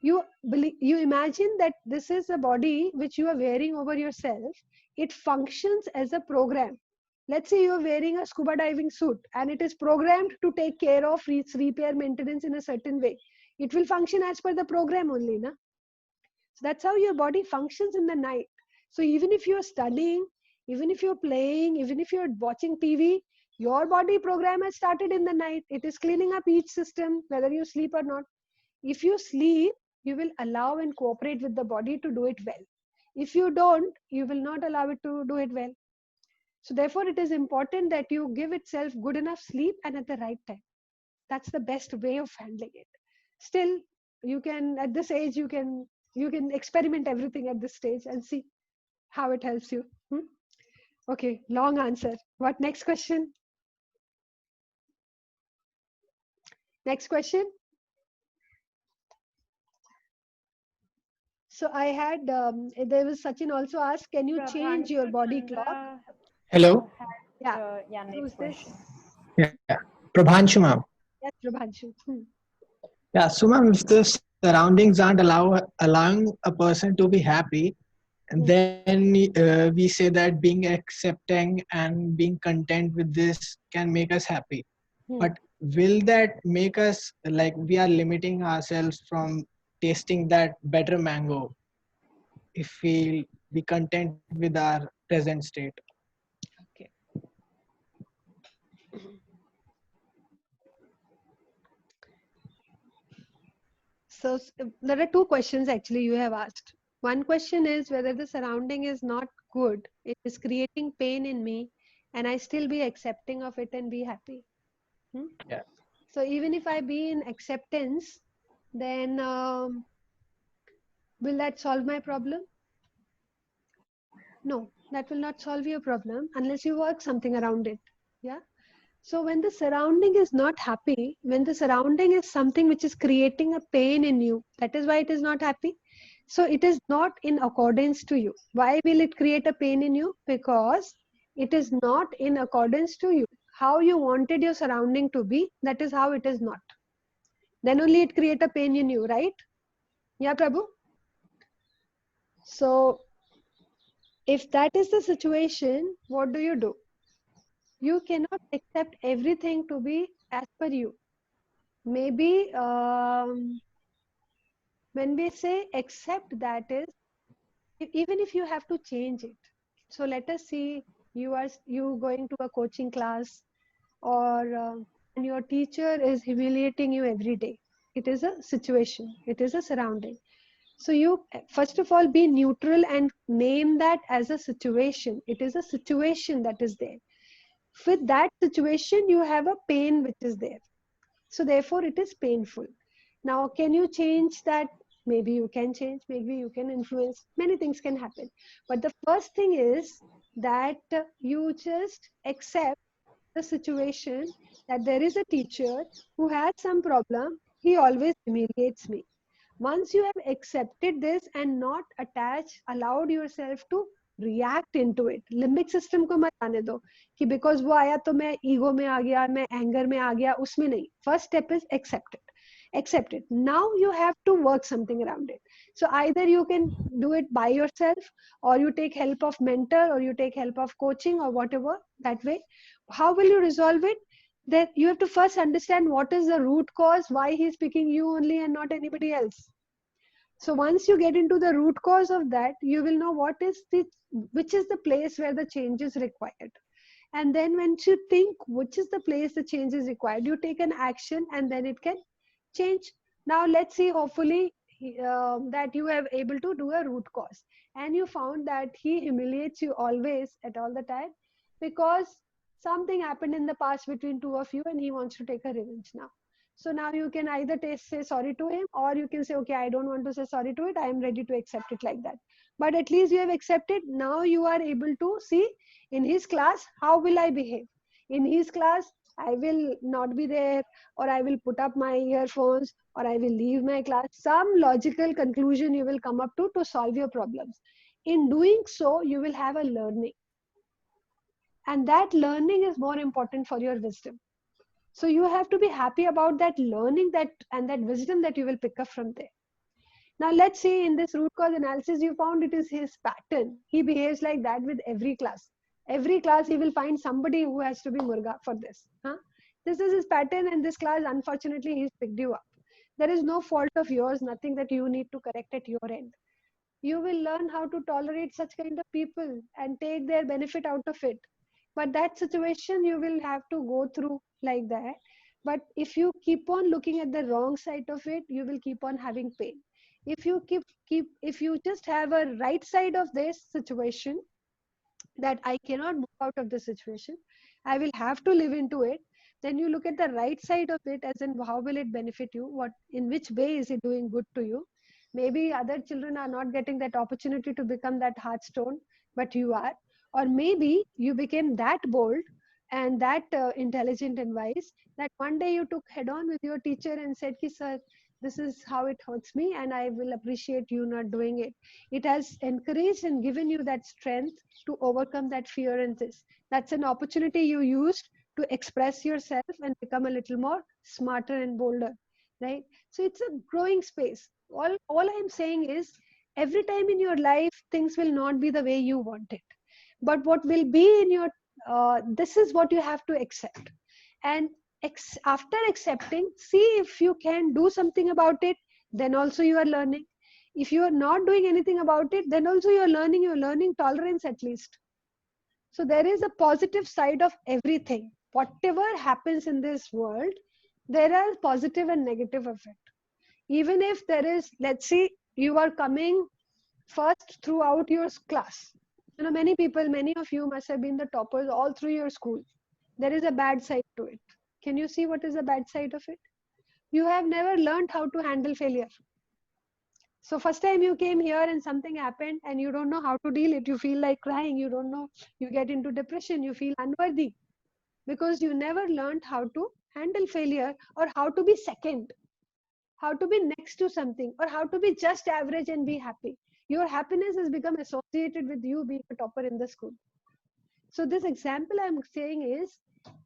You imagine that this is a body which you are wearing over yourself. It functions as a program. Let's say you are wearing a scuba diving suit and it is programmed to take care of repair maintenance in a certain way. It will function as per the program only, na? So that's how your body functions in the night. So even if you're studying, even if you're playing, even if you're watching TV, your body program has started in the night. It is cleaning up each system, whether you sleep or not. If you sleep, you will allow and cooperate with the body to do it well. If you don't, you will not allow it to do it well. So therefore, it is important that you give itself good enough sleep and at the right time. That's the best way of handling it. Still, you can, at this age, you can experiment everything at this stage and see how it helps you. Okay, long answer. What next question? Next question. So I had, there was Sachin also asked, can you change your body clock? Hello. Yeah. Who's this? Yeah. Prabhanshu, ma'am. Yes, Prabhanshu. Yeah. So, ma'am, if the surroundings aren't allowing a person to be happy, and then we say that being accepting and being content with this can make us happy. But will that make us like we are limiting ourselves from tasting that better mango if we be content with our present state? Okay. So there are two questions actually you have asked. One question is whether the surrounding is not good, it is creating pain in me, and I still be accepting of it and be happy. Yeah. So even if I be in acceptance, then will that solve my problem? No, that will not solve your problem unless you work something around it. Yeah. So when the surrounding is not happy, when the surrounding is something which is creating a pain in you, that is why it is not happy. So it is not in accordance to you. Why will it create a pain in you? Because it is not in accordance to you. how you wanted your surrounding to be, that is how it is not. Then only it create a pain in you, right? Yeah, Prabhu. So if that is the situation, what do? You cannot accept everything to be as per you. Maybe when we say accept, that is, even if you have to change it. So let us see, you going to a coaching class, or and your teacher is humiliating you every day. It is a situation, it is a surrounding. So you first of all be neutral and name that as a situation. It is a situation that is there. With that situation, you have a pain which is there. So therefore, it is painful. Now, can you change that? Maybe you can change, maybe you can influence. Many things can happen. But the first thing is that you just accept the situation, that there is a teacher who has some problem. He always humiliates me. Once you have accepted this and not attached, allowed yourself to react into it, limbic system को मत आने दो कि because वो आया तो मैं ego में आ गया, मैं एंगर में आ गया, उसमें नहीं. First step is accept it. Now you have to work something around it. So either you can do it by yourself, or you take help of mentor, or you take help of coaching, or whatever. That way, how will you resolve it? Then you have to first understand what is the root cause, why he's picking you only and not anybody else. So once you get into the root cause of that, you will know which is the place where the change is required. And then once you think which is the place the change is required, you take an action, and then it can change. Now let's see, hopefully that you have able to do a root cause, and you found that he humiliates you always at all the time because something happened in the past between two of you and he wants to take a revenge now. So now you can either say sorry to him, or you can say, okay, I don't want to say sorry to it, I am ready to accept it like that. But at least you have accepted. Now you are able to see, in his class, how will I behave? In his class, I will not be there, or I will put up my earphones, or I will leave my class. Some logical conclusion you will come up to solve your problems. In doing so, you will have a learning. And that learning is more important for your wisdom. So you have to be happy about that learning and that wisdom that you will pick up from there. Now let's see, in this root cause analysis, you found it is his pattern. He behaves like that with every class. Every class he will find somebody who has to be murga for this. This is his pattern, and this class, unfortunately, he's picked you up. There is no fault of yours, nothing that you need to correct at your end. You will learn how to tolerate such kind of people and take their benefit out of it. But that situation you will have to go through like that. But if you keep on looking at the wrong side of it, you will keep on having pain. If you if you just have a right side of this situation, that I cannot move out of this situation, I will have to live into it, then you look at the right side of it, as in how will it benefit you, in which way is it doing good to you. Maybe other children are not getting that opportunity to become that heartstone, but you are. Or maybe you became that bold and that intelligent and wise, that one day you took head on with your teacher and said, ki, sir, this is how it hurts me, and I will appreciate you not doing it. It has encouraged and given you that strength to overcome that fear and this. That's an opportunity you used to express yourself and become a little more smarter and bolder, right? So it's a growing space. All I'm saying is, every time in your life, things will not be the way you want it. But what will be in your, this is what you have to accept. And after accepting, see if you can do something about it, then also you are learning. If you are not doing anything about it, then also you're learning tolerance at least. So there is a positive side of everything. Whatever happens in this world, there are positive and negative of it. Even if there is, let's see, you are coming first throughout your class. You know, many of you must have been the toppers all through your school. There is a bad side to it. Can you see what is the bad side of it? You have never learned how to handle failure. So first time you came here and something happened and you don't know how to deal it. You feel like crying. You don't know. You get into depression. You feel unworthy because you never learned how to handle failure, or how to be second, how to be next to something, or how to be just average and be happy. Your happiness has become associated with you being a topper in the school. So this example I'm saying is,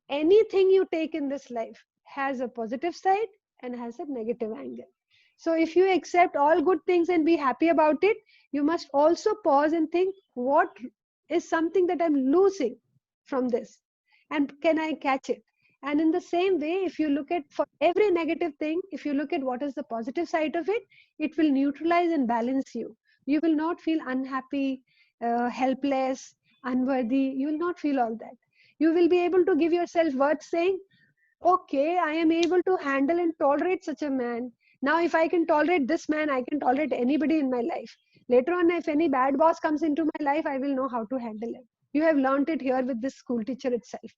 anything you take in this life has a positive side and has a negative angle. So if you accept all good things and be happy about it, you must also pause and think, what is something that I'm losing from this? And can I catch it? And in the same way, if you look at for every negative thing, if you look at what is the positive side of it, it will neutralize and balance you. You will not feel unhappy, helpless, unworthy. You will not feel all that. You will be able to give yourself words saying, okay, I am able to handle and tolerate such a man. Now, if I can tolerate this man, I can tolerate anybody in my life. Later on, if any bad boss comes into my life, I will know how to handle it. You have learned it here with this school teacher itself.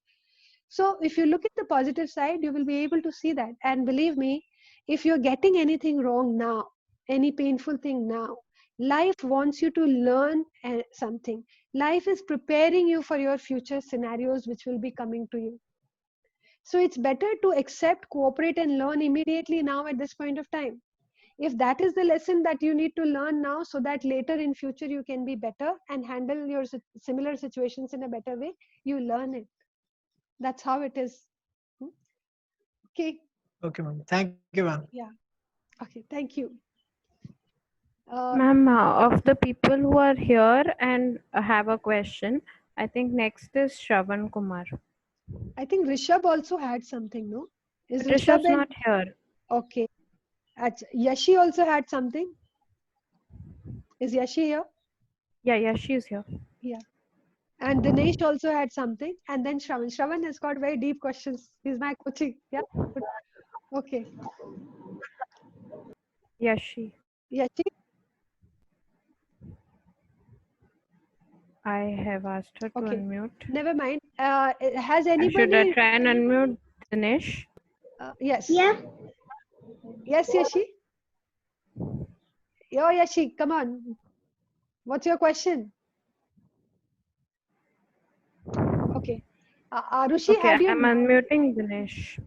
So, if you look at the positive side, you will be able to see that. And believe me, if you're getting anything wrong now, any painful thing now, life wants you to learn something. Life is preparing you for your future scenarios which will be coming to you. So it's better to accept, cooperate, and learn immediately now at this point of time. If that is the lesson that you need to learn now, so that later in future you can be better and handle your similar situations in a better way, you learn it. That's how it is. Hmm? Okay. Okay, ma'am. Thank you, ma'am. Yeah. Okay. Thank you. Uh, Ma'am, of the people who are here and have a question, I think next is Shravan Kumar. I think Rishabh also had something, no? Is But Rishabh Rishabh's and not here. okay. Yashi also had something. Is Yashi here? Yeah, she's here. Yeah. And Dinesh also had something. And then Shravan. Shravan has got very deep questions. He's my coaching. Yeah. Good. Okay. Yashi. Yashi, I have asked her to okay. unmute. Never mind. Has Should I anybody? try and unmute Dinesh? Yes. Yeah. Yes, Yashi. Yo, Yashi, come on. What's your question? Okay. Arushi, Okay, I'm unmuting Dinesh.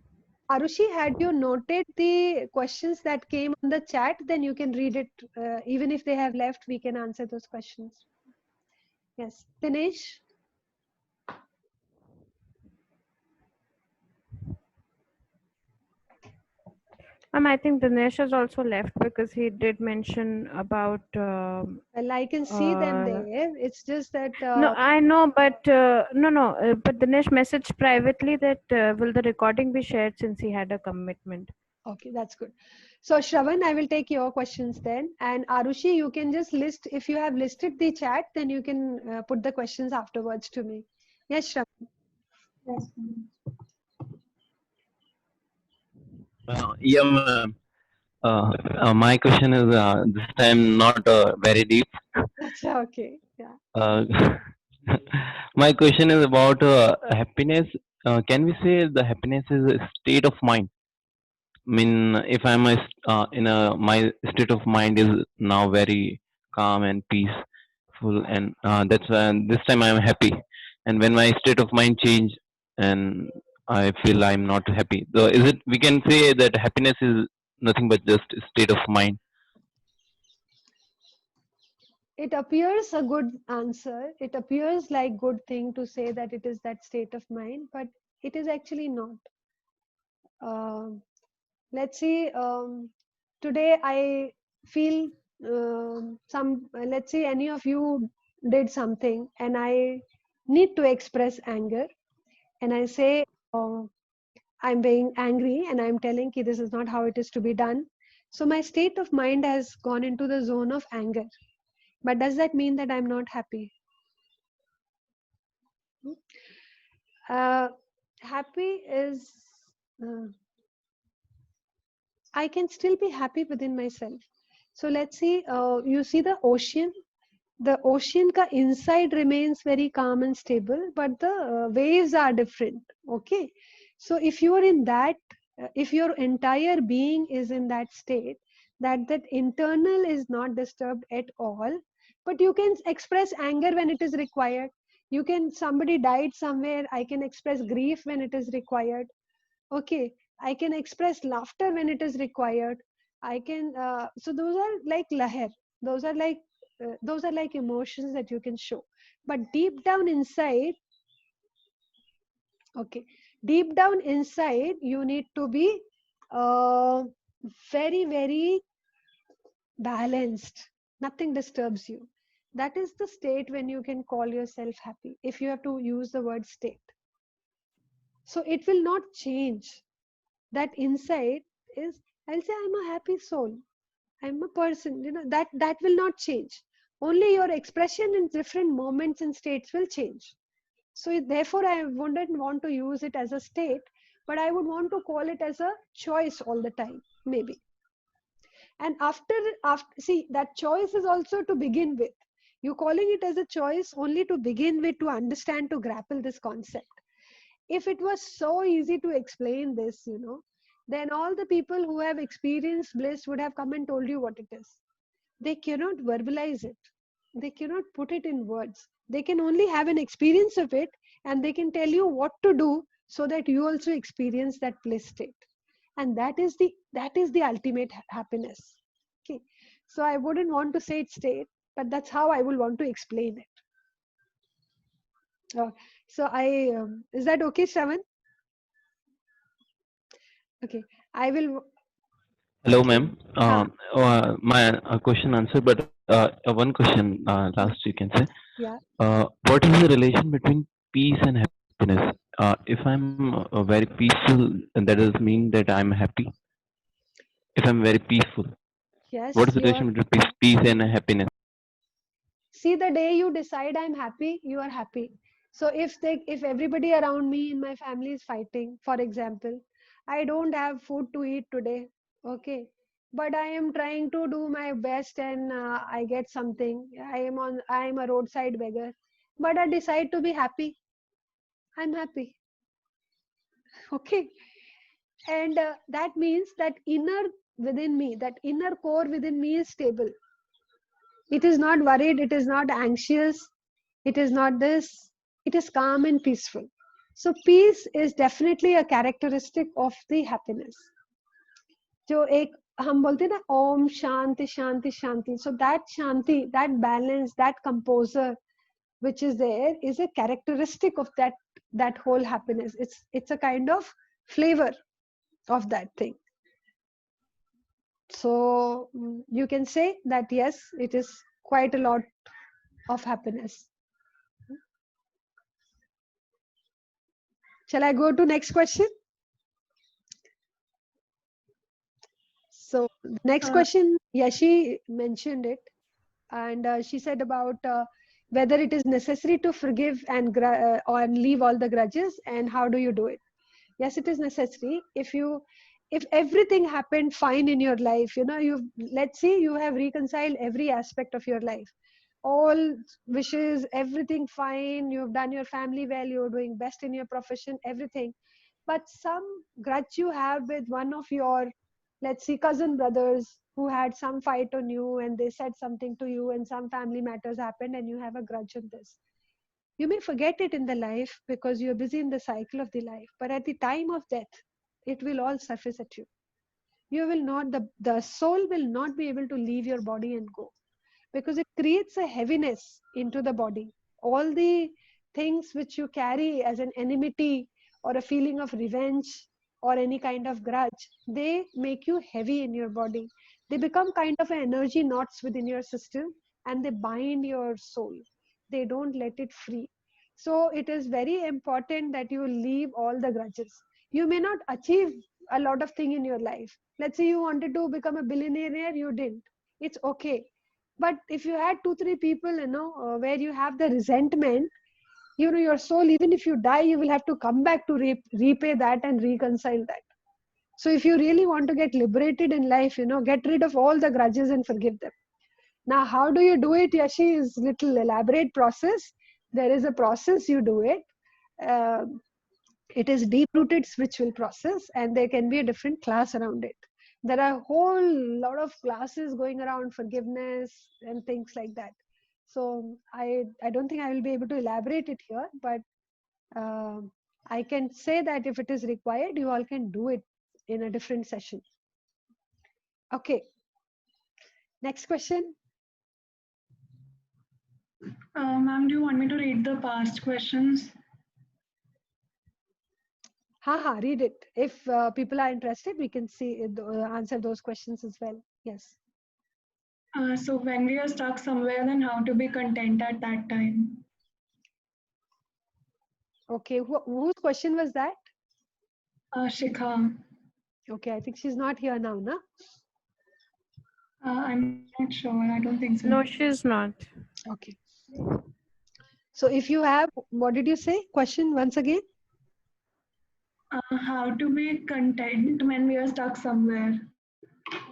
had you noted the questions that came on the chat? Then you can read it. Even if they have left, we can answer those questions. Yes. Dinesh? I think Dinesh has also left because he did mention about. Well, I can see them there. It's just that. No, I know, but no. But Dinesh messaged privately that will the recording be shared since he had a commitment. Okay, that's good. So, Shravan, I will take your questions then. And Arushi, you can just list, if you have listed the chat, then you can put the questions afterwards to me. Yes, Shravan. Yes, ma'am. Yeah, ma'am. My question is this time not very deep. Achha, okay. Yeah. Uh, my question is about happiness. Can we say the happiness is a state of mind? I mean, if I'm in a my state of mind is now very calm and peaceful, and that's why this time I'm happy. And when my state of mind change, and I feel I'm not happy. So is it we can say that happiness is nothing but just a state of mind? It appears a good answer. It appears like good thing to say that it is that state of mind, but it is actually not. Um let's see. Today I feel let's say any of you did something and I need to express anger and I say, uh, I'm being angry and I'm telling ki this is not how it is to be done. So my state of mind has gone into the zone of anger. But does that mean that I'm not happy? Uh, happy is, uh, I can still be happy within myself. So let's see, you see the ocean ka inside remains very calm and stable, but the waves are different. Okay. So if you are in that, if your entire being is in that state, that internal is not disturbed at all, but you can express anger when it is required. You can, somebody died somewhere, I can express grief when it is required. Okay, I can express laughter when it is required. I can, so those are like laher. Those are like, those are like emotions that you can show. But deep down inside, Okay. Deep down inside, you need to be uh, very, very balanced. Nothing disturbs you. That is the state when you can call yourself happy, if you have to use the word state. So it will not change. That inside is, I'll say, I'm a happy soul. I'm a person. That will not change. Only your expression in different moments and states will change. So therefore, I wouldn't want to use it as a state, but I would want to call it as a choice all the time, maybe. And after see, that choice is also to begin with. You calling it as a choice only to begin with, to understand, to grapple this concept. If it was so easy to explain this, then all the people who have experienced bliss would have come and told you what it is. They cannot verbalize it. They cannot put it in words. They can only have an experience of it, and they can tell you what to do so that you also experience that bliss state. And that is the ultimate happiness. Okay. So I wouldn't want to say it state, but that's how I will want to explain it. So I is that okay, Shravan? Okay. I will. Hello, Okay. ma'am. Huh. My question answered, but one question last you can say. Yeah. What is the relation between peace and happiness? If I'm very peaceful, then that does mean that I'm happy. If I'm very peaceful, what Yes, is the you are. relation between peace and happiness? See, the day you decide I'm happy, you are happy. So if everybody around me in my family is fighting, for example, I don't have food to eat today, okay, but I am trying to do my best, and I get something. I am a roadside beggar, but I decide to be happy. I'm happy. Okay. And that means that that inner core within me is stable. It is not worried, it is not anxious, it is not this, it is calm and peaceful. So peace is definitely a characteristic of the happiness. जो एक हम बोलते हैं ना, ओम शांति शांति शांति. So that shanti, that balance, that composer which is there is a characteristic of that whole happiness. It's a kind of flavor of that thing. So you can say that yes, it is quite a lot of happiness. Shall I go to next question? So next Uh, question, Yashi mentioned it, and she said about whether it is necessary to forgive or leave all the grudges, and how do you do it? Yes, it is necessary. If everything happened fine in your life, let's say you have reconciled every aspect of your life, all wishes, everything fine, you've done your family well, you're doing best in your profession, everything, but some grudge you have with one of your, let's see, cousin brothers who had some fight on you, and they said something to you, and some family matters happened, and you have a grudge on this. You may forget it in the life because you're busy in the cycle of the life, but at the time of death, it will all surface at you. You will not, the soul will not be able to leave your body and go, because it creates a heaviness into the body. All the things which you carry as an enmity or a feeling of revenge or any kind of grudge, they make you heavy in your body. They become kind of an energy knots within your system, and they bind your soul. They don't let it free. So it is very important that you leave all the grudges. You may not achieve a lot of thing in your life. Let's say you wanted to become a billionaire, you didn't. It's okay. But if you had 2 3 people, where you have the resentment, your soul, even if you die, you will have to come back to repay that and reconcile that. So if you really want to get liberated in life, get rid of all the grudges and forgive them. Now, how do you do it, Yashi? Is little elaborate process. There is a process you do it. uh, it is deep rooted spiritual process, and there can be a different class around it. There are a whole lot of classes going around forgiveness and things like that. So I don't think I will be able to elaborate it here, but uh, I can say that if it is required, you all can do it in a different session. Okay, next question. Ma'am, do you want me to read the past questions? Read it. If people are interested, we can see answer those questions as well. Yes. So when we are stuck somewhere, then how to be content at that time? Okay. Whose question was that? Shikha, Okay, I think she's not here now, na? I'm not sure. I don't think so. No, she's not. Okay. So if you have, what did you say? Question once again? How to be content when we are stuck somewhere?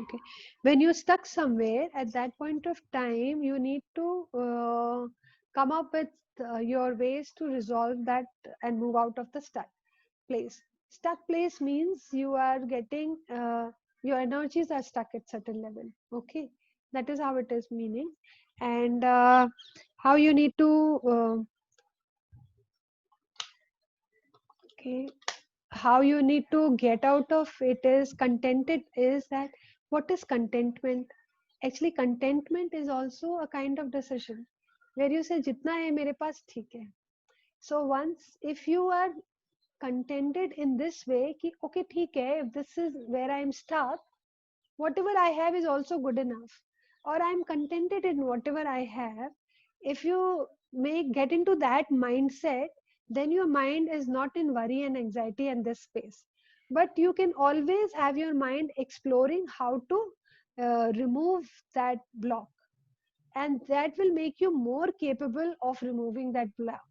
Okay. When you're stuck somewhere, at that point of time, you need to come up with your ways to resolve that and move out of the stuck place. Stuck place means you are getting, your energies are stuck at certain level. Okay. That is how it is meaning. And how you need to, okay, how you need to get out of it is contented is that what is contentment? Actually, contentment is also a kind of decision where you say jitna hai mere paas theek hai. So once if you are contented in this way ki okay theek hai, if this is where I am stuck, whatever I have is also good enough, or I'm contented in whatever I have. If you may get into that mindset, then your mind is not in worry and anxiety in this space. But you can always have your mind exploring how to remove that block, and that will make you more capable of removing that block.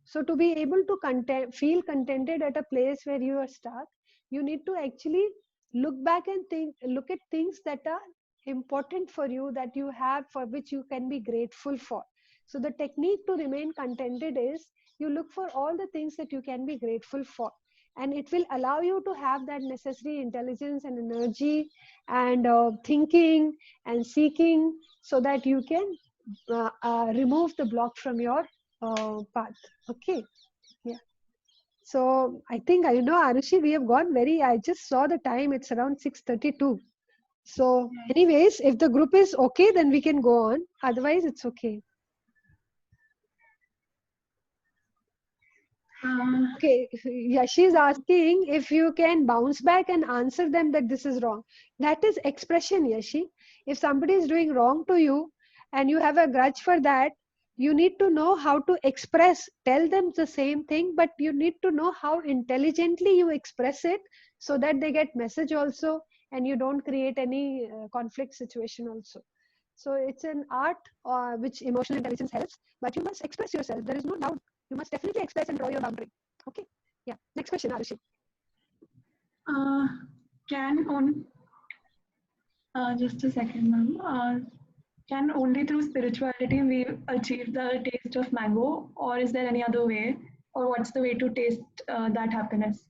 So to be able to feel contented at a place where you are stuck, you need to actually look back and look at things that are important for you, that you have, for which you can be grateful for. So the technique to remain contented is you look for all the things that you can be grateful for, and it will allow you to have that necessary intelligence and energy and thinking and seeking, so that you can remove the block from your path. Okay. Yeah. So I think, Arushi, we have gone very, I just saw the time, it's around 6:32. So anyways, if the group is okay, then we can go on. Otherwise, it's okay. Okay. Yeah, she's asking if you can bounce back and answer them that this is wrong. That is expression, Yashi. If somebody is doing wrong to you and you have a grudge for that, you need to know how to express, tell them the same thing, but you need to know how intelligently you express it so that they get message also, and you don't create any conflict situation also. So it's an art which emotional intelligence helps, but you must express yourself. There is no doubt. You must definitely express and draw your boundary. Okay. Yeah. Next question, Arushi. Can on just a second, ma'am. Can only through spirituality we achieve the taste of mango, or is there any other way? Or what's the way to taste that happiness?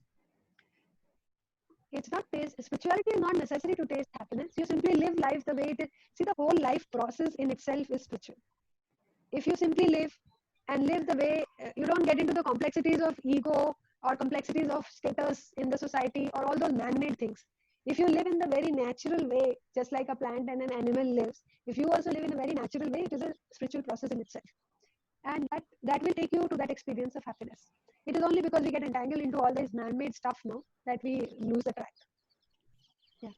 It's not taste. Spirituality is not necessary to taste happiness. You simply live life the way it is. See, the whole life process in itself is spiritual. If you simply live and live the way, you don't get into the complexities of ego or complexities of status in the society or all those man-made things. If you live in the very natural way, just like a plant and an animal lives, if you also live in a very natural way, it is a spiritual process in itself. And that will take you to that experience of happiness. It is only because we get entangled into all this man-made stuff now that we lose the track. Yeah.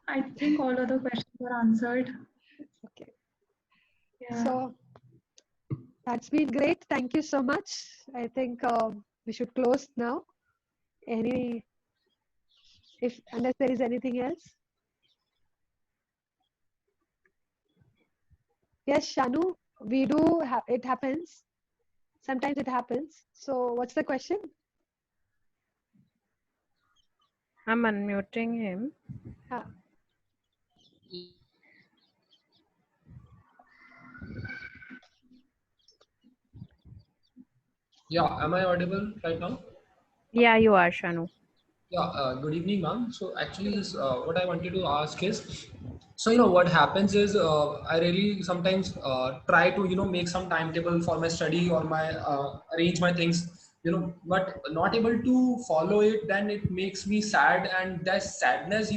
I think all other questions were answered. Okay. Yeah. So that's been great. Thank you so much. I think we should close now. Unless there is anything else. Yes, Shanu, we do. It happens. Sometimes it happens. So what's the question? I'm unmuting him. Yeah, am I audible right now? Yeah, you are, Shanu. Yeah, good evening, ma'am. So actually, what I wanted to ask is, so what happens is, I really sometimes try to make some timetable for my study or my arrange my things, but not able to follow it. Then it makes me sad, and that sadness,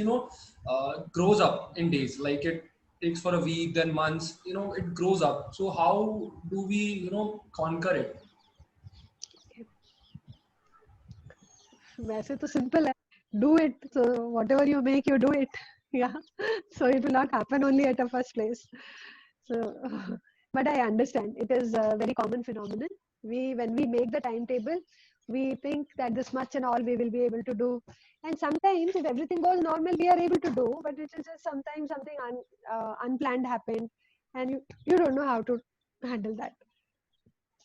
grows up in days. Like it takes for a week, then months. It grows up. So how do we, conquer it? वैसे तो simple है. Do it. So whatever you make, you do it. Yeah. So it will not happen only at the first place. So, but I understand it is a very common phenomenon. When we make the timetable, we think that this much and all we will be able to do. And sometimes, if everything goes normal, we are able to do. But it is just sometimes something unplanned happened, and you don't know how to handle that.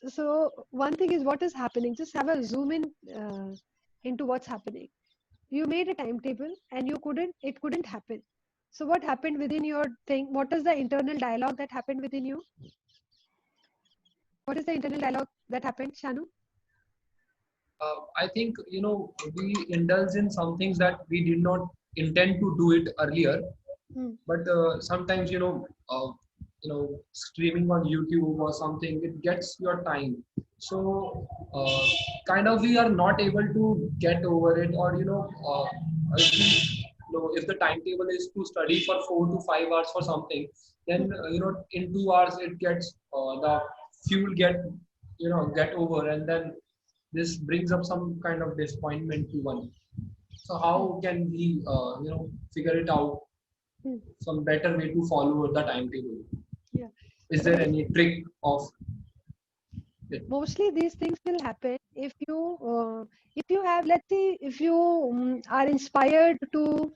So one thing is what is happening. Just have a zoom in into what's happening. You made a timetable and it couldn't happen. So what happened within your thing? What is the internal dialogue that happened within you? What is the internal dialogue that happened, Shanu? I think we indulge in some things that we did not intend to do it earlier, Hmm. but sometimes streaming on YouTube or something, it gets your time. So kind of we are not able to get over it, or if, if the timetable is to study for 4 to 5 hours for something, then in 2 hours it gets the fuel get over, and then this brings up some kind of disappointment to one. So how can we figure it out, Hmm. some better way to follow the timetable? Yeah. Is there any trick of it? Mostly these things will happen if you have, let's say, if you are inspired to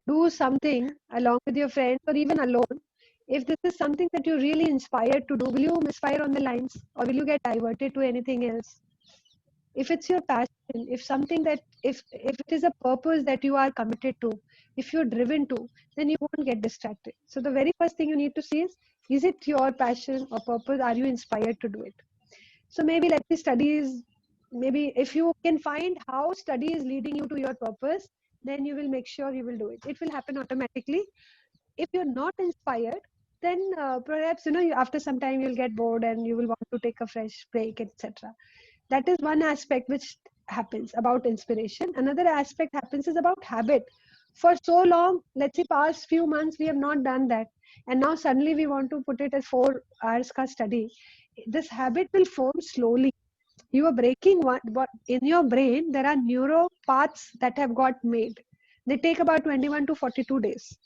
do something along with your friends or even alone. If this is something that you're really inspired to do, will you misfire on the lines or will you get diverted to anything else? If it's your passion, if something that if it is a purpose that you are committed to, if you're driven to, then you won't get distracted. So the very first thing you need to see is it your passion or purpose? Are you inspired to do it? So maybe let's say studies, maybe if you can find how study is leading you to your purpose, then you will make sure you will do it. It will happen automatically. If you're not inspired, then perhaps after some time you'll get bored and you will want to take a fresh break, etc. That is one aspect which happens about inspiration. Another aspect happens is about habit. For so long, let's say past few months, we have not done that, and now suddenly we want to put it as 4 hours ka study. This habit will form slowly. You are breaking one, but in your brain there are neuro paths that have got made. They take about 21 to 42 days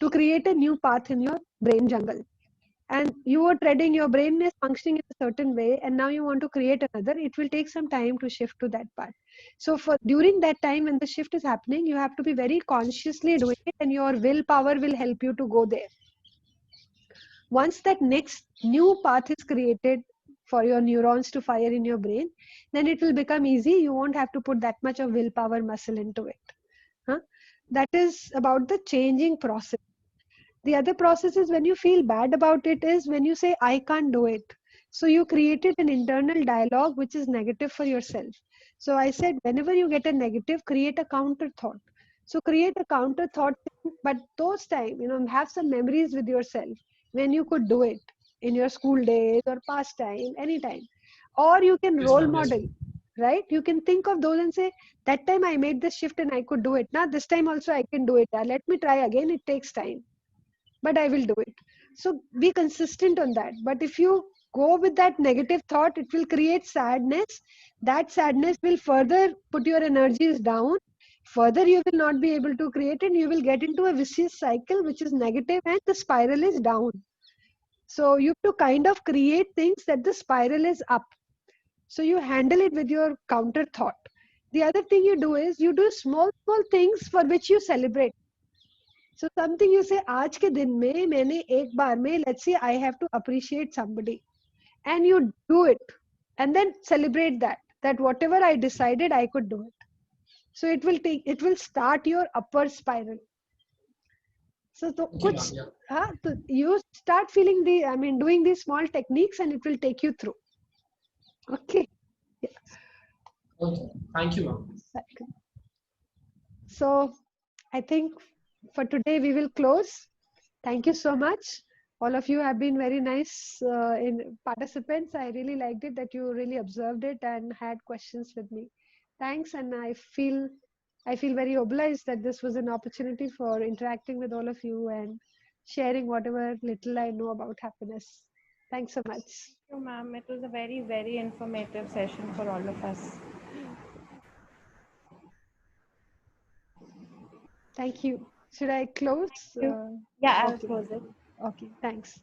to create a new path in your brain jungle. And you are treading, your brain is functioning in a certain way, and now you want to create another. It will take some time to shift to that part. So for during that time when the shift is happening, you have to be very consciously doing it, and your willpower will help you to go there. Once that next new path is created for your neurons to fire in your brain, then it will become easy. You won't have to put that much of willpower muscle into it. Huh? That is about the changing process. The other process is when you feel bad about it, is when you say I can't do it. So you created an internal dialogue which is negative for yourself. So I said whenever you get a negative, create a counter thought. So create a counter thought, but those time, have some memories with yourself when you could do it in your school days or past time, anytime. Or you can Yes, role ma'am. Yes, model, ma'am. right? You can think of those and say, that time I made this shift and I could do it. Now this time also I can do it. Let me try again. It takes time, but I will do it. So be consistent on that. But if you go with that negative thought, it will create sadness. That sadness will further put your energies down. Further, you will not be able to create, and you will get into a vicious cycle which is negative, and the spiral is down. So you have to kind of create things that the spiral is up. So you handle it with your counter thought. The other thing you do is you do small, small things for which you celebrate. So something you say, आज के दिन में मैंने एक बार में, let's say I have to appreciate somebody, and you do it, and then celebrate that whatever I decided I could do it. So it will start your upper spiral. So तो Okay, ma'am. कुछ Yeah. हाँ तो you start feeling doing these small techniques, and it will take you through. Okay. Okay. Thank you, ma'am. So I think for today we will close. Thank you so much. All of you have been very nice in participants. I really liked it that you really observed it and had questions with me. Thanks, and I feel very obliged that this was an opportunity for interacting with all of you and sharing whatever little I know about happiness. Thanks so much. Thank you, ma'am. It was a very, very informative session for all of us. Thank you. Should I close? Yeah, I'll Okay. close it. Okay. Thanks.